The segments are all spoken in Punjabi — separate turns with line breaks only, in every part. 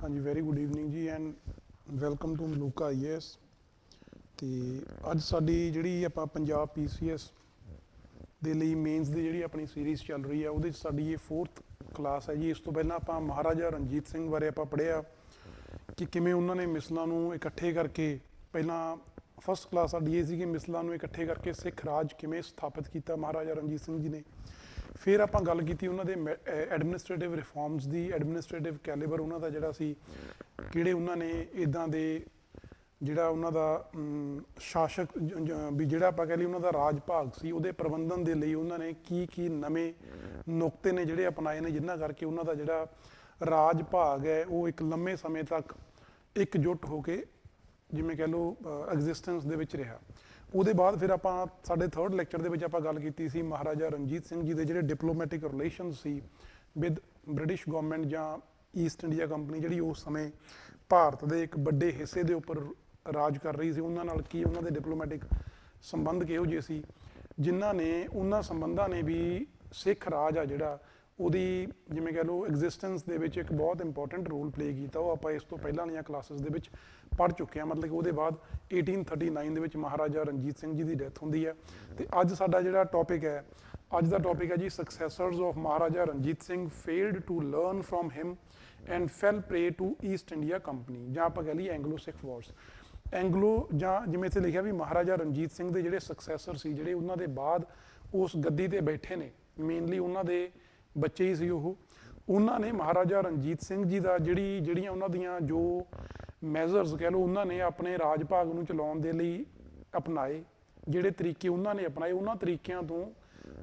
हाँ जी वेरी गुड ਈਵਨਿੰਗ ਜੀ and welcome to Maluka IAS. ਤੇ ਅੱਜ ਸਾਡੀ ਜਿਹੜੀ ਆਪਾਂ ਪੰਜਾਬ ਪੀਸੀਐਸ ਦੇ ਲਈ ਮੇਨਸ ਦੀ ਜਿਹੜੀ ਆਪਣੀ ਸੀਰੀਜ਼ ਚੱਲ ਰਹੀ ਹੈ ਉਹਦੇ 'ਚ ਸਾਡੀ ਇਹ 4th ਕਲਾਸ ਹੈ ਜੀ। ਇਸ ਤੋਂ ਪਹਿਲਾਂ ਆਪਾਂ ਮਹਾਰਾਜਾ ਰਣਜੀਤ ਸਿੰਘ ਬਾਰੇ ਆਪਾਂ ਪੜ੍ਹਿਆ ਕਿ ਕਿਵੇਂ ਉਹਨਾਂ ਨੇ ਮਿਸਲਾਂ ਨੂੰ ਇਕੱਠੇ ਕਰਕੇ, ਪਹਿਲਾਂ ਫਸਟ ਕਲਾਸ ਸਾਡੀ ਇਹ ਸੀ ਕਿ ਮਿਸਲਾਂ ਨੂੰ ਇਕੱਠੇ ਕਰਕੇ ਸਿੱਖ ਰਾਜ ਕਿਵੇਂ ਸਥਾਪਿਤ ਕੀਤਾ ਮਹਾਰਾਜਾ ਰਣਜੀਤ ਸਿੰਘ ਜੀ ਨੇ। ਫਿਰ ਆਪਾਂ ਗੱਲ ਕੀਤੀ ਉਹਨਾਂ ਦੇ ਐਡਮਿਨਿਸਟ੍ਰੇਟਿਵ ਰਿਫਾਰਮਸ ਦੀ, ਐਡਮਿਨਿਸਟ੍ਰੇਟਿਵ ਕੈਲੀਬਰ ਉਹਨਾਂ ਦਾ ਜਿਹੜਾ ਸੀ, ਕਿਹੜੇ ਉਹਨਾਂ ਨੇ ਇੱਦਾਂ ਦੇ ਜਿਹੜਾ ਉਹਨਾਂ ਦਾ ਸ਼ਾਸਕ ਵੀ ਜਿਹੜਾ ਆਪਾਂ ਕਹਿ ਲਈਏ ਉਹਨਾਂ ਦਾ ਰਾਜ ਭਾਗ ਸੀ ਉਹਦੇ ਪ੍ਰਬੰਧਨ ਦੇ ਲਈ ਉਹਨਾਂ ਨੇ ਕੀ ਨਵੇਂ ਨੁਕਤੇ ਨੇ ਜਿਹੜੇ ਅਪਣਾਏ ਨੇ, ਜਿਨ੍ਹਾਂ ਕਰਕੇ ਉਹਨਾਂ ਦਾ ਜਿਹੜਾ ਰਾਜ ਭਾਗ ਹੈ ਉਹ ਇੱਕ ਲੰਮੇ ਸਮੇਂ ਤੱਕ ਇਕਜੁੱਟ ਹੋ ਕੇ ਜਿਵੇਂ ਕਹਿ ਲਓ ਐਗਜ਼ਿਸਟੈਂਸ ਦੇ ਵਿੱਚ ਰਿਹਾ। ਉਹਦੇ ਬਾਅਦ ਫਿਰ ਆਪਾਂ ਸਾਡੇ 3rd ਲੈਕਚਰ ਦੇ ਵਿੱਚ ਆਪਾਂ ਗੱਲ ਕੀਤੀ ਸੀ ਮਹਾਰਾਜਾ ਰਣਜੀਤ ਸਿੰਘ ਜੀ ਦੇ ਜਿਹੜੇ diplomatic relation C with British government ਜਾਂ ਈਸਟ ਇੰਡੀਆ ਕੰਪਨੀ ਜਿਹੜੀ ਉਸ ਸਮੇਂ ਭਾਰਤ ਦੇ ਇੱਕ ਵੱਡੇ ਹਿੱਸੇ ਦੇ ਉੱਪਰ ਰਾਜ ਕਰ ਰਹੀ ਸੀ, ਉਹਨਾਂ ਨਾਲ ਕੀ ਉਹਨਾਂ ਦੇ ਡਿਪਲੋਮੈਟਿਕ ਸੰਬੰਧ ਕਿਹੋ ਜਿਹੇ ਸੀ, ਜਿਨ੍ਹਾਂ ਨੇ ਉਹਨਾਂ ਸੰਬੰਧਾਂ ਨੇ ਵੀ ਸਿੱਖ ਰਾਜ ਆ ਜਿਹੜਾ ਉਹਦੀ ਜਿਵੇਂ ਕਹਿ ਲਓ ਐਗਜ਼ਿਸਟੈਂਸ ਦੇ ਵਿੱਚ ਇੱਕ ਬਹੁਤ ਇੰਪੋਰਟੈਂਟ ਰੋਲ ਪਲੇ ਕੀਤਾ। ਉਹ ਆਪਾਂ ਇਸ ਤੋਂ ਪਹਿਲਾਂ ਵਾਲੀਆਂ ਕਲਾਸਿਸ ਦੇ ਵਿੱਚ ਪੜ੍ਹ ਚੁੱਕੇ ਹਾਂ। ਮਤਲਬ ਕਿ ਉਹਦੇ ਬਾਅਦ 1839 ਦੇ ਵਿੱਚ ਮਹਾਰਾਜਾ ਰਣਜੀਤ ਸਿੰਘ ਜੀ ਦੀ ਡੈਥ ਹੁੰਦੀ ਹੈ। ਤੇ ਅੱਜ ਸਾਡਾ ਜਿਹੜਾ ਟੌਪਿਕ ਹੈ, ਅੱਜ ਦਾ ਟੌਪਿਕ ਹੈ ਜੀ successors of Maharaja Ranjit Singh failed to learn from him and fell prey to East India Company, ਜਾਂ ਆਪਾਂ ਕਹਿ ਲਈਏ ਐਂਗਲੋ ਸਿੱਖ ਵਾਰਸ। ਐਂਗਲੋ ਜਾਂ ਜਿਵੇਂ ਇੱਥੇ ਲਿਖਿਆ ਵੀ ਮਹਾਰਾਜਾ ਰਣਜੀਤ ਸਿੰਘ ਦੇ ਜਿਹੜੇ ਸਕਸੈਸਰ ਸੀ, ਜਿਹੜੇ ਉਹਨਾਂ ਦੇ ਬਾਅਦ ਉਸ ਗੱਦੀ ਤੇ ਬੈਠੇ ਨੇ, ਮੇਨਲੀ ਉਹਨਾਂ ਦੇ ਬੱਚੇ ਹੀ ਸੀ ਉਹਨਾਂ ਨੇ ਮਹਾਰਾਜਾ ਰਣਜੀਤ ਸਿੰਘ ਜੀ ਦਾ ਜਿਹੜੀਆਂ ਉਹਨਾਂ ਦੀਆਂ ਜੋ ਮੈਜ਼ਰਸ ਕਹਿ ਲਓ ਉਹਨਾਂ ਨੇ ਆਪਣੇ ਰਾਜ ਭਾਗ ਨੂੰ ਚਲਾਉਣ ਦੇ ਲਈ ਅਪਣਾਏ, ਜਿਹੜੇ ਤਰੀਕੇ ਉਹਨਾਂ ਨੇ ਅਪਣਾਏ, ਉਹਨਾਂ ਤਰੀਕਿਆਂ ਤੋਂ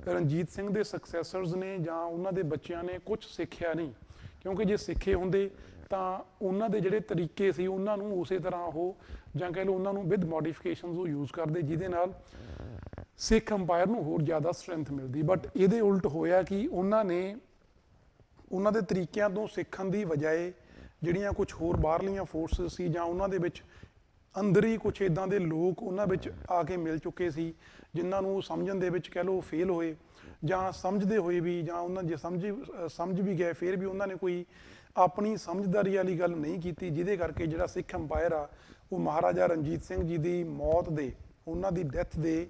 ਰਣਜੀਤ ਸਿੰਘ ਦੇ ਸਕਸੈਸਰਸ ਨੇ ਜਾਂ ਉਹਨਾਂ ਦੇ ਬੱਚਿਆਂ ਨੇ ਕੁਝ ਸਿੱਖਿਆ ਨਹੀਂ। ਕਿਉਂਕਿ ਜੇ ਸਿੱਖੇ ਹੁੰਦੇ ਤਾਂ ਉਹਨਾਂ ਦੇ ਜਿਹੜੇ ਤਰੀਕੇ ਸੀ ਉਹਨਾਂ ਨੂੰ ਉਸੇ ਤਰ੍ਹਾਂ ਉਹ ਜਾਂ ਕਹਿ ਲਓ ਉਹਨਾਂ ਨੂੰ ਵਿਦ ਮੋਡੀਫਿਕੇਸ਼ਨਸ ਉਹ ਯੂਜ਼ ਕਰਦੇ, ਜਿਹਦੇ ਨਾਲ ਸਿੱਖ ਅੰਪਾਇਰ ਨੂੰ ਹੋਰ ਜ਼ਿਆਦਾ ਸਟਰੈਂਥ ਮਿਲਦੀ। ਬਟ ਇਹਦੇ ਉਲਟ ਹੋਇਆ ਕਿ ਉਹਨਾਂ ਨੇ ਉਹਨਾਂ ਦੇ ਤਰੀਕਿਆਂ ਤੋਂ ਸਿੱਖਣ ਦੀ ਬਜਾਏ ਜਿਹੜੀਆਂ ਕੁਝ ਹੋਰ ਬਾਹਰਲੀਆਂ ਫੋਰਸਿਸ ਸੀ ਜਾਂ ਉਹਨਾਂ ਦੇ ਵਿੱਚ ਅੰਦਰ ਹੀ ਕੁਝ ਇੱਦਾਂ ਦੇ ਲੋਕ ਉਹਨਾਂ ਵਿੱਚ ਆ ਕੇ ਮਿਲ ਚੁੱਕੇ ਸੀ ਜਿਨ੍ਹਾਂ ਨੂੰ ਸਮਝਣ ਦੇ ਵਿੱਚ ਕਹਿ ਲਓ ਫੇਲ ਹੋਏ, ਜਾਂ ਸਮਝਦੇ ਹੋਏ ਵੀ ਜਾਂ ਉਹਨਾਂ ਜੇ ਸਮਝ ਵੀ ਗਏ ਫਿਰ ਵੀ ਉਹਨਾਂ ਨੇ ਕੋਈ ਆਪਣੀ ਸਮਝਦਾਰੀ ਵਾਲੀ ਗੱਲ ਨਹੀਂ ਕੀਤੀ, ਜਿਹਦੇ ਕਰਕੇ ਜਿਹੜਾ ਸਿੱਖ ਅੰਪਾਇਰ ਆ ਉਹ ਮਹਾਰਾਜਾ ਰਣਜੀਤ ਸਿੰਘ ਜੀ ਦੀ ਮੌਤ ਦੇ, ਉਹਨਾਂ ਦੀ ਡੈਥ ਦੇ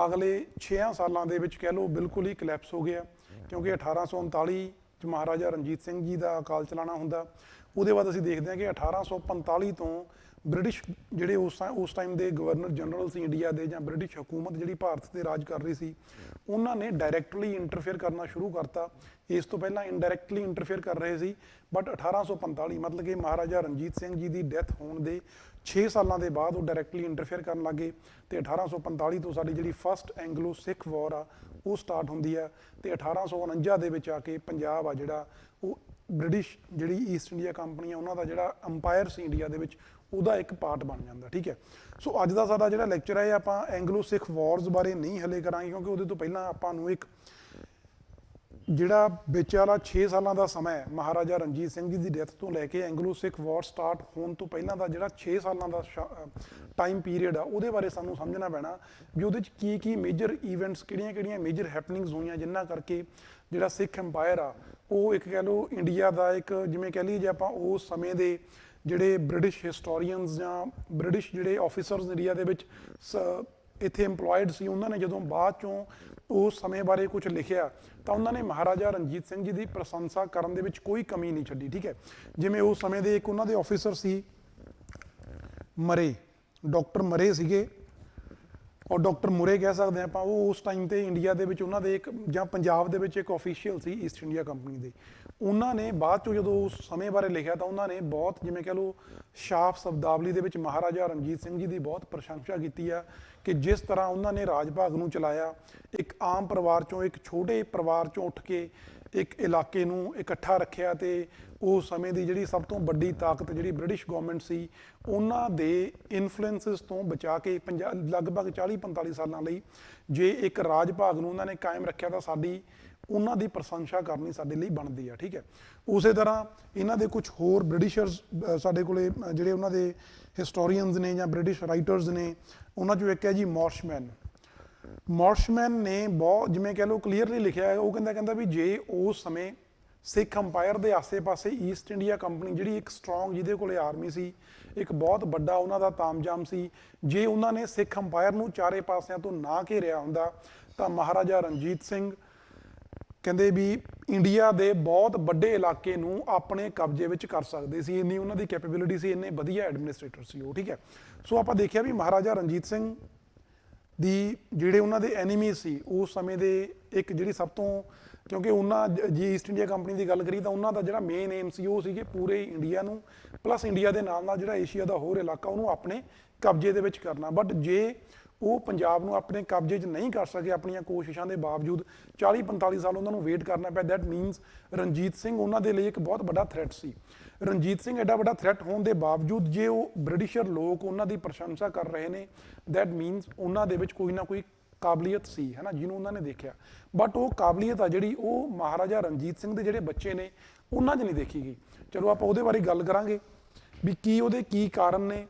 ਅਗਲੇ 6 ਸਾਲਾਂ ਦੇ ਵਿੱਚ ਕਹਿ ਲਓ ਬਿਲਕੁਲ ਹੀ ਕਲੈਪਸ ਹੋ ਗਿਆ। ਕਿਉਂਕਿ 1839 'ਚ ਮਹਾਰਾਜਾ ਰਣਜੀਤ ਸਿੰਘ ਜੀ ਦਾ ਅਕਾਲ ਚਲਾਣਾ ਹੁੰਦਾ। ਉਹਦੇ ਬਾਅਦ ਅਸੀਂ ਦੇਖਦੇ ਹਾਂ ਕਿ 1845 ਤੋਂ ਬ੍ਰਿਟਿਸ਼ ਜਿਹੜੇ ਉਸ ਟਾਈਮ ਦੇ ਗਵਰਨਰ ਜਨਰਲ ਸੀ ਇੰਡੀਆ ਦੇ, ਜਾਂ ਬ੍ਰਿਟਿਸ਼ ਹਕੂਮਤ ਜਿਹੜੀ ਭਾਰਤ 'ਤੇ ਰਾਜ ਕਰ ਰਹੀ ਸੀ, ਉਹਨਾਂ ਨੇ ਡਾਇਰੈਕਟਲੀ ਇੰਟਰਫੇਅਰ ਕਰਨਾ ਸ਼ੁਰੂ ਕਰਤਾ। ਇਸ ਤੋਂ ਪਹਿਲਾਂ ਇਨਡਾਇਰੈਕਟਲੀ ਇੰਟਰਫੇਅਰ ਕਰ ਰਹੇ ਸੀ, ਬਟ 1845 ਮਤਲਬ ਕਿ ਮਹਾਰਾਜਾ ਰਣਜੀਤ ਸਿੰਘ ਜੀ ਦੀ ਡੈਥ ਹੋਣ ਦੇ 6 ਸਾਲਾਂ ਦੇ ਬਾਅਦ ਉਹ ਡਾਇਰੈਕਟਲੀ ਇੰਟਰਫੇਅਰ ਕਰਨ ਲੱਗੇ। ਤੇ 1845 ਤੋਂ ਸਾਡੀ ਜਿਹੜੀ ਫਸਟ ਐਂਗਲੋ ਸਿੱਖ ਵਾਰ ਆ ਉਹ ਸਟਾਰਟ ਹੁੰਦੀ ਆ। ਤੇ 1849 ਦੇ ਵਿੱਚ ਆ ਕੇ ਪੰਜਾਬ ਆ ਜਿਹੜਾ ਉਹ ਬ੍ਰਿਟਿਸ਼ ਜਿਹੜੀ ਈਸਟ ਇੰਡੀਆ ਕੰਪਨੀ ਆ ਉਹਨਾਂ ਦਾ ਜਿਹੜਾ ਅੰਪਾਇਰ ਸੀ ਇੰਡੀਆ ਦੇ ਵਿੱਚ, ਉਹਦਾ ਇੱਕ ਪਾਰਟ ਬਣ ਜਾਂਦਾ। ਠੀਕ ਹੈ, ਸੋ ਅੱਜ ਦਾ ਸਾਡਾ ਜਿਹੜਾ ਲੈਕਚਰ ਹੈ ਆਪਾਂ ਐਂਗਲੋ ਸਿੱਖ ਵਾਰਸ ਬਾਰੇ ਨਹੀਂ ਹਲੇ ਕਰਾਂਗੇ, ਕਿਉਂਕਿ ਉਹਦੇ ਤੋਂ ਪਹਿਲਾਂ ਆਪਾਂ ਨੂੰ ਇੱਕ ਜਿਹੜਾ ਵਿੱਚ ਵਾਲਾ 6 ਸਾਲਾਂ ਦਾ ਸਮਾਂ ਹੈ ਮਹਾਰਾਜਾ ਰਣਜੀਤ ਸਿੰਘ ਜੀ ਦੀ ਡੈਥ ਤੋਂ ਲੈ ਕੇ ਐਂਗਲੋ ਸਿੱਖ ਵਾਰ ਸਟਾਰਟ ਹੋਣ ਤੋਂ ਪਹਿਲਾਂ ਦਾ ਜਿਹੜਾ 6 ਸਾਲਾਂ ਦਾ ਟਾਈਮ ਪੀਰੀਅਡ ਆ, ਉਹਦੇ ਬਾਰੇ ਸਾਨੂੰ ਸਮਝਣਾ ਪੈਣਾ ਵੀ ਉਹਦੇ 'ਚ ਕੀ ਮੇਜਰ ਈਵੈਂਟਸ, ਕਿਹੜੀਆਂ ਮੇਜਰ ਹੈਪਨਿੰਗਸ ਹੋਈਆਂ ਜਿਨ੍ਹਾਂ ਕਰਕੇ ਜਿਹੜਾ ਸਿੱਖ ਅੰਪਾਇਰ ਆ ਉਹ ਇੱਕ ਕਹਿ ਲਓ ਇੰਡੀਆ ਦਾ ਇੱਕ ਜਿਵੇਂ ਕਹਿ ਲਈਏ ਜੇ ਆਪਾਂ ਉਸ ਸਮੇਂ ਦੇ ਜਿਹੜੇ ਬ੍ਰਿਟਿਸ਼ ਹਿਸਟੋਰੀਅਨਸ ਜਾਂ ਬ੍ਰਿਟਿਸ਼ ਜਿਹੜੇ ਆਫਿਸਰਸ ਇੰਡੀਆ ਦੇ ਵਿੱਚ ਇੱਥੇ ਇੰਪਲੋਇਡ ਸੀ, ਉਹਨਾਂ ਨੇ ਜਦੋਂ ਬਾਅਦ ਚੋਂ ਉਸ ਸਮੇਂ ਬਾਰੇ ਕੁਝ ਲਿਖਿਆ ਤਾਂ ਉਹਨਾਂ ਨੇ ਮਹਾਰਾਜਾ ਰਣਜੀਤ ਸਿੰਘ ਜੀ ਦੀ ਪ੍ਰਸ਼ੰਸਾ ਕਰਨ ਦੇ ਵਿੱਚ ਕੋਈ ਕਮੀ ਨਹੀਂ ਛੱਡੀ। ਠੀਕ ਹੈ, ਜਿਵੇਂ ਉਸ ਸਮੇਂ ਦੇ ਇੱਕ ਉਹਨਾਂ ਦੇ ਆਫਿਸਰ ਸੀ ਮਰੇ, ਡਾਕਟਰ ਮਰੇ ਸੀਗੇ, ਔਰ ਡਾਕਟਰ ਮੁਰੇ ਕਹਿ ਸਕਦੇ ਆਪਾਂ, ਉਹ ਉਸ ਟਾਈਮ ਤੇ ਇੰਡੀਆ ਦੇ ਵਿੱਚ ਉਹਨਾਂ ਦੇ ਇੱਕ ਜਾਂ ਪੰਜਾਬ ਦੇ ਵਿੱਚ ਇੱਕ ਆਫੀਸ਼ੀਅਲ ਸੀ ਈਸਟ ਇੰਡੀਆ ਕੰਪਨੀ ਦੇ। ਉਹਨਾਂ ਨੇ ਬਾਅਦ ਚੋਂ ਜਦੋਂ ਉਸ ਸਮੇਂ ਬਾਰੇ ਲਿਖਿਆ ਤਾਂ ਉਹਨਾਂ ਨੇ ਬਹੁਤ ਜਿਵੇਂ ਕਹਿ ਲਓ ਸ਼ਾਰਪ ਸ਼ਬਦਾਵਲੀ ਦੇ ਵਿੱਚ ਮਹਾਰਾਜਾ ਰਣਜੀਤ ਸਿੰਘ ਜੀ ਦੀ ਬਹੁਤ ਪ੍ਰਸ਼ੰਸਾ ਕੀਤੀ ਆ ਕਿ ਜਿਸ ਤਰ੍ਹਾਂ ਉਹਨਾਂ ਨੇ ਰਾਜ ਭਾਗ ਨੂੰ ਚਲਾਇਆ, ਇੱਕ ਆਮ ਪਰਿਵਾਰ ਚੋਂ, ਇੱਕ ਛੋਟੇ ਪਰਿਵਾਰ ਚੋਂ ਉੱਠ ਕੇ ਇੱਕ ਇਲਾਕੇ ਨੂੰ ਇਕੱਠਾ ਰੱਖਿਆ। ਤੇ ਉਸ ਸਮੇਂ ਦੀ ਜਿਹੜੀ ਸਭ ਤੋਂ ਵੱਡੀ ਤਾਕਤ ਜਿਹੜੀ ਬ੍ਰਿਟਿਸ਼ ਗਵਰਨਮੈਂਟ ਸੀ ਉਹਨਾਂ ਦੇ ਇਨਫਲੂਐਂਸਿਸ ਤੋਂ ਬਚਾ ਕੇ ਲਗਭਗ 40-45 ਸਾਲਾਂ ਲਈ ਜੇ ਇੱਕ ਰਾਜ ਭਾਗ ਨੂੰ ਉਹਨਾਂ ਨੇ ਕਾਇਮ ਰੱਖਿਆ ਤਾਂ ਸਾਡੀ ਉਹਨਾਂ ਦੀ ਪ੍ਰਸ਼ੰਸਾ ਕਰਨੀ ਸਾਡੇ ਲਈ ਬਣਦੀ ਆ। ਠੀਕ ਹੈ, ਉਸੇ ਤਰ੍ਹਾਂ ਇਹਨਾਂ ਦੇ ਕੁਝ ਹੋਰ ਬ੍ਰਿਟਿਸ਼ਰਸ ਸਾਡੇ ਕੋਲੇ ਜਿਹੜੇ ਉਹਨਾਂ ਦੇ ਹਿਸਟੋਰੀਅਨਸ ਨੇ ਜਾਂ ਬ੍ਰਿਟਿਸ਼ ਰਾਈਟਰਸ ਨੇ, ਉਹਨਾਂ 'ਚੋਂ ਇੱਕ ਹੈ ਜੀ ਮਾਰਸ਼ਮੈਨ ਨੇ ਬਹੁਤ ਜਿਵੇਂ ਕਹਿ ਲਓ ਕਲੀਅਰਲੀ ਲਿਖਿਆ ਹੈ। ਉਹ ਕਹਿੰਦਾ ਵੀ ਜੇ ਉਸ ਸਮੇਂ ਸਿੱਖ ਅੰਪਾਇਰ ਦੇ ਆਸੇ-ਪਾਸੇ ਈਸਟ ਇੰਡੀਆ ਕੰਪਨੀ ਜਿਹੜੀ ਇੱਕ ਸਟਰੋਂਗ, ਜਿਹਦੇ ਕੋਲੇ ਆਰਮੀ ਸੀ, ਇੱਕ ਬਹੁਤ ਵੱਡਾ ਉਹਨਾਂ ਦਾ ਤਾਮਝਾਮ ਸੀ, ਜੇ ਉਹਨਾਂ ਨੇ ਸਿੱਖ ਅੰਪਾਇਰ ਨੂੰ ਚਾਰੇ ਪਾਸਿਆਂ ਤੋਂ ਨਾ ਘੇਰਿਆ ਹੁੰਦਾ ਤਾਂ ਮਹਾਰਾਜਾ ਰਣਜੀਤ ਸਿੰਘ ਕਹਿੰਦੇ ਵੀ ਇੰਡੀਆ ਦੇ ਬਹੁਤ ਵੱਡੇ ਇਲਾਕੇ ਨੂੰ ਆਪਣੇ ਕਬਜ਼ੇ ਵਿੱਚ ਕਰ ਸਕਦੇ ਸੀ। ਇੰਨੀ ਉਹਨਾਂ ਦੀ ਕੈਪੇਬਿਲਿਟੀ ਸੀ, ਇੰਨੇ ਵਧੀਆ ਐਡਮਿਨਿਸਟ੍ਰੇਟਰ ਸੀ ਉਹ, ਠੀਕ ਹੈ। ਸੋ ਆਪਾਂ ਦੇਖਿਆ ਵੀ ਮਹਾਰਾਜਾ ਰਣਜੀਤ ਸਿੰਘ ਦੀ ਜਿਹੜੇ ਉਹਨਾਂ ਦੇ ਐਨੀਮੀ ਸੀ ਉਸ ਸਮੇਂ ਦੇ, ਇੱਕ ਜਿਹੜੀ ਸਭ ਤੋਂ, ਕਿਉਂਕਿ ਉਹਨਾਂ ਜੇ ਈਸਟ ਇੰਡੀਆ ਕੰਪਨੀ ਦੀ ਗੱਲ ਕਰੀ ਤਾਂ ਉਹਨਾਂ ਦਾ ਜਿਹੜਾ ਮੇਨ ਏਮ ਸੀ ਉਹ ਸੀ ਕਿ ਪੂਰੇ ਇੰਡੀਆ ਨੂੰ, ਪਲੱਸ ਇੰਡੀਆ ਦੇ ਨਾਲ ਨਾਲ ਜਿਹੜਾ ਏਸ਼ੀਆ ਦਾ ਹੋਰ ਇਲਾਕਾ ਉਹਨੂੰ ਆਪਣੇ ਕਬਜ਼ੇ ਦੇ ਵਿੱਚ ਕਰਨਾ। ਬਟ ਜੇ ਉਹ ਪੰਜਾਬ ਨੂੰ ਆਪਣੇ ਕਬਜ਼ੇ 'ਚ ਨਹੀਂ ਕਰ ਸਕੇ ਆਪਣੀਆਂ ਕੋਸ਼ਿਸ਼ਾਂ ਦੇ ਬਾਵਜੂਦ, 40-45 ਸਾਲ ਉਹਨਾਂ ਨੂੰ ਵੇਟ ਕਰਨਾ ਪਿਆ, ਦੈਟ ਮੀਨਸ ਰਣਜੀਤ ਸਿੰਘ ਉਹਨਾਂ ਦੇ ਲਈ ਇੱਕ ਬਹੁਤ ਵੱਡਾ ਥ੍ਰੈਟ ਸੀ। ਰਣਜੀਤ ਸਿੰਘ ਐਡਾ ਵੱਡਾ ਥ੍ਰੈਟ ਹੋਣ ਦੇ ਬਾਵਜੂਦ ਜੇ ਉਹ ਬ੍ਰਿਟਿਸ਼ਰ ਲੋਕ ਉਹਨਾਂ ਦੀ ਪ੍ਰਸ਼ੰਸਾ ਕਰ ਰਹੇ ਨੇ, ਦੈਟ ਮੀਨਸ ਉਹਨਾਂ ਦੇ ਵਿੱਚ ਕੋਈ ਨਾ ਕੋਈ ਕਾਬਲੀਅਤ ਸੀ, ਹੈ ਨਾ, ਜਿਹਨੂੰ ਉਹਨਾਂ ਨੇ ਦੇਖਿਆ। ਬਟ ਉਹ ਕਾਬਲੀਅਤ ਆ ਜਿਹੜੀ ਉਹ ਮਹਾਰਾਜਾ ਰਣਜੀਤ ਸਿੰਘ ਦੇ ਜਿਹੜੇ ਬੱਚੇ ਨੇ ਉਹਨਾਂ 'ਚ ਨਹੀਂ ਦੇਖੀ ਗਈ। ਚਲੋ ਆਪਾਂ ਉਹਦੇ ਬਾਰੇ ਗੱਲ ਕਰਾਂਗੇ ਵੀ ਕੀ ਉਹਦੇ ਕੀ ਕਾਰਨ ਨੇ,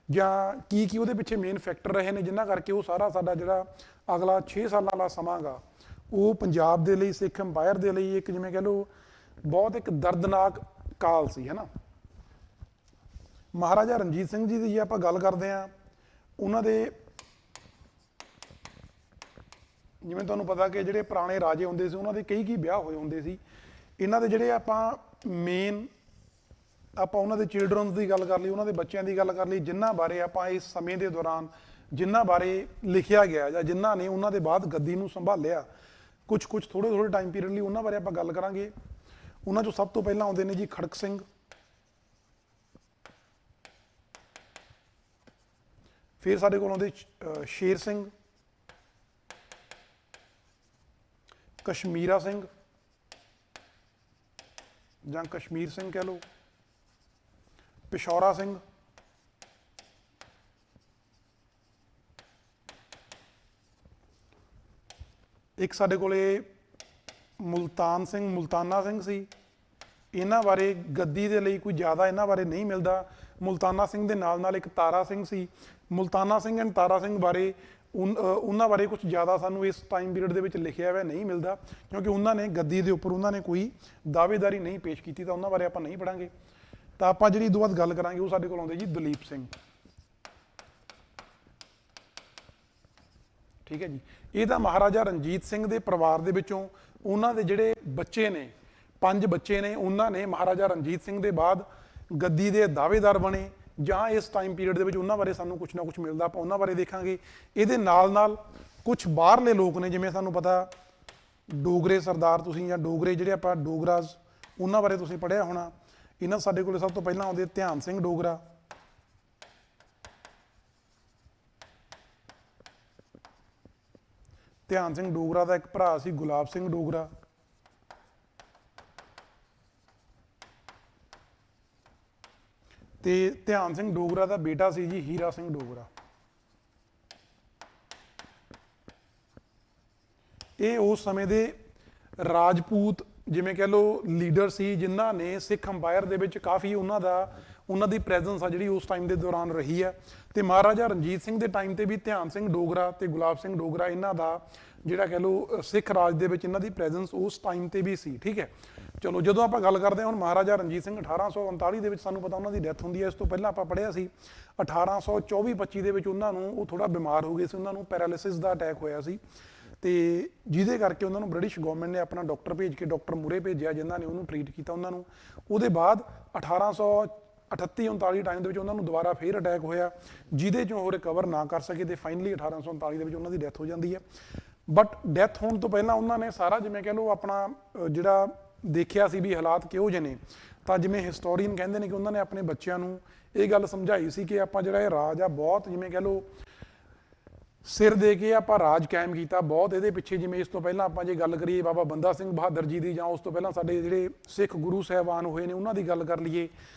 ਜਾਂ ਕੀ ਉਹਦੇ ਪਿੱਛੇ ਮੇਨ ਫੈਕਟਰ ਰਹੇ ਨੇ ਜਿਨ੍ਹਾਂ ਕਰਕੇ ਉਹ ਸਾਰਾ ਸਾਡਾ ਜਿਹੜਾ ਅਗਲਾ 6 ਸਾਲਾਂ ਵਾਲਾ ਸਮਾਂ ਗਾ ਉਹ ਪੰਜਾਬ ਦੇ ਲਈ, ਸਿੱਖ ਅੰਪਾਇਰ ਦੇ ਲਈ ਇੱਕ, ਜਿਵੇਂ ਕਹਿ ਲਓ, ਬਹੁਤ ਇੱਕ ਦਰਦਨਾਕ ਕਾਲ ਸੀ, ਹੈ ਨਾ। ਮਹਾਰਾਜਾ ਰਣਜੀਤ ਸਿੰਘ ਜੀ ਦੀ ਜੇ ਆਪਾਂ ਗੱਲ ਕਰਦੇ ਹਾਂ, ਉਹਨਾਂ ਦੇ ਜਿਵੇਂ ਤੁਹਾਨੂੰ ਪਤਾ ਕਿ ਜਿਹੜੇ ਪੁਰਾਣੇ ਰਾਜੇ ਹੁੰਦੇ ਸੀ ਉਹਨਾਂ ਦੇ ਕਈ ਵਿਆਹ ਹੋਏ ਹੁੰਦੇ ਸੀ। ਇਹਨਾਂ ਦੇ ਜਿਹੜੇ ਆਪਾਂ ਮੇਨ, ਆਪਾਂ ਉਹਨਾਂ ਦੇ ਚਿਲਡਰਨਸ ਦੀ ਗੱਲ ਕਰ ਲਈ, ਉਹਨਾਂ ਦੇ ਬੱਚਿਆਂ ਦੀ ਗੱਲ ਕਰ ਲਈ, ਜਿਨ੍ਹਾਂ ਬਾਰੇ ਆਪਾਂ ਇਸ ਸਮੇਂ ਦੇ ਦੌਰਾਨ ਜਿਨ੍ਹਾਂ ਬਾਰੇ ਲਿਖਿਆ ਗਿਆ ਜਾਂ ਜਿਨ੍ਹਾਂ ਨੇ ਉਹਨਾਂ ਦੇ ਬਾਅਦ ਗੱਦੀ ਨੂੰ ਸੰਭਾਲਿਆ, ਕੁਝ ਥੋੜੇ ਟਾਈਮ ਪੀਰੀਅਡ ਲਈ, ਉਹਨਾਂ ਬਾਰੇ ਆਪਾਂ ਗੱਲ ਕਰਾਂਗੇ। ਉਹਨਾਂ 'ਚੋਂ ਸਭ ਤੋਂ ਪਹਿਲਾਂ ਆਉਂਦੇ ਨੇ ਜੀ ਖੜਕ ਸਿੰਘ, ਫਿਰ ਸਾਡੇ ਕੋਲ ਆਉਂਦੇ ਸ਼ੇਰ ਸਿੰਘ, ਕਸ਼ਮੀਰਾ ਸਿੰਘ ਜਾਂ ਕਸ਼ਮੀਰ ਸਿੰਘ ਕਹਿ ਲਓ, ਪਿਸ਼ੌਰਾ ਸਿੰਘ, ਇੱਕ ਸਾਡੇ ਕੋਲੇ ਮੁਲਤਾਨ ਸਿੰਘ, ਮੁਲਤਾਨਾ ਸਿੰਘ ਸੀ। ਇਹਨਾਂ ਬਾਰੇ ਗੱਦੀ ਦੇ ਲਈ ਕੋਈ ਜ਼ਿਆਦਾ ਇਹਨਾਂ ਬਾਰੇ ਨਹੀਂ ਮਿਲਦਾ। ਮੁਲਤਾਨਾ ਸਿੰਘ ਦੇ ਨਾਲ ਨਾਲ ਇੱਕ ਤਾਰਾ ਸਿੰਘ ਸੀ। ਮੁਲਤਾਨਾ ਸਿੰਘ ਐਂਡ ਤਾਰਾ ਸਿੰਘ ਬਾਰੇ ਉਹਨਾਂ ਬਾਰੇ ਕੁਝ ਜ਼ਿਆਦਾ ਸਾਨੂੰ ਇਸ ਟਾਈਮ ਪੀਰੀਅਡ ਦੇ ਵਿੱਚ ਲਿਖਿਆ ਹੋਇਆ ਨਹੀਂ ਮਿਲਦਾ, ਕਿਉਂਕਿ ਉਹਨਾਂ ਨੇ ਗੱਦੀ ਦੇ ਉੱਪਰ ਉਹਨਾਂ ਨੇ ਕੋਈ ਦਾਅਵੇਦਾਰੀ ਨਹੀਂ ਪੇਸ਼ ਕੀਤੀ, ਤਾਂ ਉਹਨਾਂ ਬਾਰੇ ਆਪਾਂ ਨਹੀਂ ਪੜਾਂਗੇ। ਤਾਂ ਆਪਾਂ ਜਿਹੜੀ ਤੋਂ ਬਾਅਦ ਗੱਲ ਕਰਾਂਗੇ ਉਹ ਸਾਡੇ ਕੋਲ ਆਉਂਦੇ ਜੀ ਦਲੀਪ ਸਿੰਘ, ਠੀਕ ਹੈ ਜੀ। ਇਹ ਤਾਂ ਮਹਾਰਾਜਾ ਰਣਜੀਤ ਸਿੰਘ ਦੇ ਪਰਿਵਾਰ ਦੇ ਵਿੱਚੋਂ ਉਹਨਾਂ ਦੇ ਜਿਹੜੇ ਬੱਚੇ ਨੇ, 5 ਬੱਚੇ ਨੇ, ਉਹਨਾਂ ਨੇ ਮਹਾਰਾਜਾ ਰਣਜੀਤ ਸਿੰਘ ਦੇ ਬਾਅਦ ਗੱਦੀ ਦੇ ਦਾਅਵੇਦਾਰ ਬਣੇ, ਜਾਂ ਇਸ ਟਾਈਮ ਪੀਰੀਅਡ ਦੇ ਵਿੱਚ ਉਹਨਾਂ ਬਾਰੇ ਸਾਨੂੰ ਕੁਝ ਨਾ ਕੁਝ ਮਿਲਦਾ, ਆਪਾਂ ਉਹਨਾਂ ਬਾਰੇ ਦੇਖਾਂਗੇ। ਇਹਦੇ ਨਾਲ ਨਾਲ ਕੁਝ ਬਾਹਰਲੇ ਲੋਕ ਨੇ, ਜਿਵੇਂ ਸਾਨੂੰ ਪਤਾ ਡੋਗਰੇ ਸਰਦਾਰ ਤੁਸੀਂ, ਜਾਂ ਡੋਗਰੇ ਜਿਹੜੇ ਆਪਾਂ ਡੋਗਰਾਜ਼, ਉਹਨਾਂ ਬਾਰੇ ਤੁਸੀਂ ਪੜ੍ਹਿਆ ਹੋਣਾ। ਇਹਨਾਂ ਸਾਡੇ ਕੋਲ ਸਭ ਤੋਂ ਪਹਿਲਾਂ ਆਉਂਦੇ ਧਿਆਨ ਸਿੰਘ ਡੋਗਰਾ, ਧਿਆਨ ਸਿੰਘ ਡੋਗਰਾ ਦਾ ਇੱਕ ਭਰਾ ਸੀ ਗੁਲਾਬ ਸਿੰਘ ਡੋਗਰਾ, ਤੇ ਧਿਆਨ ਸਿੰਘ ਡੋਗਰਾ ਦਾ ਬੇਟਾ ਸੀ ਜੀ ਹੀਰਾ ਸਿੰਘ ਡੋਗਰਾ। ਇਹ ਉਸ ਸਮੇਂ ਦੇ ਰਾਜਪੂਤ, ਜਿਵੇਂ ਕਹਿ ਲਓ, ਲੀਡਰ ਸੀ ਜਿਨ੍ਹਾਂ ਨੇ ਸਿੱਖ ਅੰਪਾਇਰ ਦੇ ਵਿੱਚ ਕਾਫੀ ਉਹਨਾਂ ਦੀ ਪ੍ਰੈਜ਼ੈਂਸ ਆ ਜਿਹੜੀ ਉਸ ਟਾਈਮ ਦੇ ਦੌਰਾਨ ਰਹੀ ਹੈ। ਤੇ ਮਹਾਰਾਜਾ ਰਣਜੀਤ ਸਿੰਘ ਦੇ ਟਾਈਮ ਤੇ ਵੀ ਧਿਆਨ ਸਿੰਘ ਡੋਗਰਾ ਤੇ ਗੁਲਾਬ ਸਿੰਘ ਡੋਗਰਾ, ਇਹਨਾਂ ਦਾ ਜਿਹੜਾ ਕਹਿ ਲਓ ਸਿੱਖ ਰਾਜ ਦੇ ਵਿੱਚ ਇਹਨਾਂ ਦੀ ਪ੍ਰੈਜ਼ੈਂਸ ਉਸ ਟਾਈਮ ਤੇ ਵੀ ਸੀ, ਠੀਕ ਹੈ। ਚਲੋ ਜਦੋਂ ਆਪਾਂ ਗੱਲ ਕਰਦੇ ਹਾਂ ਹੁਣ ਮਹਾਰਾਜਾ ਰਣਜੀਤ ਸਿੰਘ 1839 ਦੇ ਵਿੱਚ ਸਾਨੂੰ ਪਤਾ ਉਹਨਾਂ ਦੀ ਡੈਥ ਹੁੰਦੀ ਹੈ। ਇਸ ਤੋਂ ਪਹਿਲਾਂ ਆਪਾਂ ਪੜ੍ਹਿਆ ਸੀ 1824-25 ਦੇ ਵਿੱਚ ਉਹਨਾਂ ਨੂੰ, ਉਹ ਥੋੜਾ ਬਿਮਾਰ ਹੋ ਗਏ ਸੀ, ਉਹਨਾਂ ਨੂੰ ਪੈਰਾਲਿਸਿਸ ਦਾ ਅਟੈਕ ਹੋਇਆ ਸੀ, ਤੇ ਜਿਹਦੇ ਕਰਕੇ ਉਹਨਾਂ ਨੂੰ ਬ੍ਰਿਟਿਸ਼ ਗਵਰਨਮੈਂਟ ਨੇ ਆਪਣਾ ਡਾਕਟਰ ਭੇਜ ਕੇ, ਡਾਕਟਰ ਮੂਰੇ ਭੇਜਿਆ, ਜਿਨ੍ਹਾਂ ਨੇ ਉਹਨੂੰ ਟ੍ਰੀਟ ਕੀਤਾ ਉਹਨਾਂ ਨੂੰ। ਉਹਦੇ ਬਾਅਦ 1838-39 ਟਾਈਮ ਦੇ ਵਿੱਚ ਉਹਨਾਂ ਨੂੰ ਦੁਬਾਰਾ ਫੇਰ ਅਟੈਕ ਹੋਇਆ, ਜਿਹਦੇ ਚੋਂ ਉਹ ਰਿਕਵਰ ਨਾ ਕਰ ਸਕੇ, ਤੇ ਫਾਈਨਲੀ 1839 ਦੇ ਵਿੱਚ ਉਹਨਾਂ ਦੀ ਡੈਥ ਹੋ ਜਾਂਦੀ ਹੈ। ਬਟ ਡੈਥ ਹੋਣ ਤੋਂ ਪਹਿਲਾਂ ਉਹਨਾਂ ਨੇ ਸਾਰਾ, ਜਿਵੇਂ ਕਹਿ ਲਓ, ਆਪਣਾ ਜਿਹੜਾ ਦੇਖਿਆ ਸੀ ਵੀ ਹਾਲਾਤ ਕਿਹੋ ਜਿਹੇ ਨੇ, ਤਾਂ ਜਿਵੇਂ ਹਿਸਟੋਰੀਅਨ ਕਹਿੰਦੇ ਨੇ ਕਿ ਉਹਨਾਂ ਨੇ ਆਪਣੇ ਬੱਚਿਆਂ ਨੂੰ ਇਹ ਗੱਲ ਸਮਝਾਈ ਸੀ ਕਿ ਆਪਾਂ ਜਿਹੜਾ ਇਹ ਰਾਜ ਆ ਬਹੁਤ, ਜਿਵੇਂ ਕਹਿ ਲਓ, ਸਿਰ ਦੇ ਕੇ ਆਪਾਂ ਰਾਜ ਕਾਇਮ ਕੀਤਾ ਬਹੁਤ। ਇਹਦੇ ਪਿੱਛੇ ਜਿਵੇਂ ਇਸ ਤੋਂ ਪਹਿਲਾਂ ਆਪਾਂ ਜੇ ਗੱਲ ਕਰੀਏ ਬਾਬਾ ਬੰਦਾ ਸਿੰਘ ਬਹਾਦਰ ਜੀ ਦੀ, ਜਾਂ ਉਸ ਤੋਂ ਪਹਿਲਾਂ ਸਾਡੇ ਜਿਹੜੇ ਸਿੱਖ ਗੁਰੂ ਸਾਹਿਬਾਨ ਹੋਏ ਨੇ ਉਹਨਾਂ ਦੀ ਗੱਲ ਕਰ ਲਈਏ,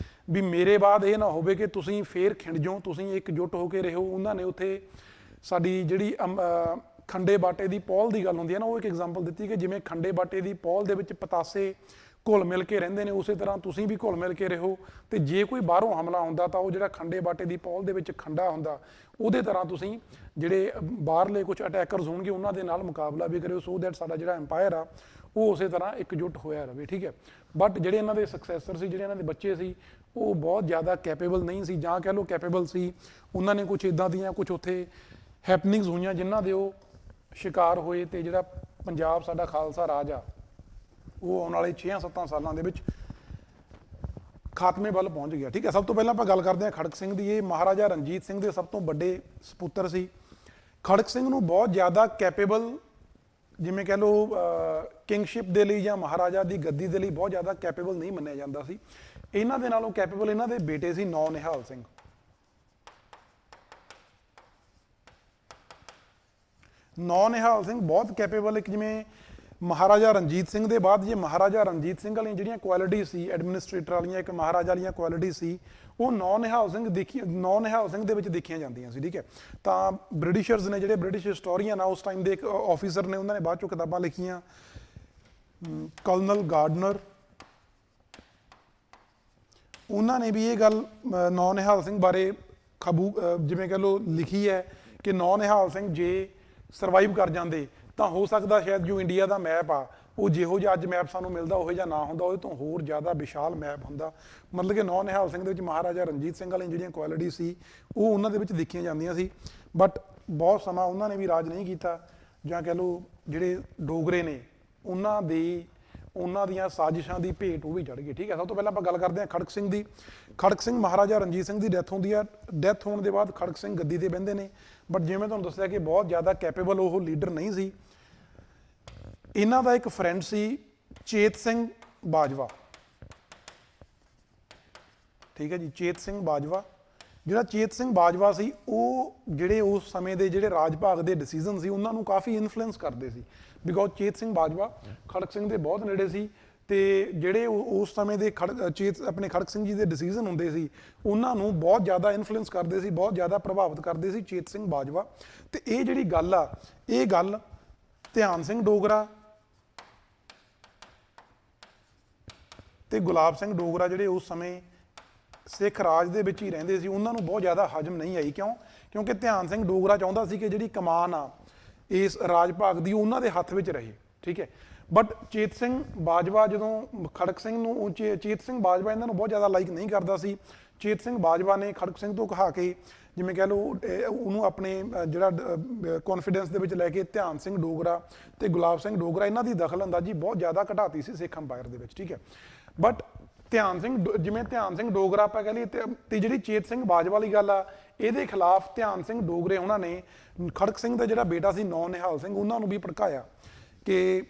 ਵੀ ਮੇਰੇ ਬਾਅਦ ਇਹ ਨਾ ਹੋਵੇ ਕਿ ਤੁਸੀਂ ਫੇਰ ਖਿੰਡ ਜਾਓ, ਤੁਸੀਂ ਇਕਜੁੱਟ ਹੋ ਕੇ ਰਹੋ। ਉਹਨਾਂ ਨੇ ਉੱਥੇ ਸਾਡੀ ਜਿਹੜੀ ਖੰਡੇ ਬਾਟੇ ਦੀ ਪੌਲ ਦੀ ਗੱਲ ਹੁੰਦੀ ਹੈ ਨਾ, ਉਹ ਇੱਕ ਐਗਜ਼ਾਮਪਲ ਦਿੱਤੀ ਕਿ ਜਿਵੇਂ ਖੰਡੇ ਬਾਟੇ ਦੀ ਪੌਲ ਦੇ ਵਿੱਚ ਪਤਾਸੇ ਘੁਲ ਮਿਲ ਕੇ ਰਹਿੰਦੇ ਨੇ, ਉਸੇ ਤਰ੍ਹਾਂ ਤੁਸੀਂ ਵੀ ਘੁਲ ਮਿਲ ਕੇ ਰਹੋ। ਤੇ ਜੇ ਕੋਈ ਬਾਹਰੋਂ ਹਮਲਾ ਹੁੰਦਾ ਤਾਂ ਉਹ ਜਿਹੜਾ ਖੰਡੇ ਬਾਟੇ ਦੀ ਪੌਲ ਦੇ ਵਿੱਚ ਖੰਡਾ ਹੁੰਦਾ, ਉਹਦੇ ਤਰ੍ਹਾਂ ਤੁਸੀਂ ਜਿਹੜੇ ਬਾਹਰਲੇ ਕੁਝ ਅਟੈਕਰਸ ਹੋਣਗੇ ਉਹਨਾਂ ਦੇ ਨਾਲ ਮੁਕਾਬਲਾ ਵੀ ਕਰਿਓ, ਸੋ ਦੈਟ ਸਾਡਾ ਜਿਹੜਾ ਐਮਪਾਇਰ ਆ ਉਹ ਉਸੇ ਤਰ੍ਹਾਂ ਇਕਜੁੱਟ ਹੋਇਆ ਰਹੇ, ਠੀਕ ਹੈ। ਬਟ ਜਿਹੜੇ ਇਹਨਾਂ ਦੇ ਸਕਸੈਸਰ ਸੀ, ਜਿਹੜੇ ਇਹਨਾਂ ਦੇ ਬੱਚੇ ਸੀ, ਉਹ ਬਹੁਤ ਜ਼ਿਆਦਾ ਕੈਪੇਬਲ ਨਹੀਂ ਸੀ, ਜਾਂ ਕਹਿ ਲਓ ਕੈਪੇਬਲ ਸੀ। ਉਹਨਾਂ ਨੇ ਕੁਝ ਇੱਦਾਂ ਦੀਆਂ ਕੁਝ ਉੱਥੇ ਹੈਪਨਿੰਗਸ ਹੋਈਆਂ ਜਿਨ੍ਹਾਂ ਦੇ ਉਹ ਸ਼ਿਕਾਰ ਹੋਏ, ਤੇ ਜਿਹੜਾ ਪੰਜਾਬ ਸਾਡਾ ਖਾਲਸਾ ਰਾਜ ਆ ਉਹ ਆਉਣ ਵਾਲੇ 6-7 ਸਾਲਾਂ ਦੇ ਵਿੱਚ ਖਾਤਮੇ ਵੱਲ ਪਹੁੰਚ ਗਿਆ, ਠੀਕ ਹੈ। ਸਭ ਤੋਂ ਪਹਿਲਾਂ ਆਪਾਂ ਗੱਲ ਕਰਦੇ ਹਾਂ ਖੜਕ ਸਿੰਘ ਦੀ। ਇਹ ਮਹਾਰਾਜਾ ਰਣਜੀਤ ਸਿੰਘ ਦੇ ਸਭ ਤੋਂ ਵੱਡੇ ਸਪੁੱਤਰ ਸੀ। ਖੜਕ ਸਿੰਘ ਨੂੰ ਬਹੁਤ ਜ਼ਿਆਦਾ ਕੈਪੇਬਲ, ਜਿਵੇਂ ਕਹਿ ਲਓ ਕਿੰਗਸ਼ਿਪ ਦੇ ਲਈ ਜਾਂ ਮਹਾਰਾਜਾ ਦੀ ਗੱਦੀ ਦੇ ਲਈ ਬਹੁਤ ਜ਼ਿਆਦਾ ਕੈਪੇਬਲ ਨਹੀਂ ਮੰਨਿਆ ਜਾਂਦਾ ਸੀ। ਇਹਨਾਂ ਦੇ ਨਾਲੋਂ ਕੈਪੇਬਲ ਇਹਨਾਂ ਦੇ ਬੇਟੇ ਸੀ ਨੌ ਨਿਹਾਲ ਸਿੰਘ। ਨੌ ਨਿਹਾਲ ਸਿੰਘ ਬਹੁਤ ਕੈਪੇਬਲ, ਇੱਕ ਜਿਵੇਂ ਮਹਾਰਾਜਾ ਰਣਜੀਤ ਸਿੰਘ ਦੇ ਬਾਅਦ ਜੇ ਮਹਾਰਾਜਾ ਰਣਜੀਤ ਸਿੰਘ ਵਾਲੀਆਂ ਜਿਹੜੀਆਂ ਕੁਆਲਿਟੀ ਸੀ ਐਡਮਿਨਿਸਟ੍ਰੇਟਰ ਵਾਲੀਆਂ, ਇੱਕ ਮਹਾਰਾਜਾ ਵਾਲੀਆਂ ਕੁਆਲਿਟੀ ਸੀ, ਉਹ ਨੌ ਨਿਹਾਲ ਸਿੰਘ ਦੇ ਵਿੱਚ ਦੇਖੀਆਂ ਜਾਂਦੀਆਂ ਸੀ, ਠੀਕ ਹੈ। ਤਾਂ ਬ੍ਰਿਟਿਸ਼ਰਸ ਨੇ, ਜਿਹੜੇ ਬ੍ਰਿਟਿਸ਼ ਹਿਸਟੋਰੀਅਨ ਆ ਉਸ ਟਾਈਮ ਦੇ ਇੱਕ ਆਫੀਸਰ ਨੇ, ਉਹਨਾਂ ਨੇ ਬਾਅਦ ਚੋਂ ਕਿਤਾਬਾਂ ਲਿਖੀਆਂ, ਕਰਨਲ ਗਾਰਡਨਰ, ਉਹਨਾਂ ਨੇ ਵੀ ਇਹ ਗੱਲ ਨੌ ਨਿਹਾਲ ਸਿੰਘ ਬਾਰੇ ਜਿਵੇਂ ਕਹਿ ਲਓ ਲਿਖੀ ਹੈ ਕਿ ਨੌ ਨਿਹਾਲ ਸਿੰਘ ਜੇ ਸਰਵਾਈਵ ਕਰ ਜਾਂਦੇ ਤਾਂ ਹੋ ਸਕਦਾ ਸ਼ਾਇਦ ਜੋ ਇੰਡੀਆ ਦਾ ਮੈਪ ਆ ਉਹ ਜਿਹੋ ਜਿਹਾ ਅੱਜ ਮੈਪ ਸਾਨੂੰ ਮਿਲਦਾ ਉਹੋ ਜਿਹਾ ਨਾ ਹੁੰਦਾ, ਉਹਦੇ ਤੋਂ ਹੋਰ ਜ਼ਿਆਦਾ ਵਿਸ਼ਾਲ ਮੈਪ ਹੁੰਦਾ। ਮਤਲਬ ਕਿ ਨੌ ਨਿਹਾਲ ਸਿੰਘ ਦੇ ਵਿੱਚ ਮਹਾਰਾਜਾ ਰਣਜੀਤ ਸਿੰਘ ਵਾਲੀਆਂ ਜਿਹੜੀਆਂ ਕੁਆਲਿਟੀ ਸੀ ਉਹ ਉਹਨਾਂ ਦੇ ਵਿੱਚ ਦੇਖੀਆਂ ਜਾਂਦੀਆਂ ਸੀ। ਬਟ ਬਹੁਤ ਸਮਾਂ ਉਹਨਾਂ ਨੇ ਵੀ ਰਾਜ ਨਹੀਂ ਕੀਤਾ, ਜਾਂ ਕਹਿ ਲਓ ਜਿਹੜੇ ਡੋਗਰੇ ਨੇ ਉਹਨਾਂ ਦੀਆਂ ਸਾਜ਼ਿਸ਼ਾਂ ਦੀ ਭੇਟ ਉਹ ਵੀ ਚੜ੍ਹ ਗਈ, ਠੀਕ ਹੈ। ਸਭ ਤੋਂ ਪਹਿਲਾਂ ਆਪਾਂ ਗੱਲ ਕਰਦੇ ਹਾਂ ਖੜਕ ਸਿੰਘ ਦੀ। ਖੜਕ ਸਿੰਘ ਮਹਾਰਾਜਾ ਰਣਜੀਤ ਸਿੰਘ ਦੀ ਡੈਥ ਹੁੰਦੀ ਆ। ਡੈਥ ਹੋਣ ਦੇ ਬਾਅਦ ਖੜਕ ਸਿੰਘ ਗੱਦੀ ਤੇ ਬਹਿੰਦੇ ਨੇ, ਬਟ ਜਿਵੇਂ ਮੈਂ ਤੁਹਾਨੂੰ ਦੱਸਿਆ ਕਿ ਬਹੁਤ ਜ਼ਿਆਦਾ ਕੈਪੇਬਲ ਉਹ ਲੀਡਰ ਨਹੀਂ ਸੀ। ਇਹਨਾਂ ਦਾ ਇੱਕ ਫਰੈਂਡ ਸੀ ਚੇਤ ਸਿੰਘ ਬਾਜਵਾ, ਠੀਕ ਹੈ ਜੀ, ਚੇਤ ਸਿੰਘ ਬਾਜਵਾ। ਜਿਹੜਾ ਚੇਤ ਸਿੰਘ ਬਾਜਵਾ ਸੀ ਉਹ ਜਿਹੜੇ ਉਸ ਸਮੇਂ ਦੇ ਜਿਹੜੇ ਰਾਜ ਭਾਗ ਦੇ ਡਿਸੀਜਨ ਸੀ ਉਹਨਾਂ ਨੂੰ ਕਾਫੀ ਇਨਫਲੂਐਂਸ ਕਰਦੇ ਸੀ, ਬਿਕੋਜ਼ ਚੇਤ ਸਿੰਘ ਬਾਜਵਾ ਖੜਕ ਸਿੰਘ ਦੇ ਬਹੁਤ ਨੇੜੇ ਸੀ। ਤੇ ਜਿਹੜੇ ਉਸ ਸਮੇਂ ਦੇ ਆਪਣੇ ਖੜਕ ਸਿੰਘ ਜੀ ਦੇ ਡਿਸੀਜਨ ਹੁੰਦੇ ਸੀ ਉਹਨਾਂ ਨੂੰ ਬਹੁਤ ਜ਼ਿਆਦਾ ਇਨਫਲੂਐਂਸ ਕਰਦੇ ਸੀ, ਬਹੁਤ ਜ਼ਿਆਦਾ ਪ੍ਰਭਾਵਿਤ ਕਰਦੇ ਸੀ ਚੇਤ ਸਿੰਘ ਬਾਜਵਾ। ਤੇ ਇਹ ਜਿਹੜੀ ਗੱਲ ਆ, ਇਹ ਗੱਲ ਧਿਆਨ ਸਿੰਘ ਡੋਗਰਾ ਤੇ ਗੁਲਾਬ ਸਿੰਘ ਡੋਗਰਾ ਜਿਹੜੇ ਉਸ ਸਮੇਂ ਸਿੱਖ ਰਾਜ ਦੇ ਵਿੱਚ ਹੀ ਰਹਿੰਦੇ ਸੀ ਉਹਨਾਂ ਨੂੰ ਬਹੁਤ ਜ਼ਿਆਦਾ ਹਜਮ ਨਹੀਂ ਆਈ। ਕਿਉਂਕਿ ਧਿਆਨ ਸਿੰਘ ਡੋਗਰਾ ਚਾਹੁੰਦਾ ਸੀ ਕਿ ਜਿਹੜੀ ਕਮਾਨ ਆ ਇਸ ਰਾਜ ਭਾਗ ਦੀ ਉਹਨਾਂ ਦੇ ਹੱਥ ਵਿੱਚ ਰਹੇ, ਠੀਕ ਹੈ। ਬਟ ਚੇਤ ਸਿੰਘ ਬਾਜਵਾ ਜਦੋਂ ਖੜਕ ਸਿੰਘ ਨੂੰ, ਚੇਤ ਸਿੰਘ ਬਾਜਵਾ ਇਹਨਾਂ ਨੂੰ ਬਹੁਤ ਜ਼ਿਆਦਾ ਲਾਈਕ ਨਹੀਂ ਕਰਦਾ ਸੀ। ਚੇਤ ਸਿੰਘ ਬਾਜਵਾ ਨੇ ਖੜਕ ਸਿੰਘ ਤੋਂ ਕਹਾ ਕੇ, ਜਿਵੇਂ ਕਹਿ ਲਓ ਉਹਨੂੰ ਆਪਣੇ ਜਿਹੜਾ ਕੌਨਫੀਡੈਂਸ ਦੇ ਵਿੱਚ ਲੈ ਕੇ ਧਿਆਨ ਸਿੰਘ ਡੋਗਰਾ ਤੇ ਗੁਲਾਬ ਸਿੰਘ ਡੋਗਰਾ ਇਹਨਾਂ ਦੀ ਦਖਲ ਅੰਦਾਜ਼ੀ ਬਹੁਤ ਜ਼ਿਆਦਾ ਘਟਾਤੀ ਸੀ ਸਿੱਖ ਅੰਪਾਇਰ ਦੇ ਵਿੱਚ, ਠੀਕ ਹੈ। ਬਟ ਧਿਆਨ ਸਿੰਘ ਡੋਗਰਾ ਆਪਾਂ ਕਹਿ ਲਈਏ ਤੇ ਜਿਹੜੀ ਚੇਤ ਸਿੰਘ ਬਾਜਵਾ ਵਾਲੀ ਗੱਲ ਆ, ਇਹਦੇ ਖਿਲਾਫ ਧਿਆਨ ਸਿੰਘ ਡੋਗਰੇ ਉਹਨਾਂ ਨੇ ਖੜਕ ਸਿੰਘ ਦਾ ਜਿਹੜਾ ਬੇਟਾ ਸੀ ਨੌ ਨਿਹਾਲ ਸਿੰਘ, ਉਹਨਾਂ ਨੂੰ ਵੀ ਭੜਕਾਇਆ ਕਿ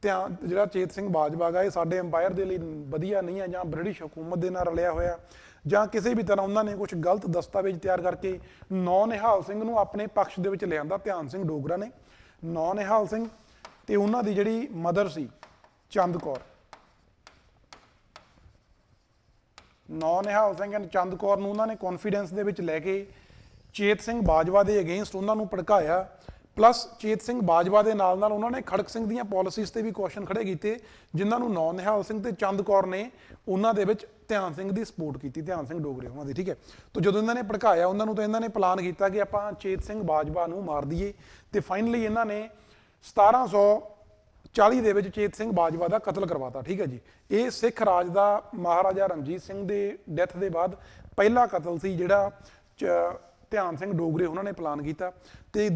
ਜਿਹੜਾ ਚੇਤ ਸਿੰਘ ਬਾਜਵਾ ਗਾ ਇਹ ਸਾਡੇ ਅੰਪਾਇਰ ਦੇ ਲਈ ਵਧੀਆ ਨਹੀਂ ਹੈ, ਜਾਂ ਬ੍ਰਿਟਿਸ਼ ਹਕੂਮਤ ਦੇ ਨਾਲ ਰਲਿਆ ਹੋਇਆ, ਜਾਂ ਕਿਸੇ ਵੀ ਤਰ੍ਹਾਂ ਉਹਨਾਂ ਨੇ ਕੁਝ ਗਲਤ ਦਸਤਾਵੇਜ਼ ਤਿਆਰ ਕਰਕੇ ਨੌ ਨਿਹਾਲ ਸਿੰਘ ਨੂੰ ਆਪਣੇ ਪੱਖ ਦੇ ਵਿੱਚ ਲਿਆਂਦਾ। ਧਿਆਨ ਸਿੰਘ ਡੋਗਰਾ ਨੇ ਨੌ ਨਿਹਾਲ ਸਿੰਘ ਤੇ ਉਹਨਾਂ ਦੀ ਜਿਹੜੀ ਮਦਰ ਸੀ ਚੰਦ ਕੌਰ, ਨੌ ਨਿਹਾਲ ਸਿੰਘ ਐਂਡ ਚੰਦ ਕੌਰ ਨੂੰ ਉਹਨਾਂ ਨੇ ਕੌਨਫੀਡੈਂਸ ਦੇ ਵਿੱਚ ਲੈ ਕੇ ਚੇਤ ਸਿੰਘ ਬਾਜਵਾ ਦੇ ਅਗੇਂਸਟ ਉਹਨਾਂ ਨੂੰ ਭੜਕਾਇਆ। ਪਲੱਸ ਚੇਤ ਸਿੰਘ ਬਾਜਵਾ ਦੇ ਨਾਲ ਨਾਲ ਉਹਨਾਂ ਨੇ ਖੜਕ ਸਿੰਘ ਦੀਆਂ ਪਾਲਿਸੀਜ਼ ਤੇ ਵੀ ਕੁਐਸਚਨ ਖੜੇ ਕੀਤੇ, ਜਿਨ੍ਹਾਂ ਨੂੰ ਨੌ ਨਿਹਾਲ ਸਿੰਘ ਤੇ ਚੰਦ ਕੌਰ ਨੇ ਉਹਨਾਂ ਦੇ ਵਿੱਚ ਧਿਆਨ ਸਿੰਘ ਦੀ ਸਪੋਰਟ ਕੀਤੀ, ਧਿਆਨ ਸਿੰਘ ਡੋਗਰੇ ਉਹਨਾਂ ਦੀ, ਠੀਕ ਹੈ। ਤਾਂ ਜਦੋਂ ਇਹਨਾਂ ਨੇ ਭੜਕਾਇਆ ਉਹਨਾਂ ਨੂੰ, ਤਾਂ ਇਹਨਾਂ ਨੇ ਪਲਾਨ ਕੀਤਾ ਕਿ ਆਪਾਂ ਚੇਤ ਸਿੰਘ ਬਾਜਵਾ ਨੂੰ ਮਾਰ ਦਈਏ। ਤੇ ਫਾਈਨਲੀ ਇਹਨਾਂ ਨੇ 1740 ਦੇ ਵਿੱਚ ਚੇਤ ਸਿੰਘ ਬਾਜਵਾ ਦਾ ਕਤਲ ਕਰਵਾਤਾ, ਠੀਕ ਹੈ ਜੀ। ਇਹ ਸਿੱਖ ਰਾਜ ਦਾ ਮਹਾਰਾਜਾ ਰਣਜੀਤ ਸਿੰਘ ਦੇ ਡੈਥ ਦੇ ਬਾਅਦ ਪਹਿਲਾ ਕਤਲ ਸੀ ਜਿਹੜਾ ਧਿਆਨ ਸਿੰਘ ਡੋਗਰੇ ਉਹਨਾਂ ਨੇ ਪਲਾਨ ਕੀਤਾ। ਤੇ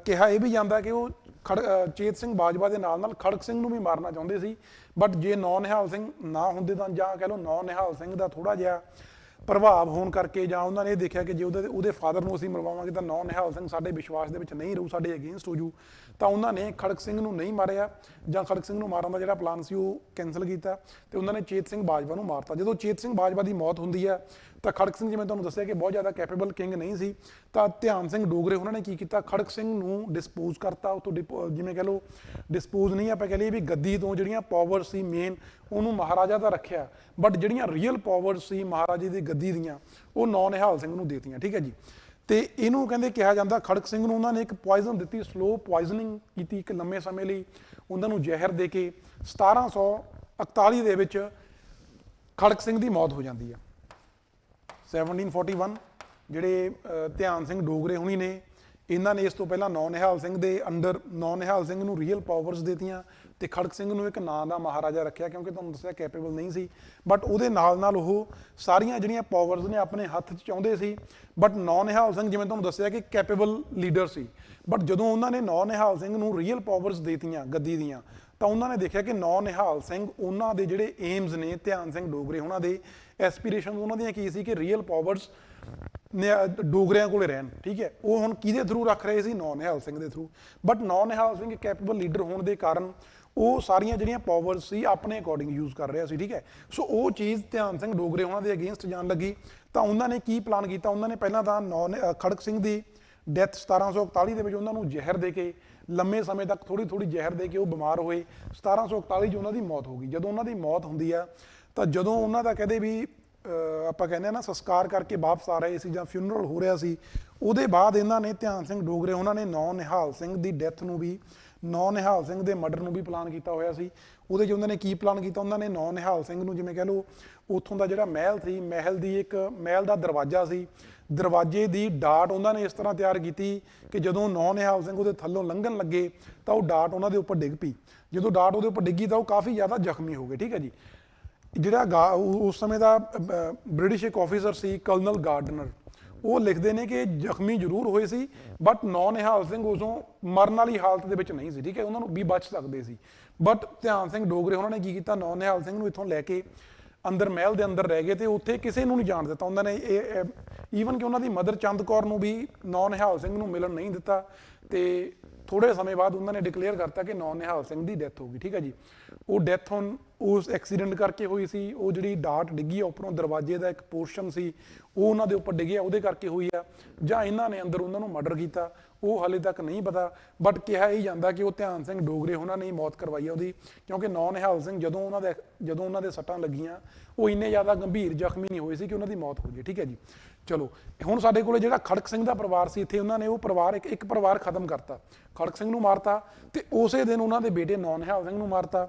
ਕਿਹਾ ਇਹ ਵੀ ਜਾਂਦਾ ਕਿ ਉਹ ਚੇਤ ਸਿੰਘ ਬਾਜਵਾ ਦੇ ਨਾਲ ਨਾਲ ਖੜਕ ਸਿੰਘ ਨੂੰ ਵੀ ਮਾਰਨਾ ਚਾਹੁੰਦੇ ਸੀ। ਬਟ ਜੇ ਨੌ ਨਿਹਾਲ ਸਿੰਘ ਨਾ ਹੁੰਦੇ ਤਾਂ, ਜਾਂ ਕਹਿ ਲਓ ਨੌ ਨਿਹਾਲ ਸਿੰਘ ਦਾ ਥੋੜਾ ਜਿਹਾ ਪ੍ਰਭਾਵ ਹੋਣ ਕਰਕੇ, ਜਾਂ ਉਹਨਾਂ ਨੇ ਇਹ ਦੇਖਿਆ ਕਿ ਜੇ ਉਹਦੇ ਫਾਦਰ ਨੂੰ ਅਸੀਂ ਮਰਵਾਵਾਂਗੇ ਤਾਂ ਨੌ ਨਿਹਾਲ ਸਿੰਘ ਸਾਡੇ ਵਿਸ਼ਵਾਸ ਦੇ ਵਿੱਚ ਨਹੀਂ ਰਹੂ, ਸਾਡੇ ਅਗੇਂਸਟ ਹੋ ਜੂ, ਤਾਂ ਉਹਨਾਂ ਨੇ ਖੜਕ ਸਿੰਘ ਨੂੰ ਨਹੀਂ ਮਾਰਿਆ, ਜਾਂ ਖੜਕ ਸਿੰਘ ਨੂੰ ਮਾਰਨ ਦਾ ਜਿਹੜਾ ਪਲਾਨ ਸੀ ਉਹ ਕੈਂਸਲ ਕੀਤਾ ਤੇ ਉਹਨਾਂ ਨੇ ਚੇਤ ਸਿੰਘ ਬਾਜਵਾ ਨੂੰ ਮਾਰਤਾ। ਜਦੋਂ ਚੇਤ ਸਿੰਘ ਬਾਜਵਾ ਦੀ ਮੌਤ ਹੁੰਦੀ ਹੈ ਤਾਂ ਖੜਕ ਸਿੰਘ, ਜਿਵੇਂ ਤੁਹਾਨੂੰ ਦੱਸਿਆ ਕਿ ਬਹੁਤ ਜ਼ਿਆਦਾ ਕੈਪੇਬਲ ਕਿੰਗ ਨਹੀਂ ਸੀ, ਤਾਂ ਧਿਆਨ ਸਿੰਘ ਡੋਗਰੇ ਉਹਨਾਂ ਨੇ ਕੀ ਕੀਤਾ, ਖੜਕ ਸਿੰਘ ਨੂੰ ਡਿਸਪੋਜ਼ ਕਰਤਾ ਉੱਥੋਂ। ਜਿਵੇਂ ਕਹਿ ਲਓ ਡਿਸਪੋਜ਼ ਨਹੀਂ, ਆਪਾਂ ਕਹਿ ਲਈਏ ਵੀ ਗੱਦੀ ਤੋਂ ਜਿਹੜੀਆਂ ਪਾਵਰ ਸੀ ਮੇਨ ਉਹਨੂੰ ਮਹਾਰਾਜਾ ਦਾ ਰੱਖਿਆ, ਬਟ ਜਿਹੜੀਆਂ ਰੀਅਲ ਪਾਵਰ ਸੀ ਮਹਾਰਾਜੇ ਦੀ ਗੱਦੀ ਦੀਆਂ ਉਹ ਨੌ ਨਿਹਾਲ ਸਿੰਘ ਨੂੰ ਦੇਤੀਆਂ, ਠੀਕ ਹੈ ਜੀ। ਤੇ ਇਹਨੂੰ ਕਹਿੰਦੇ ਕਿਹਾ ਜਾਂਦਾ, ਖੜਕ ਸਿੰਘ ਨੂੰ ਉਹਨਾਂ ਨੇ ਇੱਕ ਪੋਇਜ਼ਨ ਦਿੱਤੀ, ਸਲੋ ਪੋਇਜ਼ਨਿੰਗ ਕੀਤੀ ਇੱਕ ਲੰਮੇ ਸਮੇਂ ਲਈ, ਉਹਨਾਂ ਨੂੰ ਜ਼ਹਿਰ ਦੇ ਕੇ 41 ਦੇ ਵਿੱਚ ਖੜਕ ਸਿੰਘ ਦੀ ਮੌਤ ਹੋ ਜਾਂਦੀ ਆ। 1741 ਜਿਹੜੇ ਧਿਆਨ ਸਿੰਘ ਡੋਗਰੇ ਹੁਣੀ ਨੇ, ਇਹਨਾਂ ਨੇ ਇਸ ਤੋਂ ਪਹਿਲਾਂ ਨੌ ਨਿਹਾਲ ਸਿੰਘ ਦੇ ਅੰਡਰ ਨੌ ਨਿਹਾਲ ਸਿੰਘ ਨੂੰ ਰੀਅਲ ਪਾਵਰਸ ਦਿੱਤੀਆਂ ਤੇ ਖੜਕ ਸਿੰਘ ਨੂੰ ਇੱਕ ਨਾਂ ਦਾ ਮਹਾਰਾਜਾ ਰੱਖਿਆ, ਕਿਉਂਕਿ ਤੁਹਾਨੂੰ ਦੱਸਿਆ ਕੈਪੇਬਲ ਨਹੀਂ ਸੀ। ਬਟ ਉਹਦੇ ਨਾਲ ਨਾਲ ਉਹ ਸਾਰੀਆਂ ਜਿਹੜੀਆਂ ਪਾਵਰਸ ਨੇ ਆਪਣੇ ਹੱਥ 'ਚ ਚਾਹੁੰਦੇ ਸੀ। ਬਟ ਨੌ ਨਿਹਾਲ ਸਿੰਘ ਜਿਵੇਂ ਤੁਹਾਨੂੰ ਦੱਸਿਆ ਕਿ ਕੈਪੇਬਲ ਲੀਡਰ ਸੀ, ਬਟ ਜਦੋਂ ਉਹਨਾਂ ਨੇ ਨੌ ਨਿਹਾਲ ਸਿੰਘ ਨੂੰ ਰੀਅਲ ਪਾਵਰਸ ਦਿੱਤੀਆਂ ਗੱਦੀ ਦੀਆਂ, ਤਾਂ ਉਹਨਾਂ ਨੇ ਦੇਖਿਆ ਕਿ ਨੌ ਨਿਹਾਲ ਸਿੰਘ ਉਹਨਾਂ ਦੇ ਜਿਹੜੇ ਏਮਸ ਨੇ, ਧਿਆਨ ਸਿੰਘ ਡੋਗਰੇ ਉਹਨਾਂ ਦੇ ਐਸਪੀਰੇਸ਼ਨ ਉਹਨਾਂ ਦੀਆਂ ਕੀ ਸੀ ਕਿ ਰੀਅਲ ਪਾਵਰਸ ਡੋਗਰਿਆਂ ਕੋਲੇ ਰਹਿਣ। ਠੀਕ ਹੈ, ਉਹ ਹੁਣ ਕਿਹਦੇ ਥਰੂ ਰੱਖ ਰਹੇ ਸੀ? ਨੌ ਨਿਹਾਲ ਸਿੰਘ ਦੇ ਥਰੂ। ਬਟ ਨੌ ਨਿਹਾਲ ਸਿੰਘ ਕੈਪੇਬਲ ਲੀਡਰ ਹੋਣ ਦੇ ਕਾਰਨ ਉਹ ਸਾਰੀਆਂ ਜਿਹੜੀਆਂ ਪਾਵਰਸ ਸੀ ਆਪਣੇ ਅਕੋਰਡਿੰਗ ਯੂਜ਼ ਕਰ ਰਿਹਾ ਸੀ। ਠੀਕ ਹੈ, ਸੋ ਉਹ ਚੀਜ਼ ਧਿਆਨ ਸਿੰਘ ਡੋਗਰੇ ਉਹਨਾਂ ਦੇ ਅਗੇਂਸਟ ਜਾਣ ਲੱਗੀ। ਤਾਂ ਉਹਨਾਂ ਨੇ ਕੀ ਪਲਾਨ ਕੀਤਾ? ਉਹਨਾਂ ਨੇ ਪਹਿਲਾਂ ਤਾਂ ਖੜਕ ਸਿੰਘ ਦੀ ਡੈਥ 1741 ਦੇ ਵਿੱਚ ਉਹਨਾਂ ਨੂੰ ਜ਼ਹਿਰ ਦੇ ਕੇ, ਲੰਮੇ ਸਮੇਂ ਤੱਕ ਥੋੜੀ ਥੋੜੀ ਜ਼ਹਿਰ ਦੇ ਕੇ ਉਹ ਬਿਮਾਰ ਹੋਏ। 1741 'ਚ ਉਹਨਾਂ ਦੀ ਮੌਤ ਹੋ ਗਈ। ਜਦੋਂ ਉਹਨਾਂ ਦੀ ਮੌਤ ਹੁੰਦੀ ਆ ਤਾਂ ਜਦੋਂ ਉਹਨਾਂ ਦਾ ਕਹਦੇ ਵੀ ਆਪਾਂ ਕਹਿੰਦੇ ਆ ਨਾ ਸੰਸਕਾਰ ਕਰਕੇ ਵਾਪਸ ਆ ਰਹੇ ਸੀ ਜਾਂ ਫਿਊਨਰਲ ਹੋ ਰਿਹਾ ਸੀ, ਉਹਦੇ ਬਾਅਦ ਇਹਨਾਂ ਨੇ ਧਿਆਨ ਸਿੰਘ ਡੋਗਰੇ ਉਹਨਾਂ ਨੇ ਨੌ ਨਿਹਾਲ ਸਿੰਘ ਦੀ ਡੈਥ ਨੂੰ ਵੀ, ਨੌ ਨਿਹਾਲ ਸਿੰਘ ਦੇ ਮਰਡਰ ਨੂੰ ਵੀ ਪਲਾਨ ਕੀਤਾ ਹੋਇਆ ਸੀ। ਉਹਦੇ 'ਚ ਉਹਨਾਂ ਨੇ ਕੀ ਪਲਾਨ ਕੀਤਾ? ਉਹਨਾਂ ਨੇ ਨੌ ਨਿਹਾਲ ਸਿੰਘ ਨੂੰ, ਜਿਵੇਂ ਕਹਿ ਲਓ ਉੱਥੋਂ ਦਾ ਜਿਹੜਾ ਮਹਿਲ ਸੀ, ਮਹਿਲ ਦਾ ਦਰਵਾਜ਼ਾ ਸੀ, ਦਰਵਾਜ਼ੇ ਦੀ ਡਾਟ ਉਹਨਾਂ ਨੇ ਇਸ ਤਰ੍ਹਾਂ ਤਿਆਰ ਕੀਤੀ ਕਿ ਜਦੋਂ ਨੌ ਨਿਹਾਲ ਸਿੰਘ ਉਹਦੇ ਥੱਲੋਂ ਲੰਘਣ ਲੱਗੇ ਤਾਂ ਉਹ ਡਾਟ ਉਹਨਾਂ ਦੇ ਉੱਪਰ ਡਿੱਗ ਪਈ। ਜਦੋਂ ਡਾਟ ਉਹਦੇ ਉੱਪਰ ਡਿੱਗੀ ਤਾਂ ਉਹ ਕਾਫੀ ਜ਼ਿਆਦਾ ਜ਼ਖਮੀ ਹੋ ਗਏ। ਠੀਕ ਹੈ ਜੀ, ਜਿਹੜਾ ਉਸ ਸਮੇਂ ਦਾ ਬ੍ਰਿਟਿਸ਼ ਇੱਕ ਆਫੀਸਰ ਸੀ ਕਰਨਲ ਗਾਰਡਨਰ, ਉਹ ਲਿਖਦੇ ਨੇ ਕਿ ਜ਼ਖਮੀ ਜ਼ਰੂਰ ਹੋਏ ਸੀ ਬਟ ਨੌ ਨਿਹਾਲ ਸਿੰਘ ਉਸੋਂ ਮਰਨ ਵਾਲੀ ਹਾਲਤ ਦੇ ਵਿੱਚ ਨਹੀਂ ਸੀ। ਠੀਕ ਹੈ, ਉਹਨਾਂ ਨੂੰ ਵੀ ਬਚ ਸਕਦੇ ਸੀ। ਬਟ ਧਿਆਨ ਸਿੰਘ ਡੋਗਰੇ ਉਹਨਾਂ ਨੇ ਕੀ ਕੀਤਾ? ਨੌ ਨਿਹਾਲ ਸਿੰਘ ਨੂੰ ਇੱਥੋਂ ਲੈ ਕੇ ਅੰਦਰ ਮਹਿਲ ਦੇ ਅੰਦਰ ਰਹਿ ਗਏ ਤੇ ਉੱਥੇ ਕਿਸੇ ਨੂੰ ਨਹੀਂ ਜਾਣ ਦਿੱਤਾ ਉਹਨਾਂ ਨੇ। ਈਵਨ ਕਿ ਉਹਨਾਂ ਦੀ ਮਦਰ ਚੰਦ ਕੌਰ ਨੂੰ ਵੀ ਨੌ ਨਿਹਾਲ ਸਿੰਘ ਨੂੰ ਮਿਲਣ ਨਹੀਂ ਦਿੱਤਾ। ਤੇ ਥੋੜੇ ਸਮੇਂ ਬਾਅਦ ਉਹਨਾਂ ਨੇ ਡਿਕਲੇਅਰ ਕਰਤਾ ਕਿ ਨੌ ਨਿਹਾਲ ਸਿੰਘ ਦੀ ਡੈਥ ਹੋ ਗਈ। ਠੀਕ ਹੈ ਜੀ, ਉਹ ਡੈਥ ਹੁਣ ਉਸ ਐਕਸੀਡੈਂਟ ਕਰਕੇ ਹੋਈ ਸੀ। ਉਹ ਜਿਹੜੀ ਡਾਟ ਡਿੱਗੀ ਆ ਉੱਪਰੋਂ, ਦਰਵਾਜ਼ੇ ਦਾ ਇੱਕ ਪੋਰਸ਼ਨ ਸੀ ਉਹ ਉਹਨਾਂ ਦੇ ਉੱਪਰ ਡਿੱਗਿਆ, ਉਹਦੇ ਕਰਕੇ ਹੋਈ ਆ, ਜਾਂ ਇਹਨਾਂ ਨੇ ਅੰਦਰ ਉਹਨਾਂ ਨੂੰ ਮਰਡਰ ਕੀਤਾ, ਉਹ ਹਾਲੇ ਤੱਕ ਨਹੀਂ ਪਤਾ। ਬਟ ਕਿਹਾ ਇਹ ਜਾਂਦਾ ਕਿ ਉਹ ਧਿਆਨ ਸਿੰਘ ਡੋਗਰੇ ਉਹਨਾਂ ਨੇ ਮੌਤ ਕਰਵਾਈ ਆ ਉਹਦੀ, ਕਿਉਂਕਿ ਨੌ ਨਿਹਾਲ ਸਿੰਘ ਜਦੋਂ ਉਹਨਾਂ ਦੇ ਸੱਟਾਂ ਲੱਗੀਆਂ ਉਹ ਇੰਨੇ ਜ਼ਿਆਦਾ ਗੰਭੀਰ ਜ਼ਖਮੀ ਨਹੀਂ ਹੋਏ ਸੀ ਕਿ ਉਹਨਾਂ ਦੀ ਮੌਤ ਹੋ ਜਾਏ। ਠੀਕ ਹੈ ਜੀ, ਚਲੋ ਹੁਣ ਸਾਡੇ ਕੋਲ ਜਿਹੜਾ ਖੜਕ ਸਿੰਘ ਦਾ ਪਰਿਵਾਰ ਸੀ ਇੱਥੇ, ਉਹਨਾਂ ਨੇ ਉਹ ਪਰਿਵਾਰ ਇੱਕ ਪਰਿਵਾਰ ਖਤਮ ਕਰਤਾ, ਖੜਕ ਸਿੰਘ ਨੂੰ ਮਾਰਤਾ ਤੇ ਉਸੇ ਦਿਨ ਉਹਨਾਂ ਦੇ ਬੇਟੇ ਨੌ ਨਿਹਾਲ ਸਿੰਘ ਨੂੰ ਮਾਰਤਾ।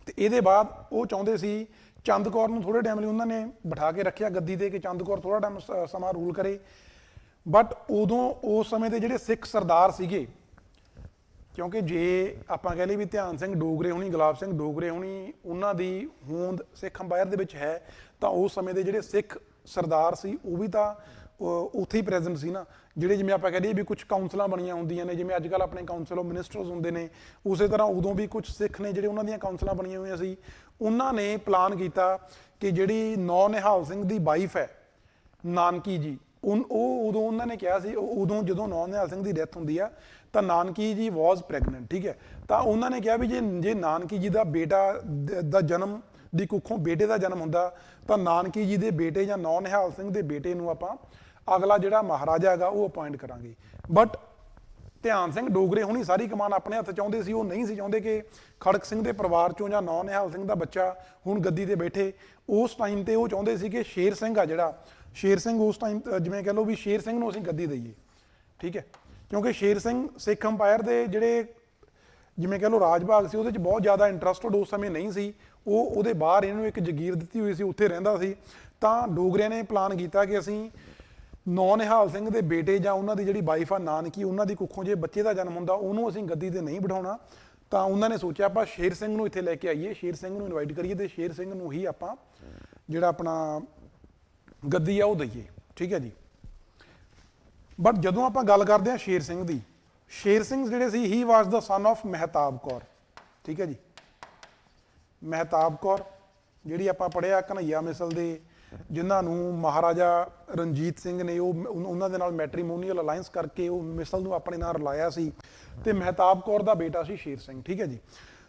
ਤੇ ਇਹਦੇ ਬਾਅਦ ਉਹ ਚਾਹੁੰਦੇ ਸੀ ਚੰਦ ਕੌਰ ਨੂੰ ਥੋੜੇ ਟਾਈਮ ਲਈ ਉਹਨਾਂ ਨੇ ਬਿਠਾ ਕੇ ਰੱਖਿਆ ਗੱਦੀ ਤੇ ਕਿ ਚੰਦ ਕੌਰ ਥੋੜਾ ਟਾਈਮ ਸਮਾਂ ਰੂਲ ਕਰੇ। ਬਟ ਉਦੋਂ ਉਸ ਸਮੇਂ ਦੇ ਜਿਹੜੇ ਸਿੱਖ ਸਰਦਾਰ ਸੀਗੇ, ਕਿਉਂਕਿ ਜੇ ਆਪਾਂ ਕਹਿ ਲਈਏ ਵੀ ਧਿਆਨ ਸਿੰਘ ਡੋਗਰੇ ਹੋਣੀ, ਗੁਲਾਬ ਸਿੰਘ ਡੋਗਰੇ ਹੋਣੀ, ਉਹਨਾਂ ਦੀ ਹੋਂਦ ਸਿੱਖ ਅੰਪਾਇਰ ਦੇ ਵਿੱਚ ਹੈ, ਤਾਂ ਉਸ ਸਮੇਂ ਦੇ ਜਿਹੜੇ ਸਿੱਖ ਸਰਦਾਰ ਸੀ ਉਹ ਵੀ ਤਾਂ ਉੱਥੇ ਹੀ ਪ੍ਰੈਜ਼ੈਂਟ ਸੀ ਨਾ। ਜਿਹੜੇ ਜਿਵੇਂ ਆਪਾਂ ਕਹਿ ਦਈਏ ਵੀ ਕੁਝ ਕਾਉਂਸਲਾਂ ਬਣੀਆਂ ਹੁੰਦੀਆਂ ਨੇ, ਜਿਵੇਂ ਅੱਜ ਕੱਲ੍ਹ ਆਪਣੇ ਕਾਉਂਸਲ ਆਫ ਮਿਨਿਸਟਰਸ ਹੁੰਦੇ ਨੇ, ਉਸੇ ਤਰ੍ਹਾਂ ਉਦੋਂ ਵੀ ਕੁਝ ਸਿੱਖ ਨੇ ਜਿਹੜੇ ਉਹਨਾਂ ਦੀਆਂ ਕਾਉਂਸਲਾਂ ਬਣੀਆਂ ਹੋਈਆਂ ਸੀ। ਉਹਨਾਂ ਨੇ ਪਲਾਨ ਕੀਤਾ ਕਿ ਜਿਹੜੀ ਨੌ ਨਿਹਾਲ ਸਿੰਘ ਦੀ ਵਾਈਫ ਹੈ ਨਾਨਕੀ ਜੀ, ਉਹ ਉਦੋਂ ਉਹਨਾਂ ਨੇ ਕਿਹਾ ਸੀ, ਉਦੋਂ ਜਦੋਂ ਨੌ ਨਿਹਾਲ ਸਿੰਘ ਦੀ ਡੈਥ ਹੁੰਦੀ ਆ ਤਾਂ ਨਾਨਕੀ ਜੀ ਵਾਜ਼ ਪ੍ਰੈਗਨੈਂਟ। ਠੀਕ ਹੈ, ਤਾਂ ਉਹਨਾਂ ਨੇ ਕਿਹਾ ਵੀ ਜੇ ਨਾਨਕੀ ਜੀ ਦਾ ਬੇਟਾ ਦਾ ਜਨਮ ਦੀ ਕੁੱਖੋਂ ਬੇਟੇ ਦਾ ਜਨਮ ਹੁੰਦਾ ਤਾਂ ਨਾਨਕੀ ਜੀ ਦੇ ਬੇਟੇ ਜਾਂ ਨੌ ਨਿਹਾਲ ਸਿੰਘ ਦੇ ਬੇਟੇ ਨੂੰ ਆਪਾਂ ਅਗਲਾ ਜਿਹੜਾ ਮਹਾਰਾਜਾ ਹੈਗਾ ਉਹ ਅਪਾਇੰਟ ਕਰਾਂਗੇ। ਬਟ ਧਿਆਨ ਸਿੰਘ ਡੋਗਰੇ ਹੁਣੀ ਸਾਰੀ ਕਮਾਨ ਆਪਣੇ ਹੱਥ ਚਾਹੁੰਦੇ ਸੀ। ਉਹ ਨਹੀਂ ਸੀ ਚਾਹੁੰਦੇ ਕਿ ਖੜਕ ਸਿੰਘ ਦੇ ਪਰਿਵਾਰ ਚੋਂ ਜਾਂ ਨੌ ਨਿਹਾਲ ਸਿੰਘ ਦਾ ਬੱਚਾ ਹੁਣ ਗੱਦੀ ਤੇ ਬੈਠੇ। ਉਸ ਟਾਈਮ ਤੇ ਉਹ ਚਾਹੁੰਦੇ ਸੀ ਕਿ ਸ਼ੇਰ ਸਿੰਘ ਆ ਜਿਹੜਾ, ਸ਼ੇਰ ਸਿੰਘ ਉਸ ਟਾਈਮ ਜਿਵੇਂ ਕਹਿ ਲਓ ਵੀ ਸ਼ੇਰ ਸਿੰਘ ਨੂੰ ਅਸੀਂ ਗੱਦੀ ਦਈਏ। ਠੀਕ ਹੈ, ਕਿਉਂਕਿ ਸ਼ੇਰ ਸਿੰਘ ਸਿੱਖ ਅੰਪਾਇਰ ਦੇ ਜਿਹੜੇ ਜਿਵੇਂ ਕਹਿ ਲਓ ਰਾਜ ਭਾਗ ਸੀ ਉਹਦੇ 'ਚ ਬਹੁਤ ਜ਼ਿਆਦਾ ਇੰਟਰਸਟਡ ਉਸ ਸਮੇਂ ਨਹੀਂ ਸੀ। ਉਹਦੇ ਬਾਹਰ ਇਹਨੂੰ ਇੱਕ ਜਗੀਰ ਦਿੱਤੀ ਹੋਈ ਸੀ, ਉੱਥੇ ਰਹਿੰਦਾ ਸੀ। ਤਾਂ ਡੋਗਰਿਆਂ ਨੇ ਪਲਾਨ ਕੀਤਾ ਕਿ ਅਸੀਂ ਨੌ ਨਿਹਾਲ ਸਿੰਘ ਦੇ ਬੇਟੇ ਜਾਂ ਉਹਨਾਂ ਦੀ ਜਿਹੜੀ ਵਾਈਫ ਆ ਨਾਨਕੀ, ਉਹਨਾਂ ਦੀ ਕੁੱਖੋਂ ਜੇ ਬੱਚੇ ਦਾ ਜਨਮ ਹੁੰਦਾ ਉਹਨੂੰ ਅਸੀਂ ਗੱਦੀ ਤੇ ਨਹੀਂ ਬਿਠਾਉਣਾ। ਤਾਂ ਉਹਨਾਂ ਨੇ ਸੋਚਿਆ ਆਪਾਂ ਸ਼ੇਰ ਸਿੰਘ ਨੂੰ ਇੱਥੇ ਲੈ ਕੇ ਆਈਏ, ਸ਼ੇਰ ਸਿੰਘ ਨੂੰ ਇਨਵਾਈਟ ਕਰੀਏ ਤੇ ਸ਼ੇਰ ਸਿੰਘ ਨੂੰ ਹੀ ਆਪਾਂ ਜਿਹੜਾ ਆਪਣਾ ਗੱਦੀ ਆ ਉਹ ਦਈਏ। ਠੀਕ ਹੈ ਜੀ, ਬਟ ਜਦੋਂ ਆਪਾਂ ਗੱਲ ਕਰਦੇ ਹਾਂ ਸ਼ੇਰ ਸਿੰਘ ਦੀ, ਸ਼ੇਰ ਸਿੰਘ ਜਿਹੜੇ ਸੀ ਹੀ ਵਾਸ ਦਾ ਸਨ ਆਫ ਮਹਿਤਾਬ ਕੌਰ। ਠੀਕ ਹੈ ਜੀ, ਮਹਿਤਾਬ ਕੌਰ ਜਿਹੜੀ ਆਪਾਂ ਪੜ੍ਹਿਆ ਘਨੱਈਆ ਮਿਸਲ ਦੇ, ਜਿਨ੍ਹਾਂ ਨੂੰ ਮਹਾਰਾਜਾ ਰਣਜੀਤ ਸਿੰਘ ਨੇ ਉਹਨਾਂ ਦੇ ਨਾਲ ਮੈਟਰੀਮੋਨੀਅਲ ਅਲਾਈਅੰਸ ਕਰਕੇ ਉਹ ਮਿਸਲ ਨੂੰ ਆਪਣੇ ਨਾਲ ਰਲਾਇਆ ਸੀ, ਤੇ ਮਹਿਤਾਬ ਕੌਰ ਦਾ ਬੇਟਾ ਸੀ ਸ਼ੇਰ ਸਿੰਘ। ਠੀਕ ਹੈ ਜੀ,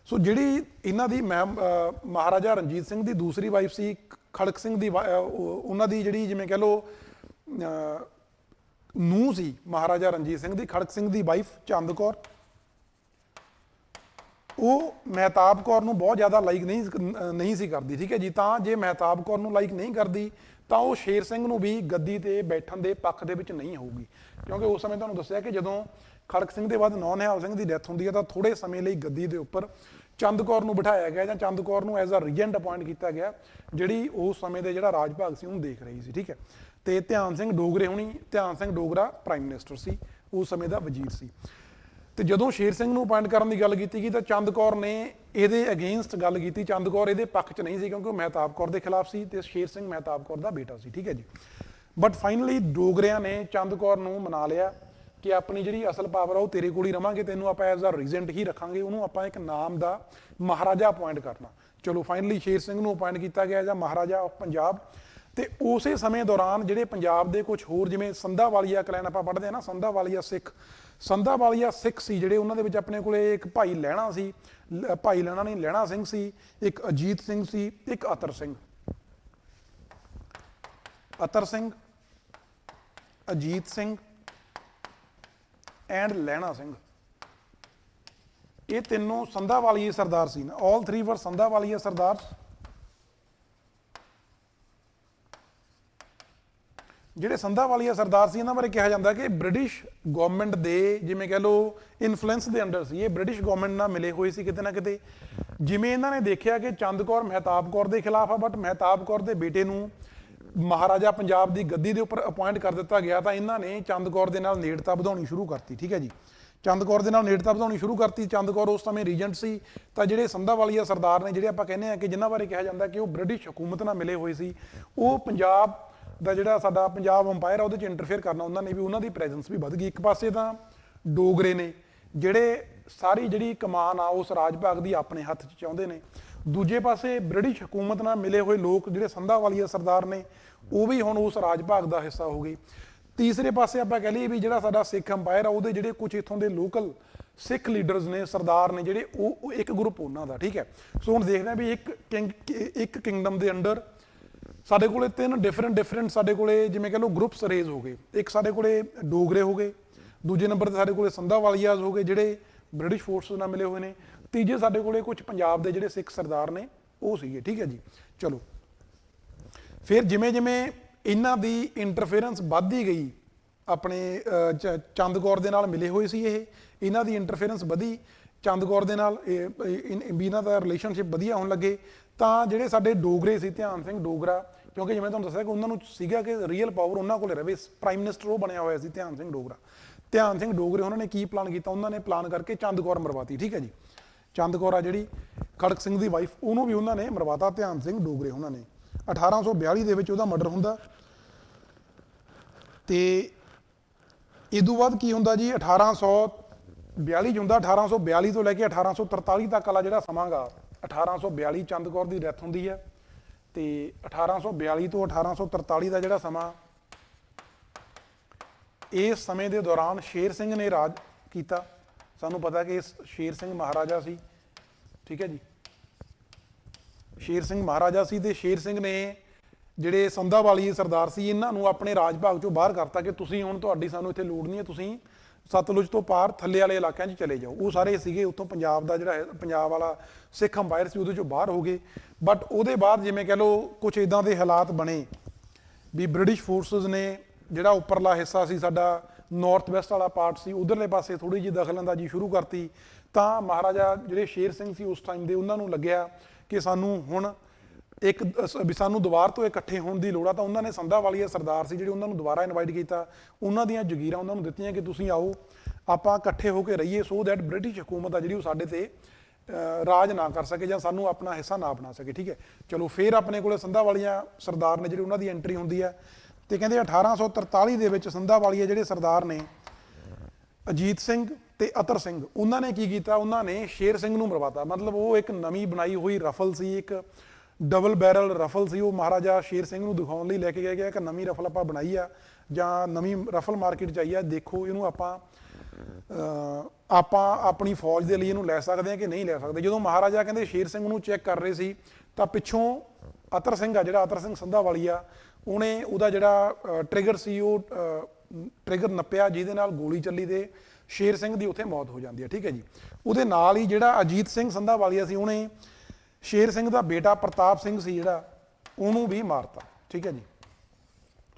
ਸੋ ਜਿਹੜੀ ਇਹਨਾਂ ਦੀ ਮਹਾਰਾਜਾ ਰਣਜੀਤ ਸਿੰਘ ਦੀ ਦੂਸਰੀ ਵਾਈਫ ਸੀ ਖੜਕ ਸਿੰਘ ਦੀ, ਉਹਨਾਂ ਦੀ ਜਿਹੜੀ ਜਿਵੇਂ ਕਹਿ ਲਓ ਨੂੰਹ ਸੀ ਮਹਾਰਾਜਾ ਰਣਜੀਤ ਸਿੰਘ ਦੀ, ਖੜਕ ਸਿੰਘ ਦੀ ਵਾਈਫ ਚੰਦ ਕੌਰ, ਉਹ ਮਹਿਤਾਬ ਕੌਰ ਨੂੰ ਬਹੁਤ ਜ਼ਿਆਦਾ ਲਾਈਕ ਨਹੀਂ ਸੀ ਕਰਦੀ। ਠੀਕ ਹੈ ਜੀ, ਤਾਂ ਜੇ ਮਹਿਤਾਬ ਕੌਰ ਨੂੰ ਲਾਈਕ ਨਹੀਂ ਕਰਦੀ ਤਾਂ ਉਹ ਸ਼ੇਰ ਸਿੰਘ ਨੂੰ ਵੀ ਗੱਦੀ ਤੇ ਬੈਠਣ ਦੇ ਪੱਖ ਦੇ ਵਿੱਚ ਨਹੀਂ ਹੋਊਗੀ, ਕਿਉਂਕਿ ਉਸ ਸਮੇਂ ਤੁਹਾਨੂੰ ਦੱਸਿਆ ਕਿ ਜਦੋਂ ਖੜਕ ਸਿੰਘ ਦੇ ਬਾਅਦ ਨੌ ਨਿਹਾਲ ਸਿੰਘ ਦੀ ਡੈਥ ਹੁੰਦੀ ਹੈ ਤਾਂ ਥੋੜੇ ਸਮੇਂ ਲਈ ਗੱਦੀ ਦੇ ਉੱਪਰ ਚੰਦ ਕੌਰ ਨੂੰ ਬਿਠਾਇਆ ਗਿਆ ਜਾਂ ਚੰਦ ਕੌਰ ਨੂੰ ਐਜ਼ ਅ ਰੀਜੈਂਟ ਅਪਾਇੰਟ ਕੀਤਾ ਗਿਆ, ਜਿਹੜੀ ਉਸ ਸਮੇਂ ਦੇ ਜਿਹੜਾ ਰਾਜ ਭਾਗ ਸੀ ਉਹਨੂੰ ਦੇਖ ਰਹੀ ਸੀ। ਠੀਕ ਹੈ, ਤੇ ਧਿਆਨ ਸਿੰਘ ਡੋਗਰਾ ਪ੍ਰਾਈਮ ਮਿਨਿਸਟਰ ਸੀ, ਉਸ ਸਮੇਂ ਦਾ ਵਜ਼ੀਰ ਸੀ। ਤੇ ਜਦੋਂ ਸ਼ੇਰ ਸਿੰਘ ਨੂੰ ਅਪਾਇੰਟ ਕਰਨ ਦੀ ਗੱਲ ਕੀਤੀ ਗਈ ਤਾਂ ਚੰਦ ਕੌਰ ਨੇ ਇਹਦੇ ਅਗੇਂਸਟ ਗੱਲ ਕੀਤੀ। ਚੰਦ ਕੌਰ ਇਹਦੇ ਪੱਖ 'ਚ ਨਹੀਂ ਸੀ ਕਿਉਂਕਿ ਉਹ ਮਹਿਤਾਬ ਕੌਰ ਦੇ ਖਿਲਾਫ ਸੀ ਤੇ ਸ਼ੇਰ ਸਿੰਘ ਮਹਿਤਾਬ ਕੌਰ ਦਾ ਬੇਟਾ ਸੀ। ਠੀਕ ਹੈ ਜੀ, ਬਟ ਫਾਈਨਲੀ ਡੋਗਰਿਆਂ ਨੇ ਚੰਦ ਕੌਰ ਨੂੰ ਮਨਾ ਲਿਆ ਕਿ ਆਪਣੀ ਜਿਹੜੀ ਅਸਲ ਪਾਵਰ ਆ ਉਹ ਤੇਰੇ ਕੋਲ ਹੀ ਰਵਾਂਗੇ, ਤੈਨੂੰ ਆਪਾਂ ਐਜ਼ ਅ ਰੀਜੈਂਟ ਹੀ ਰੱਖਾਂਗੇ, ਉਹਨੂੰ ਆਪਾਂ ਇੱਕ ਨਾਮ ਦਾ ਮਹਾਰਾਜਾ ਅਪਾਇੰਟ ਕਰਨਾ। ਚਲੋ ਫਾਈਨਲੀ ਸ਼ੇਰ ਸਿੰਘ ਨੂੰ ਅਪਾਇੰਟ ਕੀਤਾ ਗਿਆ ਜਾਂ ਮਹਾਰਾਜਾ ਆਫ ਪੰਜਾਬ। ਤੇ ਉਸੇ ਸਮੇਂ ਦੌਰਾਨ ਜਿਹੜੇ ਪੰਜਾਬ ਦੇ ਕੁਝ ਹੋਰ, ਜਿਵੇਂ ਸੰਧਾਵਾਲੀਆ ਕਲੈਨ ਆਪਾਂ ਪੜ੍ਹਦੇ ਹਾਂ ਨਾ, ਸੰਧਾਵਾਲੀਆ ਸਿੱਖ ਸੀ ਜਿਹੜੇ, ਉਹਨਾਂ ਦੇ ਵਿੱਚ ਆਪਣੇ ਕੋਲੇ ਇੱਕ ਭਾਈ ਲਹਿਣਾ ਸੀ, ਭਾਈ ਲਹਿਣਾ ਨਹੀਂ ਲਹਿਣਾ ਸਿੰਘ ਸੀ, ਇੱਕ ਅਜੀਤ ਸਿੰਘ ਸੀ, ਇੱਕ ਅਤਰ ਸਿੰਘ, ਅਜੀਤ ਸਿੰਘ ਐਂਡ ਲਹਿਣਾ ਸਿੰਘ। ਇਹ ਤਿੰਨੋਂ ਸੰਧਾਵਾਲੀਏ ਸਰਦਾਰ ਸੀ ਨਾ, ਆਲ 3 ਵਰ ਸੰਧਾਵਾਲੀਆ ਸਰਦਾਰ। ਜਿਹੜੇ ਸੰਧਾਵਾਲੀਆ ਸਰਦਾਰ ਸੀ ਇਹਨਾਂ ਬਾਰੇ ਕਿਹਾ ਜਾਂਦਾ ਕਿ ਬ੍ਰਿਟਿਸ਼ ਗਵਰਨਮੈਂਟ ਦੇ, ਜਿਵੇਂ ਕਹਿ ਲਓ ਇਨਫਲੂਐਂਸ ਦੇ ਅੰਡਰ ਸੀ ਇਹ, ਬ੍ਰਿਟਿਸ਼ ਗਵਰਨਮੈਂਟ ਨਾਲ ਮਿਲੇ ਹੋਏ ਸੀ ਕਿਤੇ ਨਾ ਕਿਤੇ। ਜਿਵੇਂ ਇਹਨਾਂ ਨੇ ਦੇਖਿਆ ਕਿ ਚੰਦ ਕੌਰ ਮਹਿਤਾਬ ਕੌਰ ਦੇ ਖਿਲਾਫ ਆ, ਬਟ ਮਹਿਤਾਬ ਕੌਰ ਦੇ ਬੇਟੇ ਨੂੰ ਮਹਾਰਾਜਾ ਪੰਜਾਬ ਦੀ ਗੱਦੀ ਦੇ ਉੱਪਰ ਅਪਾਇੰਟ ਕਰ ਦਿੱਤਾ ਗਿਆ, ਤਾਂ ਇਹਨਾਂ ਨੇ ਚੰਦ ਕੌਰ ਦੇ ਨਾਲ ਨੇੜਤਾ ਵਧਾਉਣੀ ਸ਼ੁਰੂ ਕਰਤੀ। ਠੀਕ ਹੈ ਜੀ, ਚੰਦ ਕੌਰ ਦੇ ਨਾਲ ਨੇੜਤਾ ਵਧਾਉਣੀ ਸ਼ੁਰੂ ਕਰਤੀ। ਚੰਦ ਕੌਰ ਉਸ ਸਮੇਂ ਰੀਜੈਂਟ ਸੀ। ਤਾਂ ਜਿਹੜੇ ਸੰਧਾਵਾਲੀਆ ਸਰਦਾਰ ਨੇ, ਜਿਹੜੇ ਆਪਾਂ ਕਹਿੰਦੇ ਆ ਕਿ ਜਿਨ੍ਹਾਂ ਬਾਰੇ ਕਿਹਾ ਜਾਂਦਾ ਕਿ ਉਹ ਬ੍ਰਿਟਿਸ਼ ਹਕੂਮਤ ਨਾਲ ਮਿਲੇ ਹੋਏ ਸੀ, ਉਹ ਪੰਜਾਬ ਦਾ ਜਿਹੜਾ ਸਾਡਾ ਪੰਜਾਬ ਅੰਪਾਇਰ ਆ ਉਹਦੇ 'ਚ ਇੰਟਰਫੇਅਰ ਕਰਨਾ ਉਹਨਾਂ ਨੇ ਵੀ, ਉਹਨਾਂ ਦੀ ਪ੍ਰੈਜ਼ੈਂਸ ਵੀ ਵੱਧ ਗਈ। ਇੱਕ ਪਾਸੇ ਤਾਂ ਡੋਗਰੇ ਨੇ ਜਿਹੜੇ ਸਾਰੀ ਜਿਹੜੀ ਕਮਾਨ ਆ ਉਸ ਰਾਜ ਭਾਗ ਦੀ ਆਪਣੇ ਹੱਥ 'ਚ ਚਾਹੁੰਦੇ ਨੇ, ਦੂਜੇ ਪਾਸੇ ਬ੍ਰਿਟਿਸ਼ ਹਕੂਮਤ ਨਾਲ ਮਿਲੇ ਹੋਏ ਲੋਕ ਜਿਹੜੇ ਸੰਧਾਵਾਲੀਆ ਸਰਦਾਰ ਨੇ ਉਹ ਵੀ ਹੁਣ ਉਸ ਰਾਜ ਭਾਗ ਦਾ ਹਿੱਸਾ ਹੋ ਗਏ। ਤੀਸਰੇ ਪਾਸੇ ਆਪਾਂ ਕਹਿ ਲਈਏ ਵੀ ਜਿਹੜਾ ਸਾਡਾ ਸਿੱਖ ਅੰਪਾਇਰ ਆ ਉਹਦੇ ਜਿਹੜੇ ਕੁਝ ਇੱਥੋਂ ਦੇ ਲੋਕਲ ਸਿੱਖ ਲੀਡਰਸ ਨੇ, ਸਰਦਾਰ ਨੇ ਜਿਹੜੇ, ਉਹ ਇੱਕ ਗਰੁੱਪ ਉਹਨਾਂ ਦਾ। ਠੀਕ ਹੈ, ਸੋ ਹੁਣ ਦੇਖਦੇ ਹਾਂ ਵੀ ਇੱਕ ਕਿੰਗਡਮ ਦੇ ਅੰਡਰ ਸਾਡੇ ਕੋਲੇ 3 ਡਿਫਰੈਂਟ ਸਾਡੇ ਕੋਲੇ ਜਿਵੇਂ ਕਹ ਲਓ ਗਰੁੱਪਸ ਰੇਜ਼ ਹੋ ਗਏ। ਇੱਕ ਸਾਡੇ ਕੋਲੇ ਡੋਗਰੇ ਹੋ ਗਏ, ਦੂਜੇ ਨੰਬਰ ਤੇ ਸਾਡੇ ਕੋਲੇ ਸੰਧਾਵਾਲੀਆਜ਼ ਹੋ ਗਏ ਜਿਹੜੇ ਬ੍ਰਿਟਿਸ਼ ਫੋਰਸਿਸ ਨਾਲ ਮਿਲੇ ਹੋਏ ਨੇ, ਤੀਜੇ ਸਾਡੇ ਕੋਲੇ ਕੁਝ ਪੰਜਾਬ ਦੇ ਜਿਹੜੇ ਸਿੱਖ ਸਰਦਾਰ ਨੇ ਉਹ ਸੀਗੇ। ਠੀਕ ਹੈ ਜੀ, ਚਲੋ ਫਿਰ ਜਿਵੇਂ ਇਹਨਾਂ ਦੀ ਇੰਟਰਫੇਰੈਂਸ ਵੱਧਦੀ ਗਈ, ਆਪਣੇ ਚੰਦ ਕੌਰ ਦੇ ਨਾਲ ਮਿਲੇ ਹੋਏ ਸੀ ਇਹ, ਇਹਨਾਂ ਦੀ ਇੰਟਰਫੇਰੈਂਸ ਵਧੀ ਚੰਦ ਕੌਰ ਦੇ ਨਾਲ, ਇਹਨਾਂ ਦਾ ਰਿਲੇਸ਼ਨਸ਼ਿਪ ਵਧੀਆ ਹੋਣ ਲੱਗੇ। ਤਾਂ ਜਿਹੜੇ ਸਾਡੇ ਡੋਗਰੇ ਸੀ, ਧਿਆਨ ਸਿੰਘ ਡੋਗਰਾ, ਕਿਉਂਕਿ ਜਿਵੇਂ ਤੁਹਾਨੂੰ ਦੱਸਿਆ ਕਿ ਉਹਨਾਂ ਨੂੰ ਸੀਗਾ ਕਿ ਰੀਅਲ ਪਾਵਰ ਉਹਨਾਂ ਕੋਲੇ ਰਵੇ, ਪ੍ਰਾਈਮ ਮਿਨਿਸਟਰ ਉਹ ਬਣਿਆ ਹੋਇਆ ਸੀ ਧਿਆਨ ਸਿੰਘ ਡੋਗਰਾ। ਧਿਆਨ ਸਿੰਘ ਡੋਗਰੇ ਉਹਨਾਂ ਨੇ ਕੀ ਪਲਾਨ ਕੀਤਾ, ਉਹਨਾਂ ਨੇ ਪਲਾਨ ਕਰਕੇ ਚੰਦ ਕੌਰ ਮਰਵਾਤੀ। ਠੀਕ ਹੈ ਜੀ, ਚੰਦ ਕੌਰ ਆ ਜਿਹੜੀ ਖੜਕ ਸਿੰਘ ਦੀ ਵਾਈਫ, ਉਹਨੂੰ ਵੀ ਉਹਨਾਂ ਨੇ ਮਰਵਾਤਾ ਧਿਆਨ ਸਿੰਘ ਡੋਗਰੇ ਉਹਨਾਂ ਨੇ। 1842 ਦੇ ਵਿੱਚ ਉਹਦਾ ਮਰਡਰ ਹੁੰਦਾ। ਤੇ ਇਦੋਂ ਬਾਅਦ ਕੀ ਹੁੰਦਾ ਜੀ, 1842 ਹੁੰਦਾ। 1842 ਤੋਂ ਲੈ ਕੇ 1843 ਤੱਕ ਵਾਲਾ ਜਿਹੜਾ ਸਮਾਂ ਗਾ, 1842 ਚੰਦ ਕੌਰ ਦੀ ਡੈਥ ਹੁੰਦੀ ਹੈ, ਤੇ 1842 ਤੋਂ 1843 ਦਾ ਜਿਹੜਾ ਸਮਾਂ, ਇਸ ਸਮੇਂ ਦੇ ਦੌਰਾਨ ਸ਼ੇਰ ਸਿੰਘ ਨੇ ਰਾਜ ਕੀਤਾ। ਸਾਨੂੰ ਪਤਾ ਕਿ ਸ਼ੇਰ ਸਿੰਘ ਮਹਾਰਾਜਾ ਸੀ। ਠੀਕ ਹੈ ਜੀ, ਸ਼ੇਰ ਸਿੰਘ ਮਹਾਰਾਜਾ ਸੀ ਤੇ ਸ਼ੇਰ ਸਿੰਘ ਨੇ ਜਿਹੜੇ ਸੰਧਾਵਾਲੀਏ ਸਰਦਾਰ ਸੀ ਇਹਨਾਂ ਨੂੰ ਆਪਣੇ ਰਾਜ ਭਾਗ ਚੋਂ ਬਾਹਰ ਕਰਤਾ ਕਿ ਤੁਸੀਂ ਹੁਣ, ਤੁਹਾਡੀ ਸਾਨੂੰ ਇੱਥੇ ਲੋੜ ਨਹੀਂ ਹੈ, ਤੁਸੀਂ ਸਤਲੁਜ ਤੋਂ ਪਾਰ ਥੱਲੇ ਵਾਲੇ ਇਲਾਕਿਆਂ 'ਚ ਚਲੇ ਜਾਓ। ਉਹ ਸਾਰੇ ਸੀਗੇ ਉੱਥੋਂ ਪੰਜਾਬ ਦਾ ਜਿਹੜਾ ਪੰਜਾਬ ਵਾਲਾ ਸਿੱਖ ਅੰਪਾਇਰ ਸੀ ਉਹਦੇ 'ਚੋਂ ਬਾਹਰ ਹੋ ਗਏ। ਬਟ ਉਹਦੇ ਬਾਅਦ ਜਿਵੇਂ ਕਹਿ ਲਓ ਕੁਛ ਇੱਦਾਂ ਦੇ ਹਾਲਾਤ ਬਣੇ ਵੀ ਬ੍ਰਿਟਿਸ਼ ਫੋਰਸਿਸ ਨੇ ਜਿਹੜਾ ਉੱਪਰਲਾ ਹਿੱਸਾ ਸੀ ਸਾਡਾ, ਨਾਰਥ ਵੈਸਟ ਵਾਲਾ ਪਾਰਟ ਸੀ, ਉਧਰਲੇ ਪਾਸੇ ਥੋੜ੍ਹੀ ਜਿਹੀ ਦਖਲਅੰਦਾਜ਼ੀ ਸ਼ੁਰੂ ਕਰਤੀ। ਤਾਂ ਮਹਾਰਾਜਾ ਜਿਹੜੇ ਸ਼ੇਰ ਸਿੰਘ ਸੀ ਉਸ ਟਾਈਮ ਦੇ, ਉਹਨਾਂ ਨੂੰ ਲੱਗਿਆ ਕਿ ਸਾਨੂੰ ਹੁਣ ਵੀ ਸਾਨੂੰ ਦੁਬਾਰ ਤੋਂ ਇਕੱਠੇ ਹੋਣ ਦੀ ਲੋੜ ਆ। ਤਾਂ ਉਹਨਾਂ ਨੇ ਸੰਧਾਵਾਲੀਆ ਸਰਦਾਰ ਸੀ ਜਿਹੜੇ, ਉਹਨਾਂ ਨੂੰ ਦੁਬਾਰਾ ਇਨਵਾਈਟ ਕੀਤਾ, ਉਹਨਾਂ ਦੀਆਂ ਜਗੀਰਾਂ ਉਹਨਾਂ ਨੂੰ ਦਿੱਤੀਆਂ ਕਿ ਤੁਸੀਂ ਆਓ ਆਪਾਂ ਇਕੱਠੇ ਹੋ ਕੇ ਰਹੀਏ, ਸੋ ਦੈਟ ਬ੍ਰਿਟਿਸ਼ ਹਕੂਮਤ ਆ ਜਿਹੜੀ ਉਹ ਸਾਡੇ ਤੇ ਰਾਜ ਨਾ ਕਰ ਸਕੇ ਜਾਂ ਸਾਨੂੰ ਆਪਣਾ ਹਿੱਸਾ ਨਾ ਬਣਾ ਸਕੇ। ਠੀਕ ਹੈ, ਚਲੋ ਫਿਰ ਆਪਣੇ ਕੋਲੇ ਸੰਧਾਵਾਲੀਆ ਸਰਦਾਰ ਨੇ ਜਿਹੜੇ, ਉਹਨਾਂ ਦੀ ਐਂਟਰੀ ਹੁੰਦੀ ਹੈ। ਤੇ ਕਹਿੰਦੇ 1843 ਦੇ ਵਿੱਚ ਸੰਧਾਵਾਲੀਆ ਜਿਹੜੇ ਸਰਦਾਰ ਨੇ, ਅਜੀਤ ਸਿੰਘ ਤੇ ਅਤਰ ਸਿੰਘ, ਉਹਨਾਂ ਨੇ ਕੀ ਕੀਤਾ, ਉਹਨਾਂ ਨੇ ਸ਼ੇਰ ਸਿੰਘ ਨੂੰ ਮਰਵਾਤਾ। ਮਤਲਬ ਉਹ ਇੱਕ ਨਵੀਂ ਬਣਾਈ ਹੋਈ ਰਫਲ ਸੀ, ਇੱਕ ਡਬਲ ਬੈਰਲ ਰਫਲ ਸੀ, ਉਹ ਮਹਾਰਾਜਾ ਸ਼ੇਰ ਸਿੰਘ ਨੂੰ ਦਿਖਾਉਣ ਲਈ ਲੈ ਕੇ ਗਿਆ ਕਿ ਨਵੀਂ ਰਫਲ ਆਪਾਂ ਬਣਾਈ ਆ ਜਾਂ ਨਵੀਂ ਰਫਲ ਮਾਰਕੀਟ 'ਚ ਆਈ ਆ, ਦੇਖੋ ਇਹਨੂੰ ਆਪਾਂ ਆਪਣੀ ਫੌਜ ਦੇ ਲਈ ਇਹਨੂੰ ਲੈ ਸਕਦੇ ਹਾਂ ਕਿ ਨਹੀਂ ਲੈ ਸਕਦੇ। ਜਦੋਂ ਮਹਾਰਾਜਾ ਕਹਿੰਦੇ ਸ਼ੇਰ ਸਿੰਘ ਨੂੰ ਚੈੱਕ ਕਰ ਰਹੇ ਸੀ ਤਾਂ ਪਿੱਛੋਂ ਅਤਰ ਸਿੰਘ ਆ ਜਿਹੜਾ, ਅਤਰ ਸਿੰਘ ਸੰਧਾਵਾਲੀਆ, ਉਹਨੇ ਉਹਦਾ ਜਿਹੜਾ ਟ੍ਰਿਗਰ ਸੀ ਉਹ ਟ੍ਰਿਗਰ ਨੱਪਿਆ, ਜਿਹਦੇ ਨਾਲ ਗੋਲੀ ਚੱਲੀ ਤੇ ਸ਼ੇਰ ਸਿੰਘ ਦੀ ਉੱਥੇ ਮੌਤ ਹੋ ਜਾਂਦੀ ਹੈ। ਠੀਕ ਹੈ ਜੀ, ਉਹਦੇ ਨਾਲ ਹੀ ਜਿਹੜਾ ਅਜੀਤ ਸਿੰਘ ਸੰਧਾਵਾਲੀਆ ਸੀ, ਉਹਨੇ ਸ਼ੇਰ ਸਿੰਘ ਦਾ ਬੇਟਾ ਪ੍ਰਤਾਪ ਸਿੰਘ ਸੀ ਜਿਹੜਾ, ਉਹਨੂੰ ਵੀ ਮਾਰਤਾ। ਠੀਕ ਹੈ ਜੀ,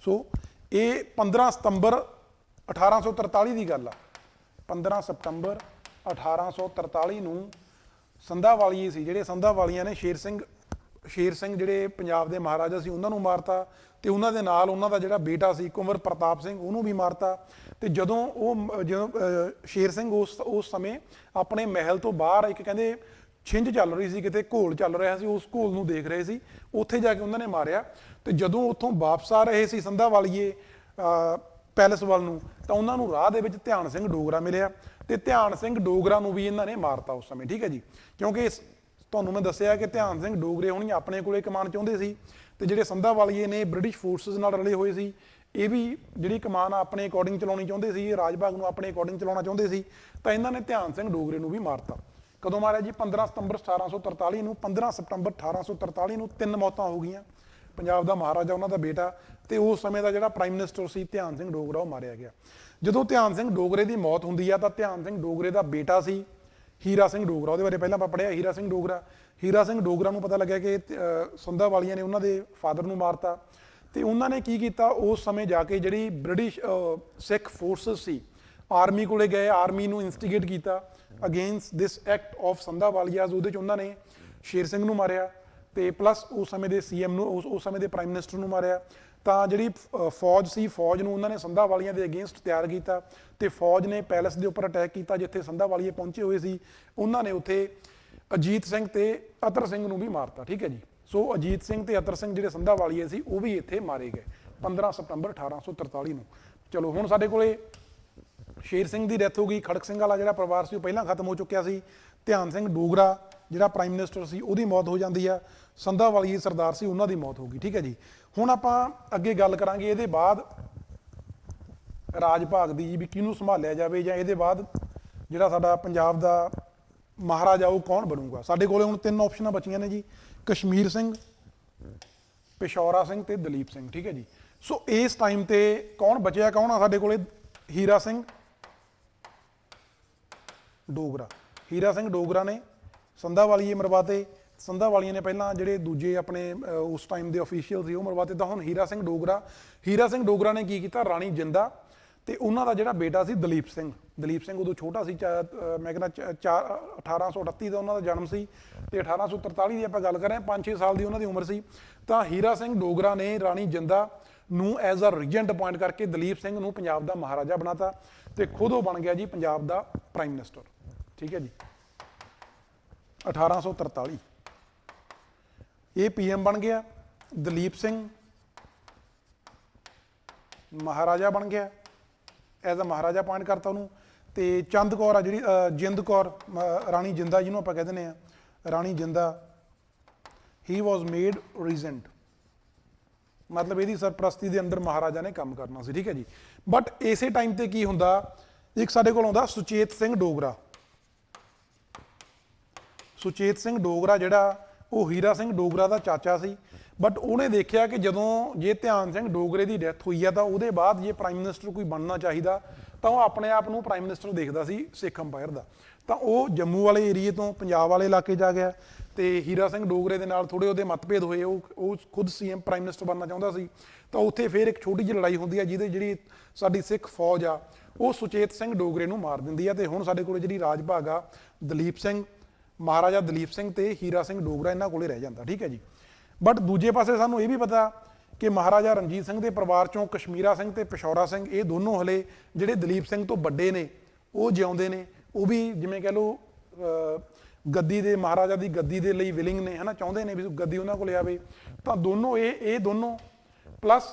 ਸੋ ਇਹ 15 ਸਤੰਬਰ 1843 ਦੀ ਗੱਲ ਆ। 15 ਸਤੰਬਰ 1843 ਨੂੰ ਸੰਧਾ ਵਾਲੀਏ ਸੀ, ਜਿਹੜੇ ਸੰਧਾ ਵਾਲੀਆਂ ਨੇ ਸ਼ੇਰ ਸਿੰਘ ਜਿਹੜੇ ਪੰਜਾਬ ਦੇ ਮਹਾਰਾਜਾ ਸੀ ਉਹਨਾਂ ਨੂੰ ਮਾਰਤਾ, ਤੇ ਉਹਨਾਂ ਦੇ ਨਾਲ ਉਹਨਾਂ ਦਾ ਜਿਹੜਾ ਬੇਟਾ ਸੀ ਕੁੰਵਰ ਪ੍ਰਤਾਪ ਸਿੰਘ ਉਹਨੂੰ ਵੀ ਮਾਰਤਾ। ਤੇ ਜਦੋਂ ਸ਼ੇਰ ਸਿੰਘ ਉਸ ਸਮੇਂ ਆਪਣੇ ਮਹਿਲ ਤੋਂ ਬਾਹਰ ਇੱਕ ਕਹਿੰਦੇ ਛਿੰਝ ਚੱਲ ਰਹੀ ਸੀ, ਕਿਤੇ ਘੋਲ ਚੱਲ ਰਿਹਾ ਸੀ, ਉਸ ਘੋਲ ਨੂੰ ਦੇਖ ਰਹੇ ਸੀ, ਉੱਥੇ ਜਾ ਕੇ ਉਹਨਾਂ ਨੇ ਮਾਰਿਆ। ਤੇ ਜਦੋਂ ਉੱਥੋਂ ਵਾਪਸ ਆ ਰਹੇ ਸੀ ਸੰਧਾ ਵਾਲੀਏ ਪੈਲਸ ਵੱਲ ਨੂੰ, ਤਾਂ ਉਹਨਾਂ ਨੂੰ ਰਾਹ ਦੇ ਵਿੱਚ ਧਿਆਨ ਸਿੰਘ ਡੋਗਰਾ ਮਿਲਿਆ, ਤੇ ਧਿਆਨ ਸਿੰਘ ਡੋਗਰਾ ਨੂੰ ਵੀ ਇਹਨਾਂ ਨੇ ਮਾਰਤਾ ਉਸ ਸਮੇਂ, ਠੀਕ ਹੈ ਜੀ। ਕਿਉਂਕਿ ਤੁਹਾਨੂੰ ਮੈਂ ਦੱਸਿਆ ਕਿ ਧਿਆਨ ਸਿੰਘ ਡੋਗਰੇ ਹੁਣੀ ਆਪਣੇ ਕੋਲੇ ਕਮਾਨ ਚਾਹੁੰਦੇ ਸੀ, ਤੇ ਜਿਹੜੇ ਸੰਧਾ ਵਾਲੀਏ ਨੇ ਬ੍ਰਿਟਿਸ਼ ਫੋਰਸਿਸ ਨਾਲ ਰਲੇ ਹੋਏ ਸੀ, ਇਹ ਵੀ ਜਿਹੜੀ ਕਮਾਨ ਆਪਣੇ ਅਕੋਰਡਿੰਗ ਚਲਾਉਣੀ ਚਾਹੁੰਦੇ ਸੀ, ਰਾਜ ਭਾਗ ਨੂੰ ਆਪਣੇ ਅਕੋਰਡਿੰਗ ਚਲਾਉਣਾ ਚਾਹੁੰਦੇ ਸੀ। ਤਾਂ ਇਹਨਾਂ ਨੇ ਧਿਆਨ ਸਿੰਘ ਡੋਗਰੇ ਨੂੰ ਵੀ ਮਾਰਤਾ। ਕਦੋਂ ਮਾਰਿਆ ਜੀ? 15 ਸਤੰਬਰ 1743 ਨੂੰ। 15 ਸਤੰਬਰ 1843 ਨੂੰ 3 ਮੌਤਾਂ ਹੋ ਗਈਆਂ। ਪੰਜਾਬ ਦਾ ਮਹਾਰਾਜਾ ਉਹਨਾਂ ਦਾ ਬੇਟਾ ਤੇ ਉਸ ਸਮੇਂ ਦਾ ਜਿਹੜਾ ਪ੍ਰਾਈਮ ਮਿਨਿਸਟਰ ਸੀ ਧਿਆਨ ਸਿੰਘ ਡੋਗਰਾ, ਉਹ ਮਾਰਿਆ ਗਿਆ। ਜਦੋਂ ਧਿਆਨ ਸਿੰਘ ਡੋਗਰੇ ਦੀ ਮੌਤ ਹੁੰਦੀ ਆ ਤਾਂ ਧਿਆਨ ਸਿੰਘ ਡੋਗਰੇ ਦਾ ਬੇਟਾ ਸੀ ਹੀਰਾ ਸਿੰਘ ਡੋਗਰਾ, ਉਹਦੇ ਬਾਰੇ ਪਹਿਲਾਂ ਆਪਾਂ ਪੜ੍ਹਿਆ। ਹੀਰਾ ਸਿੰਘ ਡੋਗਰਾ ਨੂੰ ਪਤਾ ਲੱਗਿਆ ਕਿ ਸੰਧਾ ਵਾਲੀਆਂ ਨੇ ਉਹਨਾਂ ਦੇ ਫਾਦਰ ਨੂੰ ਮਾਰਤਾ, ਤੇ ਉਹਨਾਂ ਨੇ ਕੀ ਕੀਤਾ, ਉਸ ਸਮੇਂ ਜਾ ਕੇ ਜਿਹੜੀ ਬ੍ਰਿਟਿਸ਼ ਸਿੱਖ ਫੋਰਸਸ ਸੀ ਆਰਮੀ ਕੋਲੇ ਗਏ, ਆਰਮੀ ਨੂੰ ਇਨਸਟੀਗੇਟ ਕੀਤਾ ਅਗੇਂਸਟ ਦਿਸ ਐਕਟ ਆਫ ਸੰਧਾ ਵਾਲੀਆਜ਼। ਉਹਦੇ 'ਚ ਉਹਨਾਂ ਨੇ ਸ਼ੇਰ ਸਿੰਘ ਨੂੰ ਮਾਰਿਆ, ਤੇ ਪਲੱਸ ਉਸ ਸਮੇਂ ਦੇ ਸੀਐਮ ਨੂੰ, ਉਸ ਸਮੇਂ ਦੇ ਪ੍ਰਾਈਮ ਮਿਨਿਸਟਰ ਨੂੰ ਮਾਰਿਆ। ਤਾਂ ਜਿਹੜੀ ਫੌਜ ਸੀ, ਫੌਜ ਨੂੰ ਉਹਨਾਂ ਨੇ ਸੰਧਾ ਵਾਲੀਆਂ ਦੇ ਅਗੇਂਸਟ ਤਿਆਰ ਕੀਤਾ, ਤੇ ਫੌਜ ਨੇ ਪੈਲਸ ਦੇ ਉੱਪਰ ਅਟੈਕ ਕੀਤਾ ਜਿੱਥੇ ਸੰਧਾ ਵਾਲੀਏ ਪਹੁੰਚੇ ਹੋਏ ਸੀ। ਉਹਨਾਂ ਨੇ ਉੱਥੇ ਅਜੀਤ ਸਿੰਘ ਤੇ ਅਤਰ ਸਿੰਘ ਨੂੰ ਵੀ ਮਾਰਤਾ, ਠੀਕ ਹੈ ਜੀ। ਸੋ ਅਜੀਤ ਸਿੰਘ ਤੇ ਅਤਰ ਸਿੰਘ ਜਿਹੜੇ ਸੰਧਾ ਵਾਲੀਏ ਸੀ ਉਹ ਵੀ ਇੱਥੇ ਮਾਰੇ ਗਏ 15 ਸਤੰਬਰ 1843 ਨੂੰ। ਚਲੋ ਹੁਣ ਸਾਡੇ ਕੋਲੇ ਸ਼ੇਰ ਸਿੰਘ ਦੀ ਡੈਥ ਹੋ ਗਈ, ਖੜਕ ਸਿੰਘ ਵਾਲਾ ਜਿਹੜਾ ਪਰਿਵਾਰ ਸੀ ਉਹ ਪਹਿਲਾਂ ਖਤਮ ਹੋ ਚੁੱਕਿਆ ਸੀ, ਧਿਆਨ ਸਿੰਘ ਡੋਗਰਾ ਜਿਹੜਾ ਪ੍ਰਾਈਮ ਮਿਨਿਸਟਰ ਸੀ ਉਹਦੀ ਮੌਤ ਹੋ ਜਾਂਦੀ ਆ, ਸੰਧਾ ਵਾਲੀਏ ਸਰਦਾਰ ਸੀ ਉਹਨਾਂ ਦੀ ਮੌਤ ਹੋ ਗਈ, ਠੀਕ ਹੈ ਜੀ। ਹੁਣ ਆਪਾਂ ਅੱਗੇ ਗੱਲ ਕਰਾਂਗੇ ਇਹਦੇ ਬਾਅਦ ਰਾਜ ਭਾਗ ਦੀ, ਵੀ ਕਿਹਨੂੰ ਸੰਭਾਲਿਆ ਜਾਵੇ, ਜਾਂ ਇਹਦੇ ਬਾਅਦ ਜਿਹੜਾ ਸਾਡਾ ਪੰਜਾਬ ਦਾ ਮਹਾਰਾਜਾ ਉਹ ਕੌਣ ਬਣੂਗਾ। ਸਾਡੇ ਕੋਲੇ ਹੁਣ 3 ਆਪਸ਼ਨਾਂ ਬਚੀਆਂ ਨੇ ਜੀ, ਕਸ਼ਮੀਰ ਸਿੰਘ, ਪਿਸ਼ੌਰਾ ਸਿੰਘ ਤੇ ਦਲੀਪ ਸਿੰਘ, ਠੀਕ ਹੈ ਜੀ। ਸੋ ਇਸ ਟਾਈਮ ਤੇ ਕੌਣ ਬਚਿਆ, ਕੌਣ ਆ ਸਾਡੇ ਕੋਲੇ? ਹੀਰਾ ਸਿੰਘ ਡੋਗਰਾ। ਹੀਰਾ ਸਿੰਘ ਡੋਗਰਾ ਨੇ ਸੰਧਾ ਵਾਲੀਏ ਮਰਵਾਤੇ। ਸੰਧਾ ਵਾਲੀਆਂ ਨੇ ਪਹਿਲਾਂ ਜਿਹੜੇ ਦੂਜੇ ਆਪਣੇ ਉਸ ਟਾਈਮ ਦੇ ਅਫੀਸ਼ੀਅਲ ਸੀ ਉਹ ਮਰਵਾਤੇ। ਤਾਂ ਹੁਣ ਹੀਰਾ ਸਿੰਘ ਡੋਗਰਾ ਨੇ ਕੀ ਕੀਤਾ, ਰਾਣੀ ਜਿੰਦਾ ਤੇ ਉਹਨਾਂ ਦਾ ਜਿਹੜਾ ਬੇਟਾ ਸੀ ਦਲੀਪ ਸਿੰਘ ਉਦੋਂ ਛੋਟਾ ਸੀ, ਮੈਂ ਕਹਿੰਦਾ 1838 ਦਾ ਉਹਨਾਂ ਦਾ ਜਨਮ ਸੀ, ਤੇ 1843 ਦੀ ਆਪਾਂ ਗੱਲ ਕਰ ਰਹੇ ਹਾਂ, 5-6 ਸਾਲ ਦੀ ਉਹਨਾਂ ਦੀ ਉਮਰ ਸੀ। ਤਾਂ ਹੀਰਾ ਸਿੰਘ ਡੋਗਰਾ ਨੇ ਰਾਣੀ ਜਿੰਦਾ ਨੂੰ ਐਜ਼ ਅ ਰੀਜੈਂਟ ਅਪਾਇੰਟ ਕਰਕੇ ਦਲੀਪ ਸਿੰਘ ਨੂੰ ਪੰਜਾਬ ਦਾ ਮਹਾਰਾਜਾ ਬਣਾਤਾ, ਤੇ ਖੁਦ ਉਹ ਬਣ ਗਿਆ ਜੀ ਪੰਜਾਬ ਦਾ ਪ੍ਰਾਈਮ ਮਿਨਿਸਟਰ, ਠੀਕ ਹੈ ਜੀ। 1843 ਇਹ PM ਬਣ ਗਿਆ, ਦਲੀਪ ਸਿੰਘ ਮਹਾਰਾਜਾ ਬਣ ਗਿਆ, ਐਜ਼ ਅ ਮਹਾਰਾਜਾ ਅਪਾਇੰਟ ਕਰਤਾ ਉਹਨੂੰ। ਤੇ ਚੰਦ ਕੌਰ ਆ ਜਿਹੜੀ ਜਿੰਦ ਕੌਰ, ਰਾਣੀ ਜਿੰਦਾ ਜਿਹਨੂੰ ਆਪਾਂ ਕਹਿ ਦਿੰਦੇ ਆ, ਰਾਣੀ ਜਿੰਦਾ, ਹੀ ਵਾਜ਼ ਮੇਡ ਰੀਜੈਂਟ, ਮਤਲਬ ਇਹਦੀ ਸਰਪ੍ਰਸਤੀ ਦੇ ਅੰਦਰ ਮਹਾਰਾਜਾ ਨੇ ਕੰਮ ਕਰਨਾ ਸੀ, ਠੀਕ ਹੈ ਜੀ। ਬਟ ਇਸੇ ਟਾਈਮ ਤੇ ਕੀ ਹੁੰਦਾ, ਇੱਕ ਸਾਡੇ ਕੋਲ ਆਉਂਦਾ ਸੁਚੇਤ ਸਿੰਘ ਡੋਗਰਾ। ਸੁਚੇਤ ਸਿੰਘ ਡੋਗਰਾ ਜਿਹੜਾ ਉਹ ਹੀਰਾ ਸਿੰਘ ਡੋਗਰਾ ਦਾ ਚਾਚਾ ਸੀ, ਬਟ ਉਹਨੇ ਦੇਖਿਆ ਕਿ ਜਦੋਂ ਜੇ ਧਿਆਨ ਸਿੰਘ ਡੋਗਰੇ ਦੀ ਡੈਥ ਹੋਈ ਆ ਤਾਂ ਉਹਦੇ ਬਾਅਦ ਜੇ ਪ੍ਰਾਈਮ ਮਿਨਿਸਟਰ ਕੋਈ ਬਣਨਾ ਚਾਹੀਦਾ ਤਾਂ ਉਹ ਆਪਣੇ ਆਪ ਨੂੰ ਪ੍ਰਾਈਮ ਮਿਨਿਸਟਰ ਦੇਖਦਾ ਸੀ ਸਿੱਖ ਅੰਪਾਇਰ ਦਾ। ਤਾਂ ਉਹ ਜੰਮੂ ਵਾਲੇ ਏਰੀਏ ਤੋਂ ਪੰਜਾਬ ਵਾਲੇ ਇਲਾਕੇ ਜਾ ਗਿਆ, ਤੇ ਹੀਰਾ ਸਿੰਘ ਡੋਗਰੇ ਦੇ ਨਾਲ ਥੋੜੇ ਉਹਦੇ ਮਤਭੇਦ ਹੋਏ, ਉਹ ਖੁਦ ਸੀਐਮ ਪ੍ਰਾਈਮ ਮਿਨਿਸਟਰ ਬਣਨਾ ਚਾਹੁੰਦਾ ਸੀ। ਤਾਂ ਉੱਥੇ ਫਿਰ ਇੱਕ ਛੋਟੀ ਜਿਹੀ ਲੜਾਈ ਹੁੰਦੀ ਹੈ ਜਿਹੜੀ ਸਾਡੀ ਸਿੱਖ ਫੌਜ ਆ ਉਹ ਸੁਚੇਤ ਸਿੰਘ ਡੋਗਰੇ ਨੂੰ ਮਾਰ ਦਿੰਦੀ ਆ। ਤੇ ਹੁਣ ਸਾਡੇ ਕੋਲ ਜਿਹੜੀ ਰਾਜ ਭਾਗ ਆ ਦਲੀਪ ਸਿੰਘ, ਮਹਾਰਾਜਾ ਦਲੀਪ ਸਿੰਘ ਤੇ ਹੀਰਾ ਸਿੰਘ ਡੋਗਰਾ ਇਹਨਾਂ ਕੋਲੇ ਰਹਿ ਜਾਂਦਾ, ਠੀਕ ਹੈ ਜੀ। ਬਟ ਦੂਜੇ ਪਾਸੇ ਸਾਨੂੰ ਇਹ ਵੀ ਪਤਾ ਕਿ ਮਹਾਰਾਜਾ ਰਣਜੀਤ ਸਿੰਘ ਦੇ ਪਰਿਵਾਰ ਚੋਂ ਕਸ਼ਮੀਰਾ ਸਿੰਘ ਤੇ ਪਿਸ਼ੌਰਾ ਸਿੰਘ ਇਹ ਦੋਨੋਂ ਹਲੇ ਜਿਹੜੇ ਦਲੀਪ ਸਿੰਘ ਤੋਂ ਵੱਡੇ ਨੇ ਉਹ ਜਿਉਂਦੇ ਨੇ, ਉਹ ਵੀ ਜਿਵੇਂ ਕਹਿ ਲਓ ਗੱਦੀ ਦੇ, ਮਹਾਰਾਜਾ ਦੀ ਗੱਦੀ ਦੇ ਲਈ ਵਿਲਿੰਗ ਨੇ, ਹੈ ਨਾ, ਚਾਹੁੰਦੇ ਨੇ ਵੀ ਗੱਦੀ ਉਹਨਾਂ ਕੋਲ ਆਵੇ। ਤਾਂ ਦੋਨੋਂ ਇਹ ਦੋਨੋਂ ਪਲੱਸ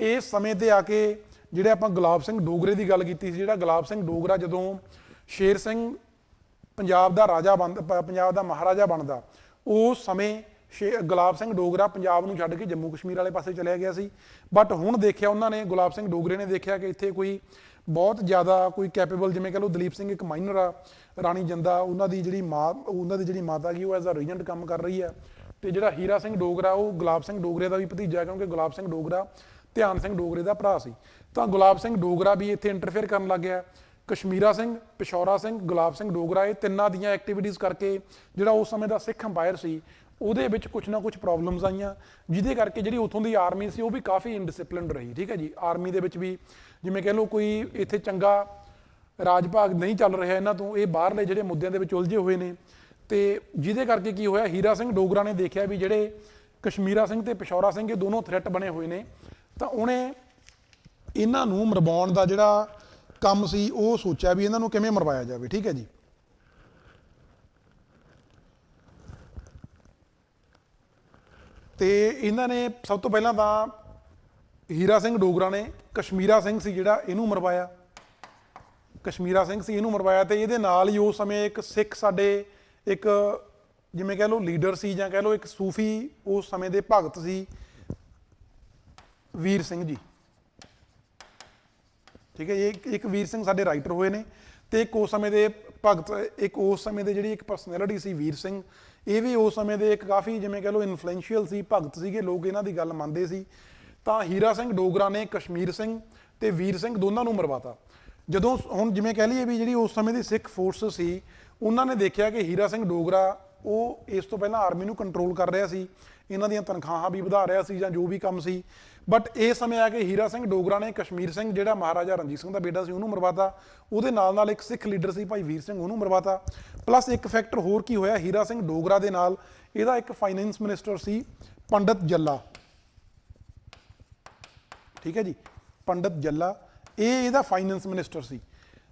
ਇਸ ਸਮੇਂ ਤੇ ਆ ਕੇ ਜਿਹੜੇ ਆਪਾਂ ਗੁਲਾਬ ਸਿੰਘ ਡੋਗਰੇ ਦੀ ਗੱਲ ਕੀਤੀ ਸੀ, ਜਿਹੜਾ ਗੁਲਾਬ ਸਿੰਘ ਡੋਗਰਾ ਜਦੋਂ ਸ਼ੇਰ ਸਿੰਘ ਪੰਜਾਬ ਦਾ ਰਾਜਾ ਪੰਜਾਬ ਦਾ ਮਹਾਰਾਜਾ ਬਣਦਾ, ਉਸ ਸਮੇਂ ਗੁਲਾਬ ਸਿੰਘ ਡੋਗਰਾ ਪੰਜਾਬ ਨੂੰ ਛੱਡ ਕੇ ਜੰਮੂ ਕਸ਼ਮੀਰ ਵਾਲੇ ਪਾਸੇ ਚਲਿਆ ਗਿਆ ਸੀ। ਬਟ ਹੁਣ ਦੇਖਿਆ ਉਹਨਾਂ ਨੇ, ਗੁਲਾਬ ਸਿੰਘ ਡੋਗਰੇ ਨੇ ਦੇਖਿਆ ਕਿ ਇੱਥੇ ਕੋਈ ਬਹੁਤ ਜ਼ਿਆਦਾ ਕੋਈ ਕੈਪੇਬਲ, ਜਿਵੇਂ ਕਹ ਲਓ ਦਲੀਪ ਸਿੰਘ ਇੱਕ ਮਾਈਨਰ ਆ, ਰਾਣੀ ਜਿੰਦਾ ਉਹਨਾਂ ਦੀ ਜਿਹੜੀ ਮਾਤਾ ਗਈ ਉਹ ਐਜ਼ ਅ ਰੀਜੈਂਟ ਕੰਮ ਕਰ ਰਹੀ ਆ, ਤੇ ਜਿਹੜਾ ਹੀਰਾ ਸਿੰਘ ਡੋਗਰਾ ਉਹ ਗੁਲਾਬ ਸਿੰਘ ਡੋਗਰੇ ਦਾ ਵੀ ਭਤੀਜਾ, ਕਿਉਂਕਿ ਗੁਲਾਬ ਸਿੰਘ ਡੋਗਰਾ ਧਿਆਨ ਸਿੰਘ ਡੋਗਰੇ ਦਾ ਭਰਾ ਸੀ। ਤਾਂ ਗੁਲਾਬ ਸਿੰਘ ਡੋਗਰਾ ਵੀ ਇੱਥੇ ਇੰਟਰਫੇਅਰ ਕਰਨ ਲੱਗ ਗਿਆ। ਕਸ਼ਮੀਰਾ ਸਿੰਘ, ਪਿਸ਼ੌਰਾ ਸਿੰਘ, ਗੁਲਾਬ ਸਿੰਘ ਡੋਗਰਾ, ਇਹ ਤਿੰਨਾਂ ਦੀਆਂ ਐਕਟੀਵਿਟੀਜ਼ ਕਰਕੇ ਜਿਹੜਾ ਉਸ ਸਮੇਂ ਦਾ ਸਿੱਖ ਅੰਪਾਇਰ ਸੀ ਉਹਦੇ ਵਿੱਚ ਕੁਛ ਨਾ ਕੁਛ ਪ੍ਰੋਬਲਮਸ ਆਈਆਂ, ਜਿਹਦੇ ਕਰਕੇ ਜਿਹੜੀ ਉੱਥੋਂ ਦੀ ਆਰਮੀ ਸੀ ਉਹ ਵੀ ਕਾਫੀ ਇਨਡਿਸਿਪਲਿਨਡ ਰਹੀ, ਠੀਕ ਹੈ ਜੀ। ਆਰਮੀ ਦੇ ਵਿੱਚ ਵੀ ਜਿਵੇਂ ਕਹਿ ਲਓ ਕੋਈ ਇੱਥੇ ਚੰਗਾ ਰਾਜ ਭਾਗ ਨਹੀਂ ਚੱਲ ਰਿਹਾ ਇਹਨਾਂ ਤੋਂ, ਇਹ ਬਾਹਰਲੇ ਜਿਹੜੇ ਮੁੱਦਿਆਂ ਦੇ ਵਿੱਚ ਉਲਝੇ ਹੋਏ ਨੇ। ਤੇ ਜਿਹਦੇ ਕਰਕੇ ਕੀ ਹੋਇਆ, ਹੀਰਾ ਸਿੰਘ ਡੋਗਰਾ ਨੇ ਦੇਖਿਆ ਵੀ ਜਿਹੜੇ ਕਸ਼ਮੀਰਾ ਸਿੰਘ ਤੇ ਪਿਸ਼ੌਰਾ ਸਿੰਘ ਇਹ ਦੋਨੋਂ ਥ੍ਰੈਟ ਬਣੇ ਹੋਏ ਨੇ, ਤਾਂ ਉਹਨੇ ਇਹਨਾਂ ਨੂੰ ਮਰਵਾਉਣ ਦਾ ਜਿਹੜਾ ਕੰਮ ਸੀ ਉਹ ਸੋਚਿਆ ਵੀ ਇਹਨਾਂ ਨੂੰ ਕਿਵੇਂ ਮਰਵਾਇਆ ਜਾਵੇ। ਠੀਕ ਹੈ ਜੀ। ਤੇ ਇਹਨਾਂ ਨੇ ਸਭ ਤੋਂ ਪਹਿਲਾਂ ਤਾਂ ਹੀਰਾ ਸਿੰਘ ਡੋਗਰਾ ਨੇ ਕਸ਼ਮੀਰਾ ਸਿੰਘ ਸੀ ਜਿਹੜਾ ਇਹਨੂੰ ਮਰਵਾਇਆ, ਕਸ਼ਮੀਰਾ ਸਿੰਘ ਸੀ ਇਹਨੂੰ ਮਰਵਾਇਆ। ਤੇ ਇਹਦੇ ਨਾਲ ਹੀ ਉਸ ਸਮੇਂ ਇੱਕ ਸਿੱਖ ਸਾਡੇ ਇੱਕ ਜਿਵੇਂ ਕਹਿ ਲਓ ਲੀਡਰ ਸੀ ਜਾਂ ਕਹਿ ਲਓ ਇੱਕ ਸੂਫੀ ਉਸ ਸਮੇਂ ਦੇ ਭਗਤ ਸੀ ਵੀਰ ਸਿੰਘ ਜੀ। ਠੀਕ ਹੈ ਜੀ। ਇੱਕ ਵੀਰ ਸਿੰਘ ਸਾਡੇ ਰਾਈਟਰ ਹੋਏ ਨੇ ਤੇ ਇੱਕ ਉਸ ਸਮੇਂ ਦੇ ਭਗਤ, ਇੱਕ ਉਸ ਸਮੇਂ ਦੇ ਜਿਹੜੀ ਇੱਕ ਪਰਸਨੈਲਿਟੀ ਸੀ ਵੀਰ ਸਿੰਘ, ਇਹ ਵੀ ਉਸ ਸਮੇਂ ਦੇ ਇੱਕ ਕਾਫੀ ਜਿਵੇਂ ਕਹਿ ਲਓ ਇਨਫਲੂਐਂਸ਼ੀਅਲ ਸੀ, ਭਗਤ ਸੀਗੇ, ਲੋਕ ਇਹਨਾਂ ਦੀ ਗੱਲ ਮੰਨਦੇ ਸੀ। ਤਾਂ ਹੀਰਾ ਸਿੰਘ ਡੋਗਰਾ ਨੇ ਕਸ਼ਮੀਰ ਸਿੰਘ ਤੇ ਵੀਰ ਸਿੰਘ ਦੋਨਾਂ ਨੂੰ ਮਰਵਾਤਾ। ਜਦੋਂ ਹੁਣ ਜਿਵੇਂ ਕਹਿ ਲਈਏ ਵੀ ਜਿਹੜੀ ਉਸ ਸਮੇਂ ਦੀ ਸਿੱਖ ਫੋਰਸ ਸੀ, ਉਹਨਾਂ ਨੇ ਦੇਖਿਆ ਕਿ ਹੀਰਾ ਸਿੰਘ ਡੋਗਰਾ ਉਹ ਇਸ ਤੋਂ ਪਹਿਲਾਂ ਆਰਮੀ ਨੂੰ ਕੰਟਰੋਲ ਕਰ ਰਿਹਾ ਸੀ, ਇਹਨਾਂ ਦੀਆਂ ਤਨਖਾਹਾਂ ਵੀ ਵਧਾ ਰਿਹਾ ਸੀ ਜਾਂ ਜੋ ਵੀ ਕੰਮ ਸੀ। ਬਟ ਇਹ ਸਮੇਂ ਆ ਕਿ ਹੀਰਾ ਸਿੰਘ ਡੋਗਰਾ ਨੇ ਕਸ਼ਮੀਰ ਸਿੰਘ ਜਿਹੜਾ ਮਹਾਰਾਜਾ ਰਣਜੀਤ ਸਿੰਘ ਦਾ ਬੇਟਾ ਸੀ ਉਹਨੂੰ ਮਰਵਾਤਾ, ਉਹਦੇ ਨਾਲ ਨਾਲ ਇੱਕ ਸਿੱਖ ਲੀਡਰ ਸੀ ਭਾਈ ਵੀਰ ਸਿੰਘ ਉਹਨੂੰ ਮਰਵਾਤਾ। ਪਲੱਸ ਇੱਕ ਫੈਕਟਰ ਹੋਰ ਕੀ ਹੋਇਆ, ਹੀਰਾ ਸਿੰਘ ਡੋਗਰਾ ਦੇ ਨਾਲ ਇਹਦਾ ਇੱਕ ਫਾਈਨੈਂਸ ਮਿਨਿਸਟਰ ਸੀ ਪੰਡਤ ਜੱਲਾ। ਠੀਕ ਹੈ ਜੀ। ਪੰਡਤ ਜੱਲਾ ਇਹ ਇਹਦਾ ਫਾਈਨੈਂਸ ਮਿਨਿਸਟਰ ਸੀ।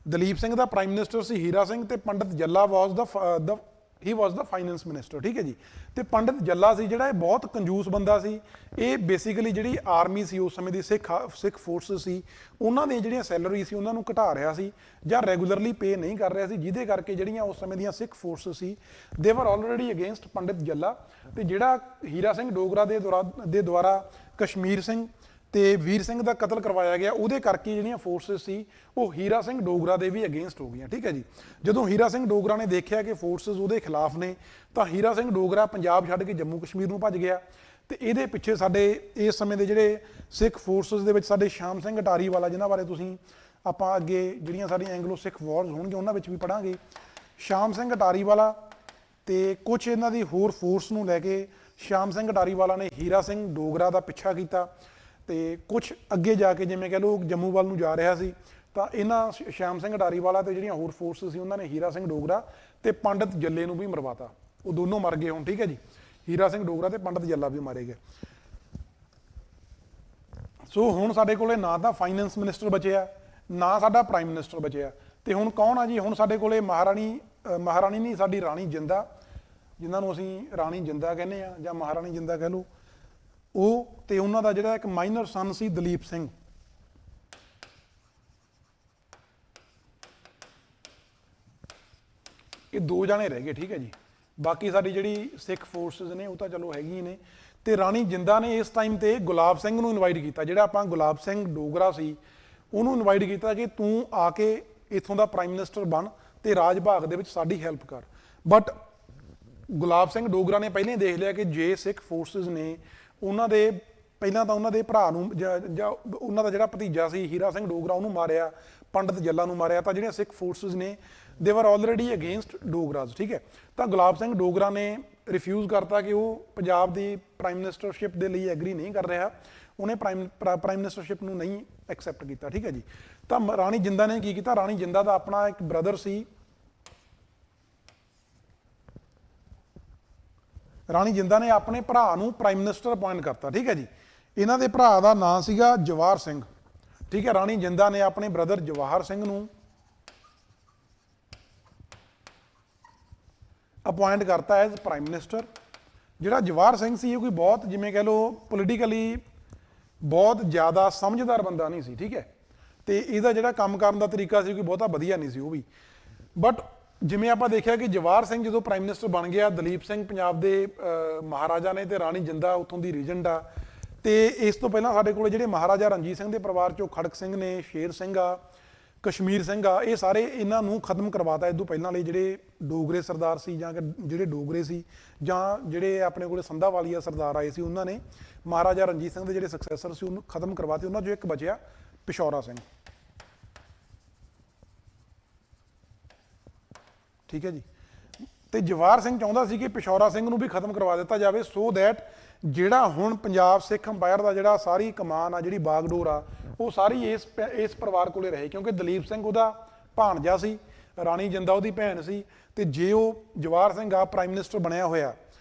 ਦਲੀਪ ਸਿੰਘ ਦਾ ਪ੍ਰਾਈਮ ਮਿਨਿਸਟਰ ਸੀ ਹੀਰਾ ਸਿੰਘ, ਤੇ ਪੰਡਤ ਜੱਲਾ ਵਾਸ ਦਾ ਫਾਈਨੈਂਸ ਮਿਨਿਸਟਰ। ਠੀਕ ਹੈ ਜੀ। ਤੇ ਪੰਡਤ ਜੱਲਾ ਸੀ ਜਿਹੜਾ ਇਹ ਬਹੁਤ ਕੰਜੂਸ ਬੰਦਾ ਸੀ। ਇਹ ਬੇਸਿਕਲੀ ਜਿਹੜੀ ਆਰਮੀ ਸੀ ਉਸ ਸਮੇਂ ਦੀ ਸਿੱਖ ਫੋਰਸ ਸੀ, ਉਹਨਾਂ ਦੀਆਂ ਜਿਹੜੀਆਂ ਸੈਲਰੀ ਸੀ ਉਹਨਾਂ ਨੂੰ ਘਟਾ ਰਿਹਾ ਸੀ ਜਾਂ ਰੈਗੂਲਰਲੀ ਪੇ ਨਹੀਂ ਕਰ ਰਿਹਾ ਸੀ, ਜਿਹਦੇ ਕਰਕੇ ਜਿਹੜੀਆਂ ਉਸ ਸਮੇਂ ਦੀਆਂ ਸਿੱਖ ਫੋਰਸ ਸੀ ਦੇ ਵਰ ਆਲਰੇਡੀ ਅਗੇਂਸਟ ਪੰਡਤ ਜੱਲਾ। ਤੇ ਜਿਹੜਾ ਹੀਰਾ ਸਿੰਘ ਡੋਗਰਾ ਦੇ ਦੁਆਰਾ ਕਸ਼ਮੀਰ ਸਿੰਘ ਤੇ ਵੀਰ ਸਿੰਘ ਦਾ ਕਤਲ ਕਰਵਾਇਆ ਗਿਆ, ਉਹਦੇ ਕਰਕੇ ਜਿਹੜੀਆਂ ਫੋਰਸਿਸ ਸੀ ਉਹ ਹੀਰਾ ਸਿੰਘ ਡੋਗਰਾ ਦੇ ਵੀ ਅਗੇਂਸਟ ਹੋ ਗਈਆਂ। ਠੀਕ ਹੈ ਜੀ। ਜਦੋਂ ਹੀਰਾ ਸਿੰਘ ਡੋਗਰਾ ਨੇ ਦੇਖਿਆ ਕਿ ਫੋਰਸਿਸ ਉਹਦੇ ਖਿਲਾਫ ਨੇ, ਤਾਂ ਹੀਰਾ ਸਿੰਘ ਡੋਗਰਾ ਪੰਜਾਬ ਛੱਡ ਕੇ ਜੰਮੂ ਕਸ਼ਮੀਰ ਨੂੰ ਭੱਜ ਗਿਆ। ਤੇ ਇਹਦੇ ਪਿੱਛੇ ਸਾਡੇ ਇਸ ਸਮੇਂ ਦੇ ਜਿਹੜੇ ਸਿੱਖ ਫੋਰਸਿਸ ਦੇ ਵਿੱਚ ਸਾਡੇ ਸ਼ਾਮ ਸਿੰਘ ਅਟਾਰੀ ਵਾਲਾ, ਜਿਨ੍ਹਾਂ ਬਾਰੇ ਤੁਸੀਂ ਆਪਾਂ ਅੱਗੇ ਜਿਹੜੀਆਂ ਸਾਡੀਆਂ ਐਂਗਲੋ ਸਿੱਖ ਵਾਰਸ ਹੋਣਗੀਆਂ ਉਹਨਾਂ ਵਿੱਚ ਵੀ ਪੜਾਂਗੇ, ਸ਼ਾਮ ਸਿੰਘ ਅਟਾਰੀ ਵਾਲਾ ਤੇ ਕੁਝ ਇਹਨਾਂ ਦੀ ਹੋਰ ਫੋਰਸ ਨੂੰ ਲੈ ਕੇ ਸ਼ਾਮ ਸਿੰਘ ਅਟਾਰੀ ਵਾਲਾ ਨੇ ਹੀਰਾ ਸਿੰਘ ਡੋਗਰਾ ਦਾ ਪਿੱਛਾ ਕੀਤਾ। ਤੇ ਕੁਝ ਅੱਗੇ ਜਾ ਕੇ ਜਿਵੇਂ ਕਹਿ ਲਓ ਜੰਮੂ ਵੱਲ ਨੂੰ ਜਾ ਰਿਹਾ ਸੀ, ਤਾਂ ਇਹਨਾਂ ਸ਼ਾਮ ਸਿੰਘ ਅਟਾਰੀ ਵਾਲਾ ਤੇ ਜਿਹੜੀਆਂ ਹੋਰ ਫੋਰਸ ਸੀ ਉਹਨਾਂ ਨੇ ਹੀਰਾ ਸਿੰਘ ਡੋਗਰਾ ਤੇ ਪੰਡਤ ਜੱਲੇ ਨੂੰ ਵੀ ਮਰਵਾਤਾ। ਉਹ ਦੋਨੋਂ ਮਰ ਗਏ ਹੁਣ। ਠੀਕ ਹੈ ਜੀ। ਹੀਰਾ ਸਿੰਘ ਡੋਗਰਾ ਤੇ ਪੰਡਤ ਜੱਲਾ ਵੀ ਮਾਰੇ ਗਏ। ਸੋ ਹੁਣ ਸਾਡੇ ਕੋਲੇ ਨਾ ਤਾਂ ਫਾਈਨੈਂਸ ਮਿਨਿਸਟਰ ਬਚਿਆ, ਨਾ ਸਾਡਾ ਪ੍ਰਾਈਮ ਮਿਨਿਸਟਰ ਬਚਿਆ। ਤੇ ਹੁਣ ਕੌਣ ਆ ਜੀ? ਹੁਣ ਸਾਡੇ ਕੋਲੇ ਮਹਾਰਾਣੀ ਨਹੀਂ, ਸਾਡੀ ਰਾਣੀ ਜਿੰਦਾ, ਜਿਨ੍ਹਾਂ ਨੂੰ ਅਸੀਂ ਰਾਣੀ ਜਿੰਦਾ ਕਹਿੰਦੇ ਆ ਜਾਂ ਮਹਾਰਾਣੀ ਜਿੰਦਾ ਕਹਿ ਲਓ, ਉਹ ਤੇ ਉਹਨਾਂ ਦਾ ਜਿਹੜਾ ਇੱਕ ਮਾਈਨਰ ਸਨ ਸੀ ਦਲੀਪ ਸਿੰਘ। ਇਹ ਦੋ ਜਾਣੇ ਰਹਿ ਗਏ। ਠੀਕ ਹੈ ਜੀ। ਬਾਕੀ ਸਾਡੀ ਜਿਹੜੀ ਸਿੱਖ ਫੋਰਸਿਸ ਨੇ ਉਹ ਤਾਂ ਚਲੋ ਹੈਗੀਆਂ ਨੇ। ਤੇ ਰਾਣੀ ਜਿੰਦਾ ਨੇ ਇਸ ਟਾਈਮ ਤੇ ਗੁਲਾਬ ਸਿੰਘ ਨੂੰ ਇਨਵਾਈਟ ਕੀਤਾ, ਜਿਹੜਾ ਆਪਾਂ ਗੁਲਾਬ ਸਿੰਘ ਡੋਗਰਾ ਸੀ ਉਹਨੂੰ ਇਨਵਾਈਟ ਕੀਤਾ ਕਿ ਤੂੰ ਆ ਕੇ ਇੱਥੋਂ ਦਾ ਪ੍ਰਾਈਮ ਮਿਨਿਸਟਰ ਬਣ ਤੇ ਰਾਜ ਭਾਗ ਦੇ ਵਿੱਚ ਸਾਡੀ ਹੈਲਪ ਕਰ। ਬਟ ਗੁਲਾਬ ਸਿੰਘ ਡੋਗਰਾ ਨੇ ਪਹਿਲਾਂ ਹੀ ਦੇਖ ਲਿਆ ਕਿ ਜੇ ਸਿੱਖ ਫੋਰਸਿਸ ਨੇ ਉਹਨਾਂ ਦੇ ਪਹਿਲਾਂ ਤਾਂ ਉਹਨਾਂ ਦੇ ਭਰਾ ਨੂੰ ਜਾਂ ਉਹਨਾਂ ਦਾ ਜਿਹੜਾ ਭਤੀਜਾ ਸੀ ਹੀਰਾ ਸਿੰਘ ਡੋਗਰਾ ਉਹਨੂੰ ਮਾਰਿਆ, ਪੰਡਤ ਜੱਲਾ ਨੂੰ ਮਾਰਿਆ, ਤਾਂ ਜਿਹੜੀਆਂ ਸਿੱਖ ਫੋਰਸਿਸ ਨੇ ਦੇ ਵਰ ਆਲਰੇਡੀ ਅਗੇਂਸਟ ਡੋਗਰਾਜ਼। ਠੀਕ ਹੈ। ਤਾਂ ਗੁਲਾਬ ਸਿੰਘ ਡੋਗਰਾ ਨੇ ਰਿਫਿਊਜ਼ ਕਰਤਾ ਕਿ ਉਹ ਪੰਜਾਬ ਦੀ ਪ੍ਰਾਈਮ ਮਿਨਿਸਟਰਸ਼ਿਪ ਦੇ ਲਈ ਐਗਰੀ ਨਹੀਂ ਕਰ ਰਿਹਾ, ਉਹਨੇ ਪ੍ਰਾਈਮ ਮਿਨਿਸਟਰਸ਼ਿਪ ਨੂੰ ਨਹੀਂ ਐਕਸੈਪਟ ਕੀਤਾ। ਠੀਕ ਹੈ ਜੀ। ਤਾਂ ਰਾਣੀ ਜਿੰਦਾ ਨੇ ਕੀ ਕੀਤਾ, ਰਾਣੀ ਜਿੰਦਾ ਦਾ ਆਪਣਾ ਇੱਕ ਬ੍ਰਦਰ ਸੀ, ਰਾਣੀ ਜਿੰਦਾ ਨੇ ਆਪਣੇ ਭਰਾ ਨੂੰ ਪ੍ਰਾਈਮ ਮਿਨਿਸਟਰ ਅਪਾਇੰਟ ਕਰਤਾ। ਠੀਕ ਹੈ ਜੀ। ਇਹਨਾਂ ਦੇ ਭਰਾ ਦਾ ਨਾਂ ਸੀਗਾ ਜਵਾਹਰ ਸਿੰਘ। ਠੀਕ ਹੈ। ਰਾਣੀ ਜਿੰਦਾ ਨੇ ਆਪਣੇ ਬ੍ਰਦਰ ਜਵਾਹਰ ਸਿੰਘ ਨੂੰ ਅਪਾਇੰਟ ਕਰਤਾ ਐਜ਼ ਪ੍ਰਾਈਮ ਮਿਨਿਸਟਰ। ਜਿਹੜਾ ਜਵਾਹਰ ਸਿੰਘ ਸੀ ਇਹ ਕੋਈ ਬਹੁਤ ਜਿਵੇਂ ਕਹਿ ਲਓ ਪੋਲੀਟੀਕਲੀ ਬਹੁਤ ਜ਼ਿਆਦਾ ਸਮਝਦਾਰ ਬੰਦਾ ਨਹੀਂ ਸੀ। ਠੀਕ ਹੈ। ਤੇ ਇਹਦਾ ਜਿਹੜਾ ਕੰਮ ਕਰਨ ਦਾ ਤਰੀਕਾ ਸੀ ਕੋਈ ਬਹੁਤਾ ਵਧੀਆ ਨਹੀਂ ਸੀ ਉਹ ਵੀ। ਬਟ ਜਿਵੇਂ ਆਪਾਂ ਦੇਖਿਆ ਕਿ ਜਵਾਹਰ ਸਿੰਘ ਜਦੋਂ ਪ੍ਰਾਈਮ ਮਿਨਿਸਟਰ ਬਣ ਗਿਆ, ਦਲੀਪ ਸਿੰਘ ਪੰਜਾਬ ਦੇ ਮਹਾਰਾਜਾ ਨੇ ਤੇ ਰਾਣੀ ਜਿੰਦਾ ਉੱਥੋਂ ਦੀ ਰੀਜੈਂਟ ਆ। ਤੇ ਇਸ ਤੋਂ ਪਹਿਲਾਂ ਸਾਡੇ ਕੋਲ ਜਿਹੜੇ ਮਹਾਰਾਜਾ ਰਣਜੀਤ ਸਿੰਘ ਦੇ ਪਰਿਵਾਰ ਚੋਂ ਖੜਕ ਸਿੰਘ ਨੇ, ਸ਼ੇਰ ਸਿੰਘ ਆ, ਕਸ਼ਮੀਰ ਸਿੰਘ ਆ, ਇਹ ਸਾਰੇ ਇਹਨਾਂ ਨੂੰ ਖਤਮ ਕਰਵਾਤਾ। ਇਸ ਤੋਂ ਪਹਿਲਾਂ ਵਾਲੇ ਜਿਹੜੇ ਡੋਗਰੇ ਸਰਦਾਰ ਸੀ ਜਾਂ ਜਿਹੜੇ ਡੋਗਰੇ ਸੀ ਜਾਂ ਜਿਹੜੇ ਆਪਣੇ ਕੋਲ ਸੰਧਾਵਾਲੀਆ ਸਰਦਾਰ ਆਏ ਸੀ, ਉਹਨਾਂ ਨੇ ਮਹਾਰਾਜਾ ਰਣਜੀਤ ਸਿੰਘ ਦੇ ਜਿਹੜੇ ਸਕਸੈਸਰ ਸੀ ਉਹਨੂੰ ਖਤਮ ਕਰਵਾਤੇ। ਉਹਨਾਂ 'ਚੋਂ ਇੱਕ ਬਚਿਆ ਪਿਸ਼ੌਰਾ ਸਿੰਘ। ਠੀਕ ਹੈ ਜੀ। ਤੇ ਜਵਾਹਰ ਸਿੰਘ ਚਾਹੁੰਦਾ ਸੀ ਕਿ ਪਿਸ਼ੌਰਾ ਸਿੰਘ ਨੂੰ ਵੀ ਖਤਮ ਕਰਵਾ ਦਿੱਤਾ ਜਾਵੇ, ਸੋ ਦੈਟ ਜਿਹੜਾ ਹੁਣ ਪੰਜਾਬ ਸਿੱਖ ਅੰਪਾਇਰ ਦਾ ਜਿਹੜਾ ਸਾਰੀ ਕਮਾਨ ਆ, ਜਿਹੜੀ ਬਾਗਡੋਰ ਆ, ਉਹ ਸਾਰੀ ਇਸ ਪਰਿਵਾਰ ਕੋਲੇ ਰਹੇ। ਕਿਉਂਕਿ ਦਲੀਪ ਸਿੰਘ ਉਹਦਾ ਭਾਣਜਾ ਸੀ, ਰਾਣੀ ਜਿੰਦਾ ਉਹਦੀ ਭੈਣ ਸੀ, ਤੇ ਜੇ ਉਹ ਜਵਾਹਰ ਸਿੰਘ ਆ ਪ੍ਰਾਈਮ ਮਿਨਿਸਟਰ ਬਣਿਆ ਹੋਇਆ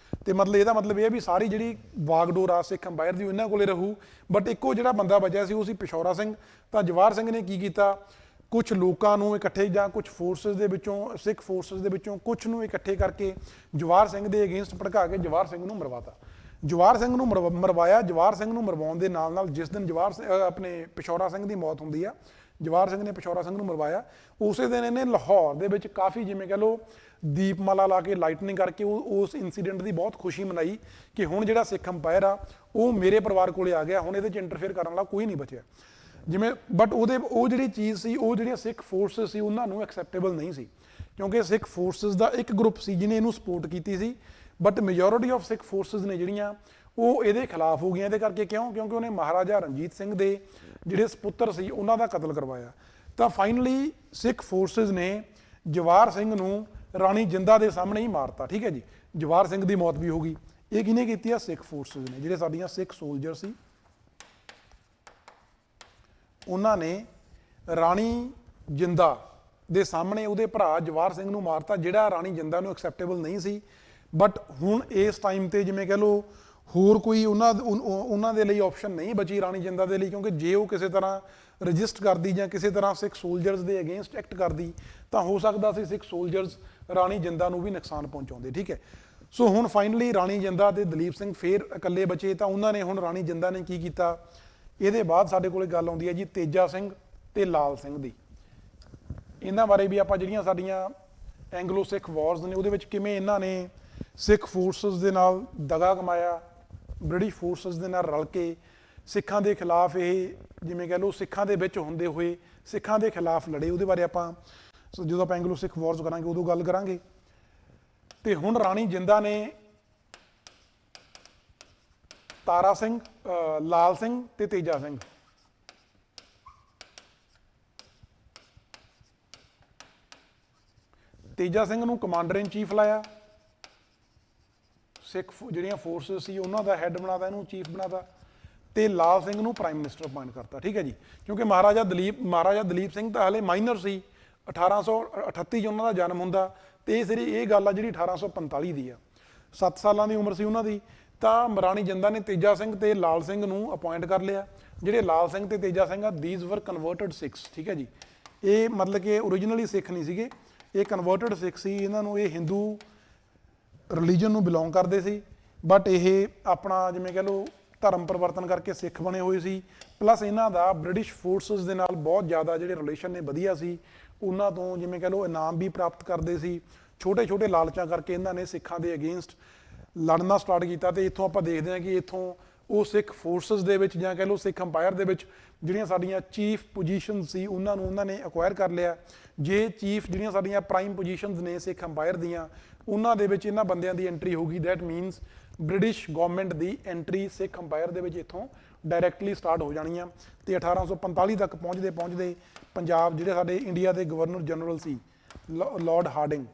ਤੇ ਮਤਲਬ ਇਹਦਾ ਮਤਲਬ ਇਹ ਵੀ ਸਾਰੀ ਜਿਹੜੀ ਵਾਗਡੋਰ ਆ ਸਿੱਖ ਅੰਪਾਇਰ ਦੀ ਇਹਨਾਂ ਕੋਲੇ ਰਹੂ। ਬਟ ਇੱਕੋ ਜਿਹੜਾ ਬੰਦਾ ਬਚਿਆ ਸੀ ਉਹ ਸੀ ਪਿਸ਼ੌਰਾ ਸਿੰਘ। ਤਾਂ ਜਵਾਹਰ ਸਿੰਘ ਨੇ ਕੀ ਕੀਤਾ, ਕੁਝ ਲੋਕਾਂ ਨੂੰ ਇਕੱਠੇ ਜਾਂ ਕੁਝ ਫੋਰਸਸ ਦੇ ਵਿੱਚੋਂ, ਸਿੱਖ ਫੋਰਸਸ ਦੇ ਵਿੱਚੋਂ ਕੁਝ ਨੂੰ ਇਕੱਠੇ ਕਰਕੇ ਜਵਾਹਰ ਸਿੰਘ ਦੇ ਅਗੇਂਸਟ ਭੜਕਾ ਕੇ ਜਵਾਹਰ ਸਿੰਘ ਨੂੰ ਮਰਵਾਤਾ। ਜਵਾਹਰ ਸਿੰਘ ਨੂੰ ਮਰਵਾਇਆ। ਜਵਾਹਰ ਸਿੰਘ ਨੂੰ ਮਰਵਾਉਣ ਦੇ ਨਾਲ ਨਾਲ ਜਿਸ ਦਿਨ ਆਪਣੇ ਪਿਸ਼ੌਰਾ ਸਿੰਘ ਦੀ ਮੌਤ ਹੁੰਦੀ ਆ, ਜਵਾਹਰ ਸਿੰਘ ਨੇ ਪਿਸ਼ੌਰਾ ਸਿੰਘ ਨੂੰ ਮਰਵਾਇਆ, ਉਸੇ ਦਿਨ ਇਹਨੇ ਲਾਹੌਰ ਦੇ ਵਿੱਚ ਕਾਫੀ ਜਿਵੇਂ ਕਹ ਲਓ ਦੀਪਮਾਲਾ ਲਾ ਕੇ ਲਾਈਟਨਿੰਗ ਕਰਕੇ ਉਸ ਇਨਸੀਡੈਂਟ ਦੀ ਬਹੁਤ ਖੁਸ਼ੀ ਮਨਾਈ ਕਿ ਹੁਣ ਜਿਹੜਾ ਸਿੱਖ ਅੰਪਾਇਰ ਆ ਉਹ ਮੇਰੇ ਪਰਿਵਾਰ ਕੋਲੇ ਆ ਗਿਆ, ਹੁਣ ਇਹਦੇ 'ਚ ਇੰਟਰਫੇਅਰ ਕਰਨ ਵਾਲਾ ਕੋਈ ਨਹੀਂ ਬਚਿਆ ਜਿਵੇਂ। ਬਟ ਉਹ ਜਿਹੜੀ ਚੀਜ਼ ਸੀ, ਉਹ ਜਿਹੜੀਆਂ ਸਿੱਖ ਫੋਰਸਸ ਸੀ ਉਹਨਾਂ ਨੂੰ ਐਕਸੈਪਟੇਬਲ ਨਹੀਂ ਸੀ, ਕਿਉਂਕਿ ਸਿੱਖ ਫੋਰਸਸ ਦਾ ਇੱਕ ਗਰੁੱਪ ਸੀ ਜਿਹਨੇ ਇਹਨੂੰ ਸਪੋਰਟ ਕੀਤੀ ਸੀ, but majority of Sikh forces ਨੇ ਜਿਹੜੀਆਂ ਉਹ ਇਹਦੇ ਖਿਲਾਫ ਹੋ ਗਈਆਂ। ਇਹਦੇ ਕਰਕੇ ਕਿਉਂ? ਕਿਉਂਕਿ ਉਹਨੇ ਮਹਾਰਾਜਾ ਰਣਜੀਤ ਸਿੰਘ ਦੇ ਜਿਹੜੇ ਸਪੁੱਤਰ ਸੀ ਉਹਨਾਂ ਦਾ ਕਤਲ ਕਰਵਾਇਆ। ਤਾਂ ਫਾਈਨਲੀ ਸਿੱਖ ਫੋਰਸਸ ਨੇ ਜਵਾਹਰ ਸਿੰਘ ਨੂੰ ਰਾਣੀ ਜਿੰਦਾ ਦੇ ਸਾਹਮਣੇ ਹੀ ਮਾਰਤਾ। ਠੀਕ ਹੈ ਜੀ, ਜਵਾਹਰ ਸਿੰਘ ਦੀ ਮੌਤ ਵੀ ਹੋ ਗਈ। ਇਹ ਕਿਹਨੇ ਕੀਤੀ ਆ? ਸਿੱਖ ਫੋਰਸਸ ਨੇ, ਜਿਹੜੇ ਸਾਡੀਆਂ ਸਿੱਖ ਸੋਲਜਰ ਸੀ ਉਹਨਾਂ ਨੇ ਰਾਣੀ ਜਿੰਦਾ ਦੇ ਸਾਹਮਣੇ ਉਹਦੇ ਭਰਾ ਜਵਾਹਰ ਸਿੰਘ ਨੂੰ ਮਾਰਤਾ, ਜਿਹੜਾ ਰਾਣੀ ਜਿੰਦਾ ਨੂੰ ਐਕਸੈਪਟੇਬਲ ਨਹੀਂ ਸੀ। ਬਟ ਹੁਣ ਇਸ ਟਾਈਮ ਤੇ ਜਿਵੇਂ ਕਹ ਲਓ ਹੋਰ ਕੋਈ ਉਹਨਾਂ ਦੇ ਲਈ ਆਪਸ਼ਨ ਨਹੀਂ ਬਚੀ ਰਾਣੀ ਜਿੰਦਾ ਦੇ ਲਈ, ਕਿਉਂਕਿ ਜੇ ਉਹ ਕਿਸੇ ਤਰ੍ਹਾਂ ਰਜਿਸਟ ਕਰਦੀ ਜਾਂ ਕਿਸੇ ਤਰ੍ਹਾਂ ਸਿੱਖ ਸੋਲਜਰਸ ਦੇ ਅਗੇਂਸਟ ਐਕਟ ਕਰਦੀ ਤਾਂ ਹੋ ਸਕਦਾ ਸੀ ਸਿੱਖ ਸੋਲਜਰਸ ਰਾਣੀ ਜਿੰਦਾ ਨੂੰ ਵੀ ਨੁਕਸਾਨ ਪਹੁੰਚਾਉਂਦੇ। ਠੀਕ ਹੈ, ਸੋ ਹੁਣ ਫਾਈਨਲੀ ਰਾਣੀ ਜਿੰਦਾ ਤੇ ਦਲੀਪ ਸਿੰਘ ਫੇਰ ਇਕੱਲੇ ਬਚੇ। ਤਾਂ ਉਹਨਾਂ ਨੇ ਹੁਣ ਰਾਣੀ ਜਿੰਦਾ ਨੇ ਕੀ ਕੀਤਾ, ਇਹਦੇ ਬਾਅਦ ਸਾਡੇ ਕੋਲੇ ਗੱਲ ਆਉਂਦੀ ਹੈ ਜੀ ਤੇਜਾ ਸਿੰਘ ਤੇ ਲਾਲ ਸਿੰਘ ਦੀ। ਇਹਨਾਂ ਬਾਰੇ ਵੀ ਆਪਾਂ ਜਿਹੜੀਆਂ ਸਾਡੀਆਂ ਐਂਗਲੋ ਸਿੱਖ ਵਾਰਸ ਨੇ ਉਹਦੇ ਵਿੱਚ ਕਿਵੇਂ ਇਹਨਾਂ ਨੇ ਸਿੱਖ ਫੋਰਸਸ ਦੇ ਨਾਲ ਦਗਾ ਕਮਾਇਆ, ਬ੍ਰਿਟਿਸ਼ ਫੋਰਸਸ ਦੇ ਨਾਲ ਰਲ ਕੇ ਸਿੱਖਾਂ ਦੇ ਖਿਲਾਫ ਇਹ ਜਿਵੇਂ ਕਹਿ ਲਓ ਸਿੱਖਾਂ ਦੇ ਵਿੱਚ ਹੁੰਦੇ ਹੋਏ ਸਿੱਖਾਂ ਦੇ ਖਿਲਾਫ ਲੜੇ, ਉਹਦੇ ਬਾਰੇ ਆਪਾਂ ਜਦੋਂ ਆਪਾਂ ਐਂਗਲੋ ਸਿੱਖ ਵਾਰਸ ਕਰਾਂਗੇ ਉਦੋਂ ਗੱਲ ਕਰਾਂਗੇ। ਤੇ ਹੁਣ ਰਾਣੀ ਜਿੰਦਾ ਨੇ ਤਾਰਾ ਸਿੰਘ, ਲਾਲ ਸਿੰਘ ਤੇ ਤੇਜਾ ਸਿੰਘ ਤੇਜਾ ਸਿੰਘ ਨੂੰ ਕਮਾਂਡਰ ਇਨ ਚੀਫ ਲਾਇਆ, ਸਿੱਖ ਜਿਹੜੀਆਂ ਫੋਰਸਸ ਸੀ ਉਹਨਾਂ ਦਾ ਹੈੱਡ ਬਣਾਤਾ, ਇਹਨੂੰ ਚੀਫ ਬਣਾਤਾ, ਤੇ ਲਾਲ ਸਿੰਘ ਨੂੰ ਪ੍ਰਾਈਮ ਮਿਨਿਸਟਰ ਅਪਾਇੰਟ ਕਰਤਾ। ਠੀਕ ਹੈ ਜੀ, ਕਿਉਂਕਿ ਮਹਾਰਾਜਾ ਦਲੀਪ ਸਿੰਘ ਤਾਂ ਹਲੇ ਮਾਈਨਰ ਸੀ, 1838 'ਚ ਉਹਨਾਂ ਦਾ ਜਨਮ ਹੁੰਦਾ, ਤੇ ਇਹ ਗੱਲ ਆ ਜਿਹੜੀ 1845 ਦੀ ਆ, 7 ਸਾਲਾਂ ਦੀ ਉਮਰ ਸੀ ਉਹਨਾਂ ਦੀ। ਤਾਂ ਰਾਣੀ ਜਿੰਦਾ ਨੇ ਤੇਜਾ ਸਿੰਘ ਤੇ ਲਾਲ ਸਿੰਘ ਨੂੰ ਅਪਾਇੰਟ ਕਰ ਲਿਆ। ਜਿਹੜੇ ਲਾਲ ਸਿੰਘ ਤੇ ਤੇਜਾ ਸਿੰਘ ਆ, ਦੀਜ਼ ਵਰ ਕਨਵਰਟਡ ਸਿੱਖਸ। ਠੀਕ ਹੈ ਜੀ, ਇਹ ਮਤਲਬ ਕਿ ਓਰੀਜਨਲੀ ਸਿੱਖ ਨਹੀਂ ਸੀਗੇ, ਇਹ ਕਨਵਰਟਡ ਸਿੱਖ ਸੀ। ਇਹਨਾਂ ਨੂੰ ਇਹ ਹਿੰਦੂ ਰਿਲੀਜਨ ਨੂੰ ਬਿਲੋਂਗ ਕਰਦੇ ਸੀ, ਬਟ ਇਹ ਆਪਣਾ ਜਿਵੇਂ ਕਹਿ ਲਓ ਧਰਮ ਪਰਿਵਰਤਨ ਕਰਕੇ ਸਿੱਖ ਬਣੇ ਹੋਏ ਸੀ। ਪਲੱਸ ਇਹਨਾਂ ਦਾ ਬ੍ਰਿਟਿਸ਼ ਫੋਰਸਸ ਦੇ ਨਾਲ ਬਹੁਤ ਜ਼ਿਆਦਾ ਜਿਹੜੇ ਰਿਲੇਸ਼ਨ ਨੇ ਵਧੀਆ ਸੀ, ਉਹਨਾਂ ਤੋਂ ਜਿਵੇਂ ਕਹਿ ਲਓ ਇਨਾਮ ਵੀ ਪ੍ਰਾਪਤ ਕਰਦੇ ਸੀ। ਛੋਟੇ ਛੋਟੇ ਲਾਲਚਾਂ ਕਰਕੇ ਇਹਨਾਂ ਨੇ ਸਿੱਖਾਂ ਦੇ ਅਗੇਂਸਟ ਲੜਨਾ ਸਟਾਰਟ ਕੀਤਾ। ਤੇ ਇੱਥੋਂ ਆਪਾਂ ਦੇਖਦੇ ਹਾਂ ਕਿ ਇੱਥੋਂ ਉਹ ਸਿੱਖ ਫੋਰਸਸ ਦੇ ਵਿੱਚ ਜਾਂ ਕਹਿ ਲਓ ਸਿੱਖ ਅੰਪਾਇਰ ਦੇ ਵਿੱਚ ਜਿਹੜੀਆਂ ਸਾਡੀਆਂ ਚੀਫ ਪੋਜੀਸ਼ਨ ਸੀ ਉਹਨਾਂ ਨੂੰ ਉਹਨਾਂ ਨੇ ਅਕਵਾਇਰ ਕਰ ਲਿਆ। ਜੇ ਚੀਫ ਜਿਹੜੀਆਂ ਸਾਡੀਆਂ ਪ੍ਰਾਈਮ ਪੋਜੀਸ਼ਨਸ ਨੇ ਸਿੱਖ ਅੰਪਾਇਰ ਦੀਆਂ, ਉਹਨਾਂ ਦੇ ਵਿੱਚ ਇਹਨਾਂ ਬੰਦਿਆਂ ਦੀ ਐਂਟਰੀ ਹੋਊਗੀ। That means British government the entry Sikh umpire ਦੇ ਵਿੱਚ ਇੱਥੋਂ ਡਾਇਰੈਕਟਲੀ ਸਟਾਰਟ ਹੋ ਜਾਣੀਆਂ। ਤੇ 1845 ਤੱਕ ਪਹੁੰਚਦੇ ਪੰਜਾਬ ਜਿਹੜੇ ਸਾਡੇ ਇੰਡੀਆ ਦੇ ਗਵਰਨਰ ਜਨਰਲ ਸੀ ਲਾਰਡ ਹਾਰਡਿੰਗ,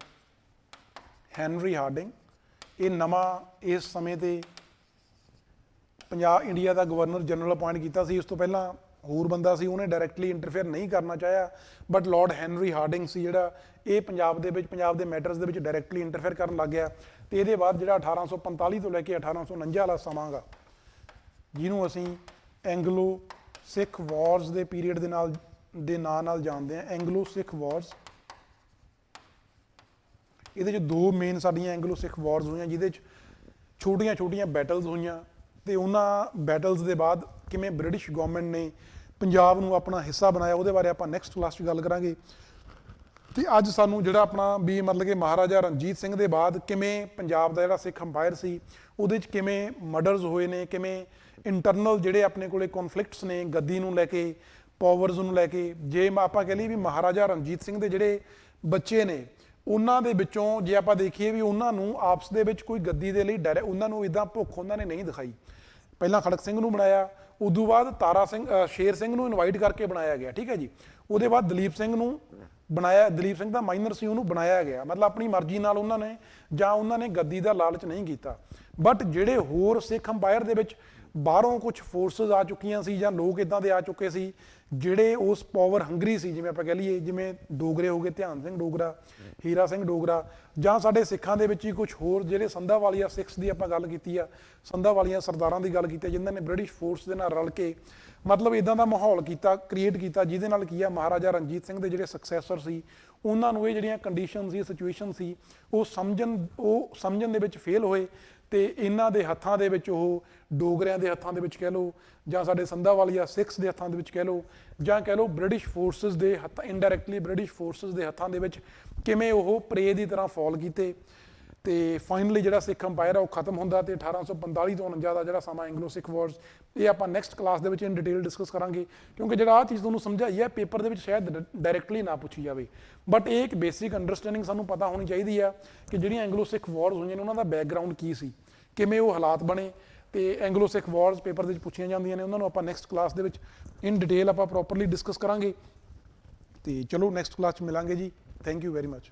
ਹੈਨਰੀ ਹਾਰਡਿੰਗ, ਇਹ ਨਵਾਂ ਇਸ ਸਮੇਂ ਤੇ ਇੰਡੀਆ ਦਾ ਗਵਰਨਰ ਜਨਰਲ ਅਪਾਇੰਟ ਕੀਤਾ ਸੀ। ਇਸ ਤੋਂ ਪਹਿਲਾਂ ਹੋਰ ਬੰਦਾ ਸੀ, ਉਹਨੇ ਡਾਇਰੈਕਟਲੀ ਇੰਟਰਫੇਅਰ ਨਹੀਂ ਕਰਨਾ ਚਾਹਿਆ, ਬਟ ਲਾਰਡ ਹੈਨਰੀ ਹਾਰਡਿੰਗ ਸੀ ਜਿਹੜਾ ਇਹ ਪੰਜਾਬ ਦੇ ਮੈਟਰਸ ਦੇ ਵਿੱਚ ਡਾਇਰੈਕਟਲੀ ਇੰਟਰਫੇਅਰ ਕਰਨ ਲੱਗ ਗਿਆ। ਤੇ ਇਹਦੇ ਬਾਅਦ ਜਿਹੜਾ 1845 ਤੋਂ ਲੈ ਕੇ 1849 ਵਾਲਾ ਸਮਾਂ ਗਾ, ਜਿਹਨੂੰ ਅਸੀਂ ਐਂਗਲੋ ਸਿੱਖ ਵਾਰਸ ਦੇ ਪੀਰੀਅਡ ਦੇ ਨਾਂ ਨਾਲ ਜਾਣਦੇ ਹਾਂ, ਐਂਗਲੋ ਸਿੱਖ ਵਾਰਸ। ਇਹਦੇ 'ਚ ਦੋ ਮੇਨ ਸਾਡੀਆਂ ਐਂਗਲੋ ਸਿੱਖ ਵਾਰਸ ਹੋਈਆਂ, ਜਿਹਦੇ 'ਚ ਛੋਟੀਆਂ ਛੋਟੀਆਂ ਬੈਟਲਸ ਹੋਈਆਂ। ਤੇ ਉਹਨਾਂ ਬੈਟਲਸ ਦੇ ਬਾਅਦ ਕਿਵੇਂ ਬ੍ਰਿਟਿਸ਼ ਗਵਰਨਮੈਂਟ ਨੇ ਪੰਜਾਬ ਨੂੰ ਆਪਣਾ ਹਿੱਸਾ ਬਣਾਇਆ, ਉਹਦੇ ਬਾਰੇ ਆਪਾਂ ਨੈਕਸਟ ਕਲਾਸ 'ਚ ਗੱਲ ਕਰਾਂਗੇ। ਤੇ ਅੱਜ ਸਾਨੂੰ ਜਿਹੜਾ ਆਪਣਾ ਵੀ ਮਤਲਬ ਕਿ ਮਹਾਰਾਜਾ ਰਣਜੀਤ ਸਿੰਘ ਦੇ ਬਾਅਦ ਕਿਵੇਂ ਪੰਜਾਬ ਦਾ ਜਿਹੜਾ ਸਿੱਖ ਅੰਪਾਇਰ ਸੀ ਉਹਦੇ 'ਚ ਕਿਵੇਂ ਮਰਡਰਸ ਹੋਏ ਨੇ, ਕਿਵੇਂ ਇੰਟਰਨਲ ਜਿਹੜੇ ਆਪਣੇ ਕੋਲੇ ਕੌਨਫਲਿਕਟਸ ਨੇ ਗੱਦੀ ਨੂੰ ਲੈ ਕੇ, ਪਾਵਰਸ ਨੂੰ ਲੈ ਕੇ। ਜੇ ਆਪਾਂ ਕਹਿ ਲਈਏ ਵੀ ਮਹਾਰਾਜਾ ਰਣਜੀਤ ਸਿੰਘ ਦੇ ਜਿਹੜੇ ਬੱਚੇ ਨੇ ਉਹਨਾਂ ਦੇ ਵਿੱਚੋਂ ਜੇ ਆਪਾਂ ਦੇਖੀਏ ਵੀ ਉਹਨਾਂ ਨੂੰ ਆਪਸ ਦੇ ਵਿੱਚ ਕੋਈ ਗੱਦੀ ਦੇ ਲਈ ਉਹਨਾਂ ਨੂੰ ਇੱਦਾਂ ਭੁੱਖ ਉਹਨਾਂ ਨੇ ਨਹੀਂ ਦਿਖਾਈ। ਪਹਿਲਾਂ ਖੜਕ ਸਿੰਘ ਨੂੰ ਬਣਾਇਆ, ਉਦੋਂ ਬਾਅਦ ਸ਼ੇਰ ਸਿੰਘ ਨੂੰ ਇਨਵਾਈਟ ਕਰਕੇ ਬਣਾਇਆ ਗਿਆ। ਠੀਕ ਹੈ ਜੀ, ਉਹਦੇ ਬਾਅਦ ਦਲੀਪ ਸਿੰਘ ਨੂੰ ਬਣਾਇਆ, ਦਲੀਪ ਸਿੰਘ ਦਾ ਮਾਈਨਰ ਸੀ, ਉਹਨੂੰ ਬਣਾਇਆ ਗਿਆ। ਮਤਲਬ ਆਪਣੀ ਮਰਜ਼ੀ ਨਾਲ ਉਹਨਾਂ ਨੇ ਗੱਦੀ ਦਾ ਲਾਲਚ ਨਹੀਂ ਕੀਤਾ। ਬਟ ਜਿਹੜੇ ਹੋਰ ਸਿੱਖ ਅੰਪਾਇਰ ਦੇ ਵਿੱਚ ਬਾਹਰੋਂ ਕੁਝ ਫੋਰਸਸ ਆ ਚੁੱਕੀਆਂ ਸੀ ਜਾਂ ਲੋਕ ਇਦਾਂ ਦੇ ਆ ਚੁੱਕੇ ਸੀ ਜਿਹੜੇ ਉਸ ਪਾਵਰ ਹੰਗਰੀ ਸੀ, ਜਿਵੇਂ ਆਪਾਂ ਕਹਿ ਲਈਏ, ਜਿਵੇਂ ਡੋਗਰੇ ਹੋ ਗਏ, ਧਿਆਨ ਸਿੰਘ ਡੋਗਰਾ, ਹੀਰਾ ਸਿੰਘ ਡੋਗਰਾ, ਜਾਂ ਸਾਡੇ ਸਿੱਖਾਂ ਦੇ ਵਿੱਚ ਹੀ ਕੁਝ ਹੋਰ ਜਿਹੜੇ ਸੰਧਾਵਾਲੀਆ ਸਿੱਖਸ ਦੀ ਆਪਾਂ ਗੱਲ ਕੀਤੀ ਆ, ਸੰਧਾਵਾਲੀਆ ਸਰਦਾਰਾਂ ਦੀ ਗੱਲ ਕੀਤੀ ਆ, ਜਿਨ੍ਹਾਂ ਨੇ ਬ੍ਰਿਟਿਸ਼ ਫੋਰਸ ਦੇ ਨਾਲ ਰਲ ਕੇ ਮਤਲਬ ਇਦਾਂ ਦਾ ਮਾਹੌਲ ਕੀਤਾ, ਕ੍ਰੀਏਟ ਕੀਤਾ, ਜਿਹਦੇ ਨਾਲ ਕੀ ਆ ਮਹਾਰਾਜਾ ਰਣਜੀਤ ਸਿੰਘ ਦੇ ਜਿਹੜੇ ਸਕਸੈਸਰ ਸੀ ਉਹਨਾਂ ਨੂੰ ਇਹ ਜਿਹੜੀਆਂ ਕੰਡੀਸ਼ਨ ਸੀ, ਸਿਚੁਏਸ਼ਨ ਸੀ, ਉਹ ਸਮਝਣ ਦੇ ਵਿੱਚ ਫੇਲ ਹੋਏ ਤੇ ਇਹਨਾਂ ਦੇ ਹੱਥਾਂ ਦੇ ਵਿੱਚ, ਉਹ ਡੋਗਰਿਆਂ ਦੇ ਹੱਥਾਂ ਦੇ ਵਿੱਚ ਕਹਿ ਲਓ, ਜਾਂ ਸਾਡੇ ਸੰਧਾਵਾਲੀਆ ਸਿੱਖਸ ਦੇ ਹੱਥਾਂ ਦੇ ਵਿੱਚ ਕਹਿ ਲਓ, ਜਾਂ ਕਹਿ ਲਓ ਬ੍ਰਿਟਿਸ਼ ਫੋਰਸਸ ਦੇ ਹੱਥ, ਇਨਡਾਇਰੈਕਟਲੀ ਬ੍ਰਿਟਿਸ਼ ਫੋਰਸਸ ਦੇ ਹੱਥਾਂ ਦੇ ਵਿੱਚ ਕਿਵੇਂ ਉਹ ਪ੍ਰੇ ਦੀ ਤਰ੍ਹਾਂ ਫਾਲ ਕੀਤੇ ਤੇ ਫਾਈਨਲੀ ਜਿਹੜਾ ਸਿੱਖ ਅੰਪਾਇਰ ਆ ਉਹ ਖਤਮ ਹੁੰਦਾ ਤੇ 1845 ਤੋਂ 49 ਦਾ ਜਿਹੜਾ ਸਮਾਂ ਐਂਗਲੋ ਸਿੱਖ ਵਾਰਸ, ਇਹ ਆਪਾਂ ਨੈਕਸਟ ਕਲਾਸ ਦੇ ਵਿੱਚ ਇਨ ਡਿਟੇਲ ਡਿਸਕਸ ਕਰਾਂਗੇ, ਕਿਉਂਕਿ ਜਿਹੜਾ ਆਹ ਚੀਜ਼ ਤੁਹਾਨੂੰ ਸਮਝਾਈ ਹੈ ਪੇਪਰ ਦੇ ਵਿੱਚ ਸ਼ਾਇਦ ਡਾਇਰੈਕਟਲੀ ਨਾ ਪੁੱਛੀ ਜਾਵੇ, ਬਟ ਇਹ ਇੱਕ ਬੇਸਿਕ ਅੰਡਰਸਟੈਂਡਿੰਗ ਸਾਨੂੰ ਪਤਾ ਹੋਣੀ ਚਾਹੀਦੀ ਆ ਕਿ ਜਿਹੜੀਆਂ ਐਂਗਲੋ ਸਿੱਖ ਵਾਰਸ ਹੋਈਆਂ ਨੇ ਉਹਨਾਂ ਦਾ ਬੈਕਗਰਾਊਂਡ ਕੀ ਸੀ, ਕਿਵੇਂ ਉਹ ਹਾਲਾਤ ਬਣੇ, ਤੇ ਐਂਗਲੋ ਸਿੱਖ ਵਾਰਸ ਪੇਪਰ ਦੇ ਵਿੱਚ ਪੁੱਛੀਆਂ ਜਾਂਦੀਆਂ ਨੇ, ਉਹਨਾਂ ਨੂੰ ਆਪਾਂ ਨੈਕਸਟ ਕਲਾਸ ਦੇ ਵਿੱਚ ਇਨ ਡਿਟੇਲ ਆਪਾਂ ਪ੍ਰੋਪਰਲੀ ਡਿਸਕਸ ਕਰਾਂਗੇ। ਤੇ ਚਲੋ ਨੈਕਸਟ ਕਲਾਸ 'ਚ ਮਿਲਾਂਗੇ ਜੀ। Thank you very much.